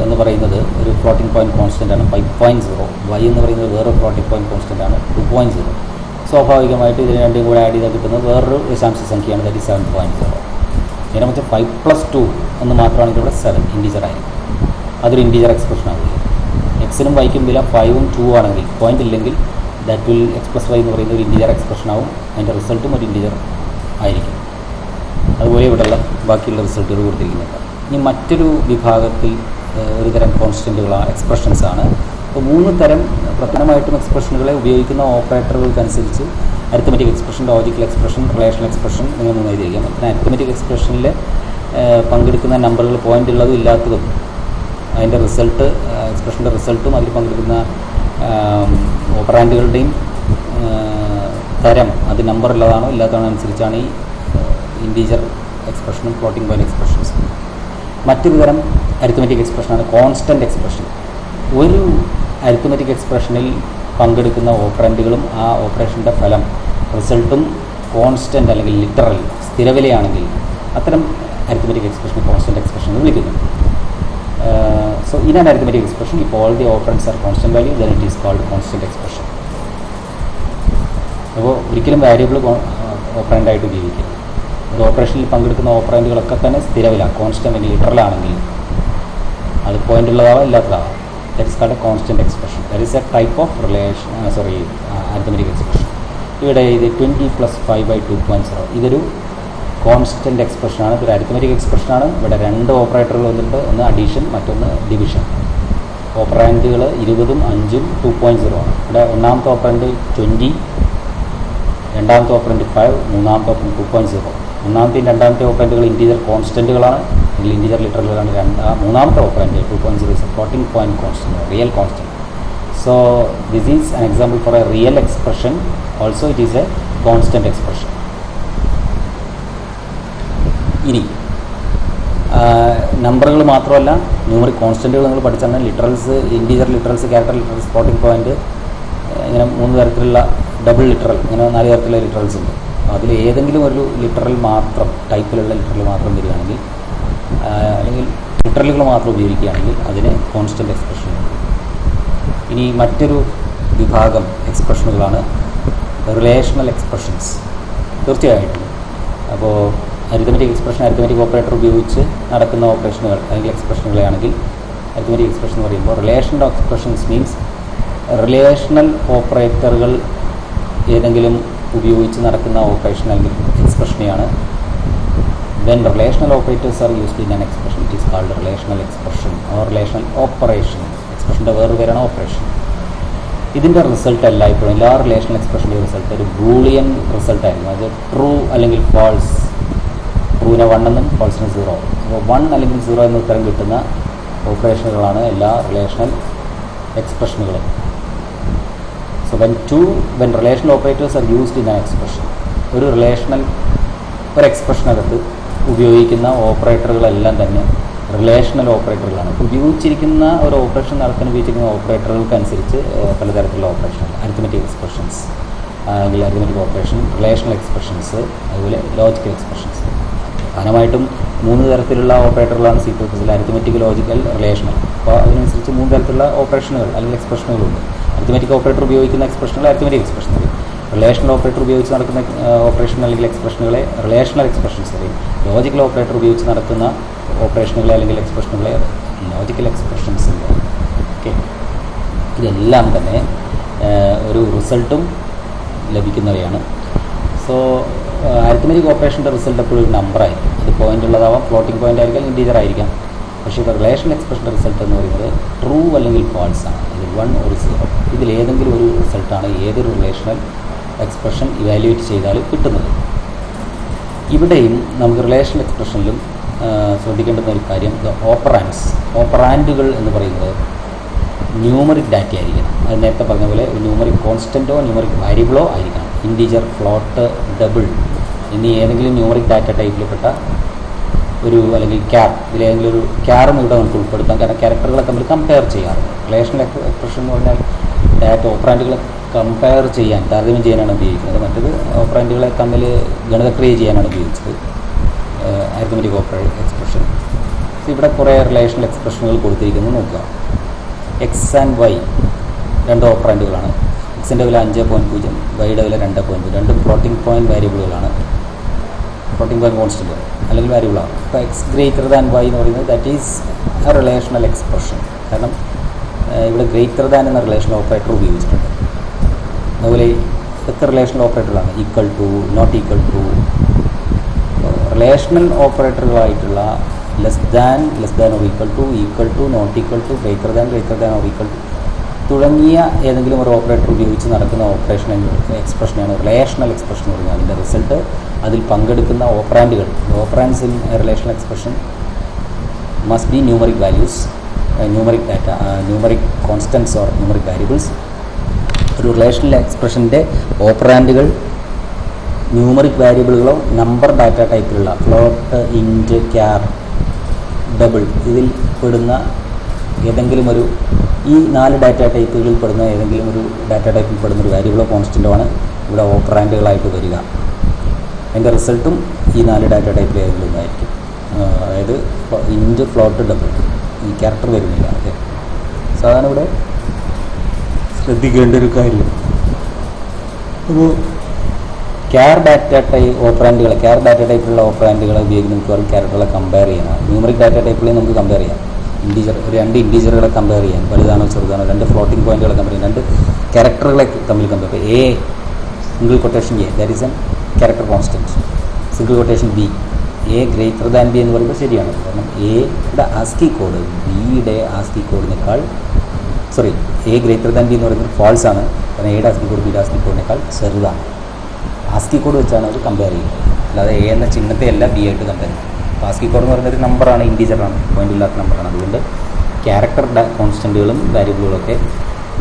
എന്ന് പറയുന്നത് ഒരു ഫ്ലോട്ടിംഗ് പോയിന്റ് കോൺസ്റ്റൻ്റ് ആണ് 5.0. വൈ എന്ന് പറയുന്നത് വേറൊരു ഫ്ലോട്ടിംഗ് പോയിന്റ് കോൺസ്റ്റൻ്റ് ആണ് 2.0. സ്വാഭാവികമായിട്ട് ഇതിന് രണ്ടും കൂടെ ആഡ് ചെയ്താൽ കിട്ടുന്നത് വേറൊരു ദശാംശ സംഖ്യയാണ്, ദാറ്റ് ഈസ് 7.0. നേരെ മറിച്ച് 5 + 2 എന്ന് മാത്രമാണെങ്കിൽ ഇവിടെ 7 ഇൻറ്റീജർ ആയിരിക്കും. അതൊരു ഇൻറ്റീജർ എക്സ്പ്രഷൻ ആവില്ല. എക്സിനും വൈക്കും വില 5ഉം 2 ആണെങ്കിൽ പോയിന്റ് ഇല്ലെങ്കിൽ that will X plus Y എന്ന് പറയുന്ന ഒരു ഇൻറ്റീജർ എക്സ്പ്രഷൻ ആവും. അതിൻ്റെ റിസൾട്ടും ഒരു ഇൻറ്റീജർ ആയിരിക്കും. അതുപോലെ ഇവിടെയുള്ള ബാക്കിയുള്ള റിസൾട്ടുകൾ കൊടുത്തിരിക്കുന്നുണ്ട്. ഇനി മറ്റൊരു വിഭാഗത്തിൽ ഒരു തരം കോൺസ്റ്റൻറ്റുകളാണ് എക്സ്പ്രഷൻസ് ആണ്. അപ്പോൾ 3 തരം പ്രധാനമായിട്ടും എക്സ്പ്രഷനുകളെ ഉപയോഗിക്കുന്ന ഓപ്പറേറ്ററുകൾക്കനുസരിച്ച് arithmetic expression, logical expression, relational expression നിങ്ങൾ 3 എഴുതിയിരിക്കാം. പിന്നെ അരിത്തമെറ്റിക് എക്സ്പ്രഷനിൽ പങ്കെടുക്കുന്ന നമ്പറുകൾ പോയിൻ്റ് ഉള്ളതും ഇല്ലാത്തതും അതിൻ്റെ റിസൾട്ട്, എക്സ്പ്രഷൻ്റെ റിസൾട്ടും അതിൽ പങ്കെടുക്കുന്ന ഓപ്പറാൻഡുകളുടെയും തരം അത് നമ്പർ ഉള്ളതാണോ ഇല്ലാത്തതാണോ അനുസരിച്ചാണ് ഈ ഇൻറ്റീജർ എക്സ്പ്രഷനും ഫ്ലോട്ടിംഗ് പോയിന്റ് എക്സ്പ്രഷൻസ്. മറ്റൊരു തരം അരിത്തമെറ്റിക് എക്സ്പ്രഷനാണ് കോൺസ്റ്റൻ്റ് എക്സ്പ്രഷൻ. ഒരു അരിത്തമെറ്റിക് എക്സ്പ്രഷനിൽ പങ്കെടുക്കുന്ന ഓപ്പറൻറ്റുകളും ആ ഓപ്പറേഷൻ്റെ ഫലം റിസൾട്ടും കോൺസ്റ്റൻ്റ് അല്ലെങ്കിൽ ലിറ്ററൽ സ്ഥിരവിലയാണെങ്കിൽ അത്തരം അരിത്തമെറ്റിക് എക്സ്പ്രഷൻ കോൺസ്റ്റൻ്റ് എക്സ്പ്രഷൻ എന്ന് വിളിക്കുന്നു. So in an arithmetic expression if all the operands are constant value then it is called constant expression. അപ്പോൾ ഒരിക്കലും വാരിയബിൾ ഓപ്പറൻ്റായിട്ട് ഉപയോഗിക്കരുത്. ഒരു ഓപ്പറേഷനിൽ പങ്കെടുക്കുന്ന ഓപ്പറൻറ്റുകളൊക്കെ തന്നെ സ്ഥിരവില കോൺസ്റ്റൻ്റ് ലിറ്ററലാണെങ്കിൽ അത് പോയിൻ്റ് ഉള്ളതാവാം ഇല്ലാത്തതാവാം. That is called a constant expression. That is a type of arithmetic expression. ഇവിടെ ഇത് 20 + 5/2.0 ഇതൊരു കോൺസ്റ്റൻ്റ് എക്സ്പ്രഷനാണ്. ഇതൊരു അരിത്തമെറ്റിക് എക്സ്പ്രഷനാണ്. ഇവിടെ 2 ഓപ്പറേറ്ററുകൾ വന്നിട്ടുണ്ട്. ഒന്ന് അഡീഷൻ, മറ്റൊന്ന് ഡിവിഷൻ. ഓപ്പറാൻഡുകൾ 20ഉം 5ഉം 2.0 ആണ്. ഇവിടെ ഒന്നാമത്തെ ഓപ്പറൻറ്റ് 20, രണ്ടാമത്തെ ഓപ്പറൻറ്റ് 5, മൂന്നാമത്തെ ഓപ്പറൻറ്റ് 2.0. ഒന്നാമത്തെയും രണ്ടാമത്തെ ഓപ്പറൻറ്റുകൾ ഇൻറ്റീജർ കോൺസ്റ്റൻറ്റുകളാണ്, അല്ലെങ്കിൽ ഇൻറ്റീജർ ലിറ്ററലുകളാണ്. മൂന്നാമത്തെ operant 2.0 is A floating point constant, real constant. So this is an example for a real expression. Also it is a constant expression. ഇനി നമ്പറുകൾ മാത്രമല്ല ന്യൂമറിക് കോൺസ്റ്റൻറ്റുകൾ നിങ്ങൾ പഠിച്ചാൽ literals, integer literals, character literals, floating point, ഇങ്ങനെ 3 തരത്തിലുള്ള double literal, ഇങ്ങനെ 4 തരത്തിലുള്ള literals ഉണ്ട്. അതിൽ ഏതെങ്കിലും ഒരു ലിറ്ററൽ മാത്രം, ടൈപ്പിലുള്ള ലിറ്ററൽ മാത്രം വരികയാണെങ്കിൽ, അല്ലെങ്കിൽ ലിറ്ററലുകൾ മാത്രം ഉപയോഗിക്കുകയാണെങ്കിൽ അതിന് കോൺസ്റ്റൻറ്റ് എക്സ്പ്രഷൻ. ഇനി മറ്റൊരു വിഭാഗം എക്സ്പ്രഷനുകളാണ് റിലേഷണൽ എക്സ്പ്രഷൻസ്. തീർച്ചയായിട്ടും അപ്പോൾ അരിത്തമെറ്റിക് എക്സ്പ്രഷൻ, അരിത്തമെറ്റിക് ഓപ്പറേറ്റർ ഉപയോഗിച്ച് നടക്കുന്ന ഓപ്പറേഷനുകൾ അല്ലെങ്കിൽ എക്സ്പ്രഷനുകളാണെങ്കിൽ അരിത്തമെറ്റിക് എക്സ്പ്രഷൻ എന്ന് പറയുമ്പോൾ റിലേഷണൽ എക്സ്പ്രഷൻസ് മീൻസ് റിലേഷണൽ ഓപ്പറേറ്ററുകൾ ഏതെങ്കിലും ഉപയോഗിച്ച് നടക്കുന്ന ഓപ്പറേഷൻ അല്ലെങ്കിൽ എക്സ്പ്രഷനെയാണ്. When relational operators are used in an expression it is called relational expression or relational operation. എക്സ്പ്രഷൻ്റെ വേറെ പേരാണ് ഓപ്പറേഷൻ. ഇതിൻ്റെ റിസൾട്ട് എല്ലായ്പ്പോഴും എല്ലാ റിലേഷണൽ എക്സ്പ്രഷൻ്റെ റിസൾട്ട് ഒരു ബൂളിയൻ റിസൾട്ടായിരിക്കും. അത് ട്രൂ അല്ലെങ്കിൽ ഫാൾസ്. ട്രൂവിനെ 1 എന്നും ഫാൾസിന് 0. അപ്പോൾ 1 അല്ലെങ്കിൽ 0 എന്ന ഉത്തരം കിട്ടുന്ന ഓപ്പറേഷനുകളാണ് എല്ലാ റിലേഷണൽ എക്സ്പ്രഷനുകളും. So when relational operators are used in an expression, ഒരു എക്സ്പ്രഷനകത്ത് ഉപയോഗിക്കുന്ന ഓപ്പറേറ്ററുകളെല്ലാം തന്നെ റിലേഷണൽ ഓപ്പറേറ്ററുകളാണ്. ഉപയോഗിച്ചിരിക്കുന്ന ഒരു ഓപ്പറേഷൻ നടത്താൻ ഉപയോഗിച്ചിരിക്കുന്ന ഓപ്പറേറ്ററുകൾക്കനുസരിച്ച് പലതരത്തിലുള്ള ഓപ്പറേഷൻ, അരിത്തമെറ്റിക് എക്സ്പ്രഷൻസ് അല്ലെങ്കിൽ അരിത്തമെറ്റിക് ഓപ്പറേഷൻ, റിലേഷണൽ എക്സ്പ്രഷൻസ്, അതുപോലെ ലോജിക്കൽ എക്സ്പ്രഷൻസ്. പ്രധാനമായിട്ടും 3 തരത്തിലുള്ള ഓപ്പറേറ്ററുകളാണ് സി++, അരിത്തമെറ്റിക്, ലോജിക്കൽ, റിലേഷണൽ. അപ്പോൾ അതിനനുസരിച്ച് 3 തരത്തിലുള്ള ഓപ്പറേഷനുകൾ അല്ലെങ്കിൽ എക്സ്പ്രഷനുകളുണ്ട്. അരിത്തമെറ്റിക് ഓപ്പറേറ്റർ ഉപയോഗിക്കുന്ന എക്സ്പ്രഷനുകൾ അരിത്തമെറ്റിക് എക്സ്പ്രഷൻ പറയും. റിലേഷണൽ ഓപ്പറേറ്റർ ഉപയോഗിച്ച് നടക്കുന്ന ഓപ്പറേഷൻ അല്ലെങ്കിൽ എക്സ്പ്രഷനുകളെ റിലേഷണൽ എക്സ്പ്രഷൻസ് പറയും. ലോജിക്കൽ ഓപ്പറേറ്റർ ഉപയോഗിച്ച് നടത്തുന്ന ഓപ്പറേഷനുകളെ അല്ലെങ്കിൽ എക്സ്പ്രഷനുകളെ ലോജിക്കൽ എക്സ്പ്രഷൻസ് ഉണ്ട്. ഓക്കെ, ഇതെല്ലാം തന്നെ ഒരു റിസൾട്ടും ലഭിക്കുന്നവയാണ്. സോ അരിത്തമെറ്റിക് ഓപ്പറേഷൻ്റെ റിസൾട്ട് എപ്പോഴും ഒരു നമ്പറായിരിക്കും. അത് പോയിൻ്റ് ഉള്ളതാവാം, ഫ്ലോട്ടിംഗ് പോയിൻ്റ് ആയിരിക്കാം, ഇൻറ്റീജർ ആയിരിക്കാം. പക്ഷേ ഇപ്പോൾ റിലേഷണൽ എക്സ്പ്രഷൻ്റെ റിസൾട്ട് എന്ന് പറയുന്നത് ട്രൂ അല്ലെങ്കിൽ ഫാൾസ് ആണ്. ഇത് 1 or 0 ഇതിലേതെങ്കിലും ഒരു റിസൾട്ടാണ് ഏതൊരു റിലേഷണൽ എക്സ്പ്രഷൻ ഇവാലുവേറ്റ് ചെയ്താൽ കിട്ടുന്നത്. ഇവിടെയും നമുക്ക് റിലേഷണൽ എക്സ്പ്രഷനിലും ശ്രദ്ധിക്കേണ്ടുന്ന ഒരു കാര്യം ഓപ്പറാൻഡുകൾ എന്ന് പറയുന്നത് ന്യൂമറിക് ഡാറ്റ ആയിരിക്കണം. അത് നേരത്തെ പറഞ്ഞ പോലെ ന്യൂമറിക് കോൺസ്റ്റൻറ്റോ ന്യൂമറിക് വേരിയബിളോ ആയിരിക്കണം. ഇൻറ്റീജർ, ഫ്ലോട്ട്, ഡബിൾ എന്നീ ഏതെങ്കിലും ന്യൂമറിക് ഡാറ്റ ടൈപ്പിൽപ്പെട്ട ഒരു അല്ലെങ്കിൽ ക്യാർ, ഇതിലേതെങ്കിലും ഒരു ക്യാറും ഇവിടെ നമുക്ക് ഉൾപ്പെടുത്താം. കാരണം ക്യാരക്ടറുകളെ തമ്മിൽ കമ്പയർ ചെയ്യാറുണ്ട്. റിലേഷണൽ എക്സ്പ്രഷൻ എന്ന് പറഞ്ഞാൽ ഡാറ്റ ഓപ്പറാൻഡുകളെ കമ്പയർ ചെയ്യാൻ, താരതമ്യം ചെയ്യാനാണ് ഉപയോഗിക്കുന്നത്. മറ്റത് ഓപ്പറാൻഡുകളെ തമ്മിൽ ഗണിതക്രിയ ചെയ്യാനാണ് ഉപയോഗിച്ചത്, അരിത്മെറ്റിക് എക്സ്പ്രഷൻ. ഇവിടെ കുറേ റിലേഷണൽ എക്സ്പ്രഷനുകൾ കൊടുത്തിരിക്കുന്നത് നോക്കുക. എക്സ് ആൻഡ് വൈ രണ്ട് ഓപ്പറാൻഡുകളാണ്. എക്സിൻ്റെ വില 5.0, വൈയുടെ വില 2.0. രണ്ടും ഫ്ലോട്ടിംഗ് പോയിൻറ്റ് വേരിയബിളുകളാണ്. ഫ്ലോട്ടിംഗ് പോയിൻറ്റ് കോൺസ്റ്റൻ്റ് അല്ലെങ്കിൽ വേരിയബിളാണ്. ഇപ്പോൾ എക്സ് ഗ്രേറ്റർ ദാൻ വൈ എന്ന് പറയുന്നത് that is a relational expression. കാരണം ഇവിടെ ഗ്രേറ്റർ ദാൻ എന്ന റിലേഷണൽ ഓപ്പറേറ്റർ ഉപയോഗിച്ചിട്ടുണ്ട്. അതുപോലെ ഇതൊക്കെ റിലേഷണൽ ഓപ്പറേറ്ററുകളാണ്. Equal to, not equal to. Relational ഓപ്പറേറ്ററുകളായിട്ടുള്ള less than or equal to, not equal to, greater than or equal to തുടങ്ങിയ ഏതെങ്കിലും ഒരു ഓപ്പറേറ്റർ ഉപയോഗിച്ച് നടക്കുന്ന എക്സ്പ്രഷനാണ് റിലേഷണൽ എക്സ്പ്രഷൻ എന്ന് പറയുന്നത്. അതിൻ്റെ റിസൾട്ട് അതിൽ പങ്കെടുക്കുന്ന operands in relational expression must be numeric values, numeric data, numeric constants or numeric variables. ഒരു റിലേഷണൽ എക്സ്പ്രഷൻ്റെ ഓപ്പറാൻഡുകൾ ന്യൂമറിക് വാരിയബിളുകളോ നമ്പർ ഡാറ്റ ടൈപ്പിലുള്ള ഫ്ലോട്ട്, ഇൻറ്റ്, ക്യാർ, ഡബിൾ ഇതിൽ പെടുന്ന ഏതെങ്കിലും ഒരു ഈ 4 ഡാറ്റ ടൈപ്പുകളിൽ പെടുന്ന ഏതെങ്കിലും ഒരു ഡാറ്റ ടൈപ്പിൽ പെടുന്ന ഒരു വാരിയബിളോ കോൺസ്റ്റൻ്റോ ആണ് ഇവിടെ ഓപ്പറാൻഡുകളായിട്ട് വരിക. അതിൻ്റെ റിസൾട്ടും ഈ 4 ഡാറ്റ ടൈപ്പിൽ ഏതെങ്കിലും ഒന്നായിരിക്കും. അതായത് ഇൻറ്റ്, ഫ്ലോട്ട്, ഡബിൾ ഈ ക്യാരക്ടർ വരുന്നില്ല. അതെ, സാധാരണ ഇവിടെ ശ്രദ്ധിക്കേണ്ട ഒരു കാര്യം. അപ്പോൾ ക്യാർ ഡാറ്റ ഡാറ്റ ടൈപ്പിലുള്ള ഓപ്പറാൻഡുകളെ ഉപയോഗിച്ച് നമുക്ക് ക്യാരക്ടറുകളെ കമ്പയർ ചെയ്യണം. ന്യൂമറിക് ഡാറ്റ ടൈപ്പിൽ നമുക്ക് കമ്പയർ ചെയ്യാം. രണ്ട് ഇൻറ്റീജറുകളെ കമ്പയർ ചെയ്യാൻ, വലുതാണോ ചെറുതാണോ, 2 ഫ്ലോട്ടിംഗ് പോയിന്റുകളെ കമ്പയർ ചെയ്യാൻ, 2 ക്യാരക്ടറുകളെ തമ്മിൽ കമ്പയർ ചെയ്യാം. A single quotation a that is an character constant. Single quotation b, a greater than b എന്ന് പറയുമ്പോൾ ശരിയാണ്. കാരണം എയുടെ ആസ്കി കോഡ് ബിയുടെ ആസ്കി കോഡിനേക്കാൾ എ ഗ്രേറ്റർ ദാൻ ബി എന്ന് പറയുന്നത് ഫാൾസ് ആണ്. കാരണം എയുടെ ആസ്കി കോഡ് ബിയുടെ ആസ്കി കോഡിനേക്കാൾ ചെറുതാണ്. ആസ്കി കോഡ് വെച്ചാണ് അത് കമ്പയർ ചെയ്യുന്നത്, അല്ലാതെ എ എന്ന ചിഹ്നത്തെ അല്ല ബി ആയിട്ട് കമ്പയർ ചെയ്യുന്നത്. ആസ്കി കോഡ് എന്ന് പറയുന്നൊരു നമ്പറാണ്, ഇൻറ്റീജറാണ്, പോയിൻ്റ് ഇല്ലാത്ത നമ്പറാണ്. അതുകൊണ്ട് ക്യാരക്ടർ കോൺസ്റ്റൻറ്റുകളും വാരിയബിളുകളൊക്കെ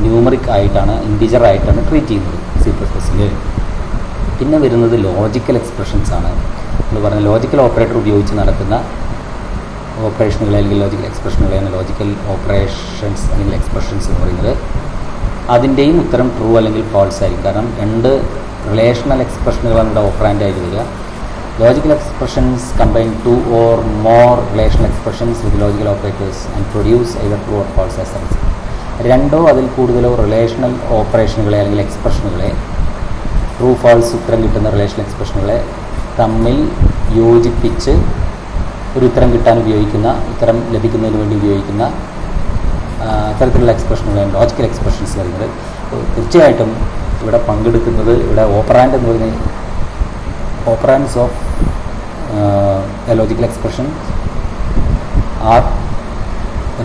ന്യൂമറിക് ആയിട്ടാണ്, ഇൻറ്റീജർ ആയിട്ടാണ് ട്രീറ്റ് ചെയ്യുന്നത് C++ൽ. പിന്നെ വരുന്നത് ലോജിക്കൽ എക്സ്പ്രഷൻസ് ആണ്. നമ്മൾ പറഞ്ഞ ലോജിക്കൽ ഓപ്പറേറ്റർ ഉപയോഗിച്ച് നടക്കുന്ന ഓപ്പറേഷനുകളെ അല്ലെങ്കിൽ ലോജിക്കൽ എക്സ്പ്രഷനുകളെയാണ് ലോജിക്കൽ ഓപ്പറേഷൻസ് അല്ലെങ്കിൽ എക്സ്പ്രഷൻസ് എന്ന് പറയുന്നത്. അതിൻ്റെയും ഉത്തരം ട്രൂ അല്ലെങ്കിൽ ഫാൾസ് ആയിരിക്കും. കാരണം 2 റിലേഷണൽ എക്സ്പ്രഷനുകളാണ് ഇവിടെ ഓപ്പറാൻഡ് ആയിട്ട് വരിക. Logical expressions combine 2 or more relational expressions with logical operators and produce either true or false as a result. 2 അതിൽ കൂടുതലോ റിലേഷണൽ ഓപ്പറേഷനുകളെ അല്ലെങ്കിൽ എക്സ്പ്രഷനുകളെ, ട്രൂ ഫാൾസ് ഉത്തരം കിട്ടുന്ന റിലേഷണൽ എക്സ്പ്രഷനുകളെ തമ്മിൽ യോജിപ്പിച്ച് ഒരു ഉത്തരം ലഭിക്കുന്നതിന് വേണ്ടി ഉപയോഗിക്കുന്ന തരത്തിലുള്ള എക്സ്പ്രഷനുകളാണ് ലോജിക്കൽ എക്സ്പ്രഷൻസ് പറയുന്നത്. തീർച്ചയായിട്ടും ഇവിടെ പങ്കെടുക്കുന്നത്, ഇവിടെ ഓപ്പറാൻഡ് എന്ന് പറയുന്നത് operands of logical expression are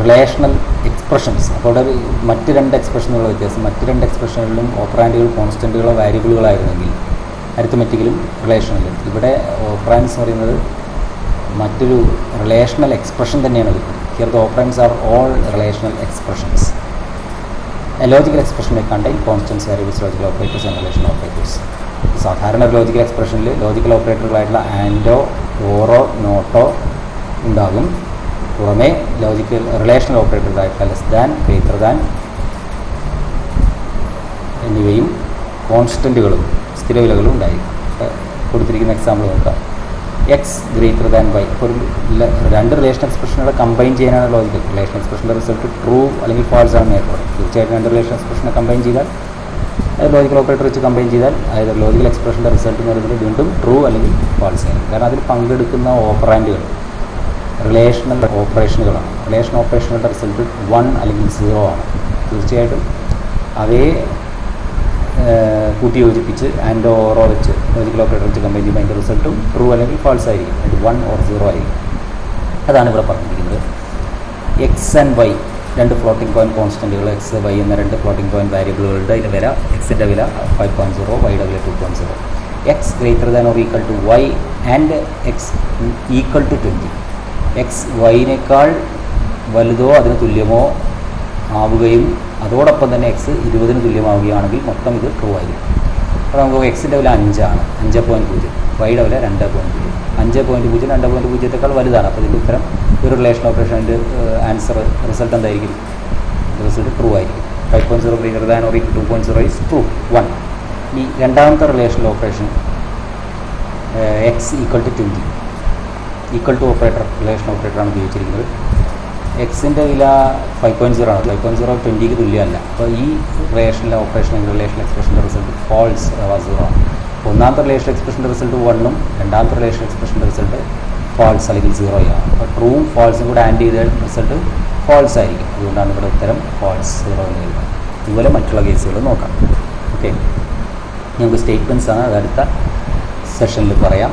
relational expressions. അപ്പോൾ അവിടെ മറ്റ് 2 എക്സ്പ്രഷനുകളുടെ വ്യത്യാസം, മറ്റ് 2 എക്സ്പ്രഷനുകളിലും ഓപ്പറാൻഡുകൾ കോൺസ്റ്റൻറ്റുകളോ വാരിയബിളുകളായിരുന്നെങ്കിൽ അരിത്മെറ്റിക്കലും റിലേഷണലും, ഇവിടെ ഓപ്പറാൻഡ്സ് എന്ന് പറയുന്നത് മറ്റൊരു റിലേഷണൽ എക്സ്പ്രഷൻ തന്നെയാണ് വരുന്നത്. Here the operands are all relational expressions. A logical expression may contain constants, variables, logical operators and relational operators. സാധാരണ ഒരു ലോജിക്കൽ എക്സ്പ്രഷനിൽ ലോജിക്കൽ ഓപ്പറേറ്ററുകളായിട്ടുള്ള ആൻഡോ, ഓറോ, നോട്ടോ ഉണ്ടാകും. പുറമേ റിലേഷണൽ ഓപ്പറേറ്ററുകളായിട്ടുള്ള ലെസ് ദാൻ, ഗ്രേറ്റർ ദാൻ എന്നിവയും കോൺസ്റ്റൻറ്റുകളും സ്ഥിരവിലകളും ഉണ്ടായിരിക്കും. കൊടുത്തിരിക്കുന്ന എക്സാമ്പിൾ നോക്കാം. X greater than y. അപ്പോൾ 2 റിലേഷണൽ എക്സ്പ്രഷനുകളെ കമ്പൈൻ ചെയ്യാനാണ് ലോജിക്കൽ. റിലേഷണൽ എക്സ്പ്രഷൻ്റെ റിസൾട്ട് ട്രൂ അല്ലെങ്കിൽ ഫാൾസ് ആണ് നേരിട്ട്. തീർച്ചയായിട്ടും 2 റിലേഷണൽ എക്സ്പ്രഷനെ കമ്പൈൻ ചെയ്താൽ, ലോജിക്കൽ ഓപ്പറേറ്റർ വെച്ച് കമ്പൈൻ ചെയ്താൽ, അതായത് ലോജിക്കൽ എക്സ്പ്രഷൻ്റെ റിസൾട്ട് എന്ന് പറയുന്നത് വീണ്ടും ട്രൂ അല്ലെങ്കിൽ ഫാൾസ് ആണ്. കാരണം അതിൽ പങ്കെടുക്കുന്ന ഓപ്പറാൻഡുകൾ റിലേഷണൽ ഓപ്പറേഷനുകളാണ്. റിലേഷൻ ഓപ്പറേഷനുകളുടെ റിസൾട്ട് 1 അല്ലെങ്കിൽ 0 ആണ്. തീർച്ചയായിട്ടും അവയെ കൂട്ടി യോജിപ്പിച്ച് ആൻഡോ ഓറോ വെച്ച് ലോജിക്കൽ ഓപ്പറേറ്റർ വെച്ച് കമ്പൈൻ ചെയ്യുമ്പോൾ അതിൻ്റെ റിസൾട്ടും ട്രൂ അല്ലെങ്കിൽ ഫാൾസ് ആയിരിക്കും. അത് 1 or 0 ആയിരിക്കും. അതാണ് ഇവിടെ പറഞ്ഞിരിക്കുന്നത്. X and y 2 floating point കോൺസ്റ്റൻറ്റുകൾ, എക്സ് വൈ എന്ന 2 ഫ്ലോട്ടിംഗ് പോയിൻറ്റ് വാരിയബിളുകളുടെ അതിൻ്റെ വില, എക്സിൻ്റെ വില 5.0, വൈയുടെ വില 2.0. X greater than or equal to y and x equal to 20. X വൈനേക്കാൾ വലുതോ അതിന് തുല്യമോ ആവുകയും അതോടൊപ്പം തന്നെ എക്സ് 20-ന് തുല്യമാവുകയാണെങ്കിൽ മൊത്തം ഇത് ട്രൂ ആയിരിക്കും. അപ്പോൾ നമുക്ക് എക്സിൻ്റെ വില 5 ആണ്, 5.0. വൈയുടെ വില 2.0. 5.0 2.0ത്തേക്കാൾ വലുതാണ്. അപ്പോൾ ഇതിൻ്റെ ഉത്തരം ഒരു റിലേഷൻ ഓപ്പറേഷൻ്റെ ആൻസർ റിസൾട്ട് എന്തായിരിക്കും? റിസൾട്ട് ട്രൂ ആയിരിക്കും. 5.0 greater than or equal 2.0 is true 1. ഈ രണ്ടാമത്തെ relation operation x equal to 20 equal to operator relation ഓപ്പറേറ്ററാണ് ഉപയോഗിച്ചിരിക്കുന്നത്. എക്സിൻ്റെ വില 5.0 ആണ്. 5.0 20ക്ക് തുല്യമല്ല. അപ്പോൾ ഈ റിലേഷനിലെ ഓപ്പറേഷൻ റിലേഷൻ എക്സ്പ്രഷൻ്റെ റിസൾട്ട് ഫാൾസ് അഥവാ 0 ആണ്. ഒന്നാമത്തെ റിലേഷൻ എക്സ്പ്രഷൻ്റെ റിസൾട്ട് 1ഉം രണ്ടാമത്തെ റിലേഷൻ എക്സ്പ്രഷൻ്റെ റിസൾട്ട് ഫാൾസ് അല്ലെങ്കിൽ 0 ആണ്. അപ്പോൾ ട്രൂവും ഫാൾസും കൂടെ ആഡ് ചെയ്ത റിസൾട്ട് ഫാൾസ് ആയിരിക്കും. അതുകൊണ്ടാണ് ഇവിടെ ഉത്തരം ഫാൾസ് 0 എന്ന് എഴുതുന്നത്. ഇതുപോലെ മറ്റുള്ള കേസുകൾ നോക്കാം. ഓക്കെ, നമുക്ക് സ്റ്റേറ്റ്മെൻറ്റ്സ് ആണ്, അത് അടുത്ത സെഷനിൽ പറയാം.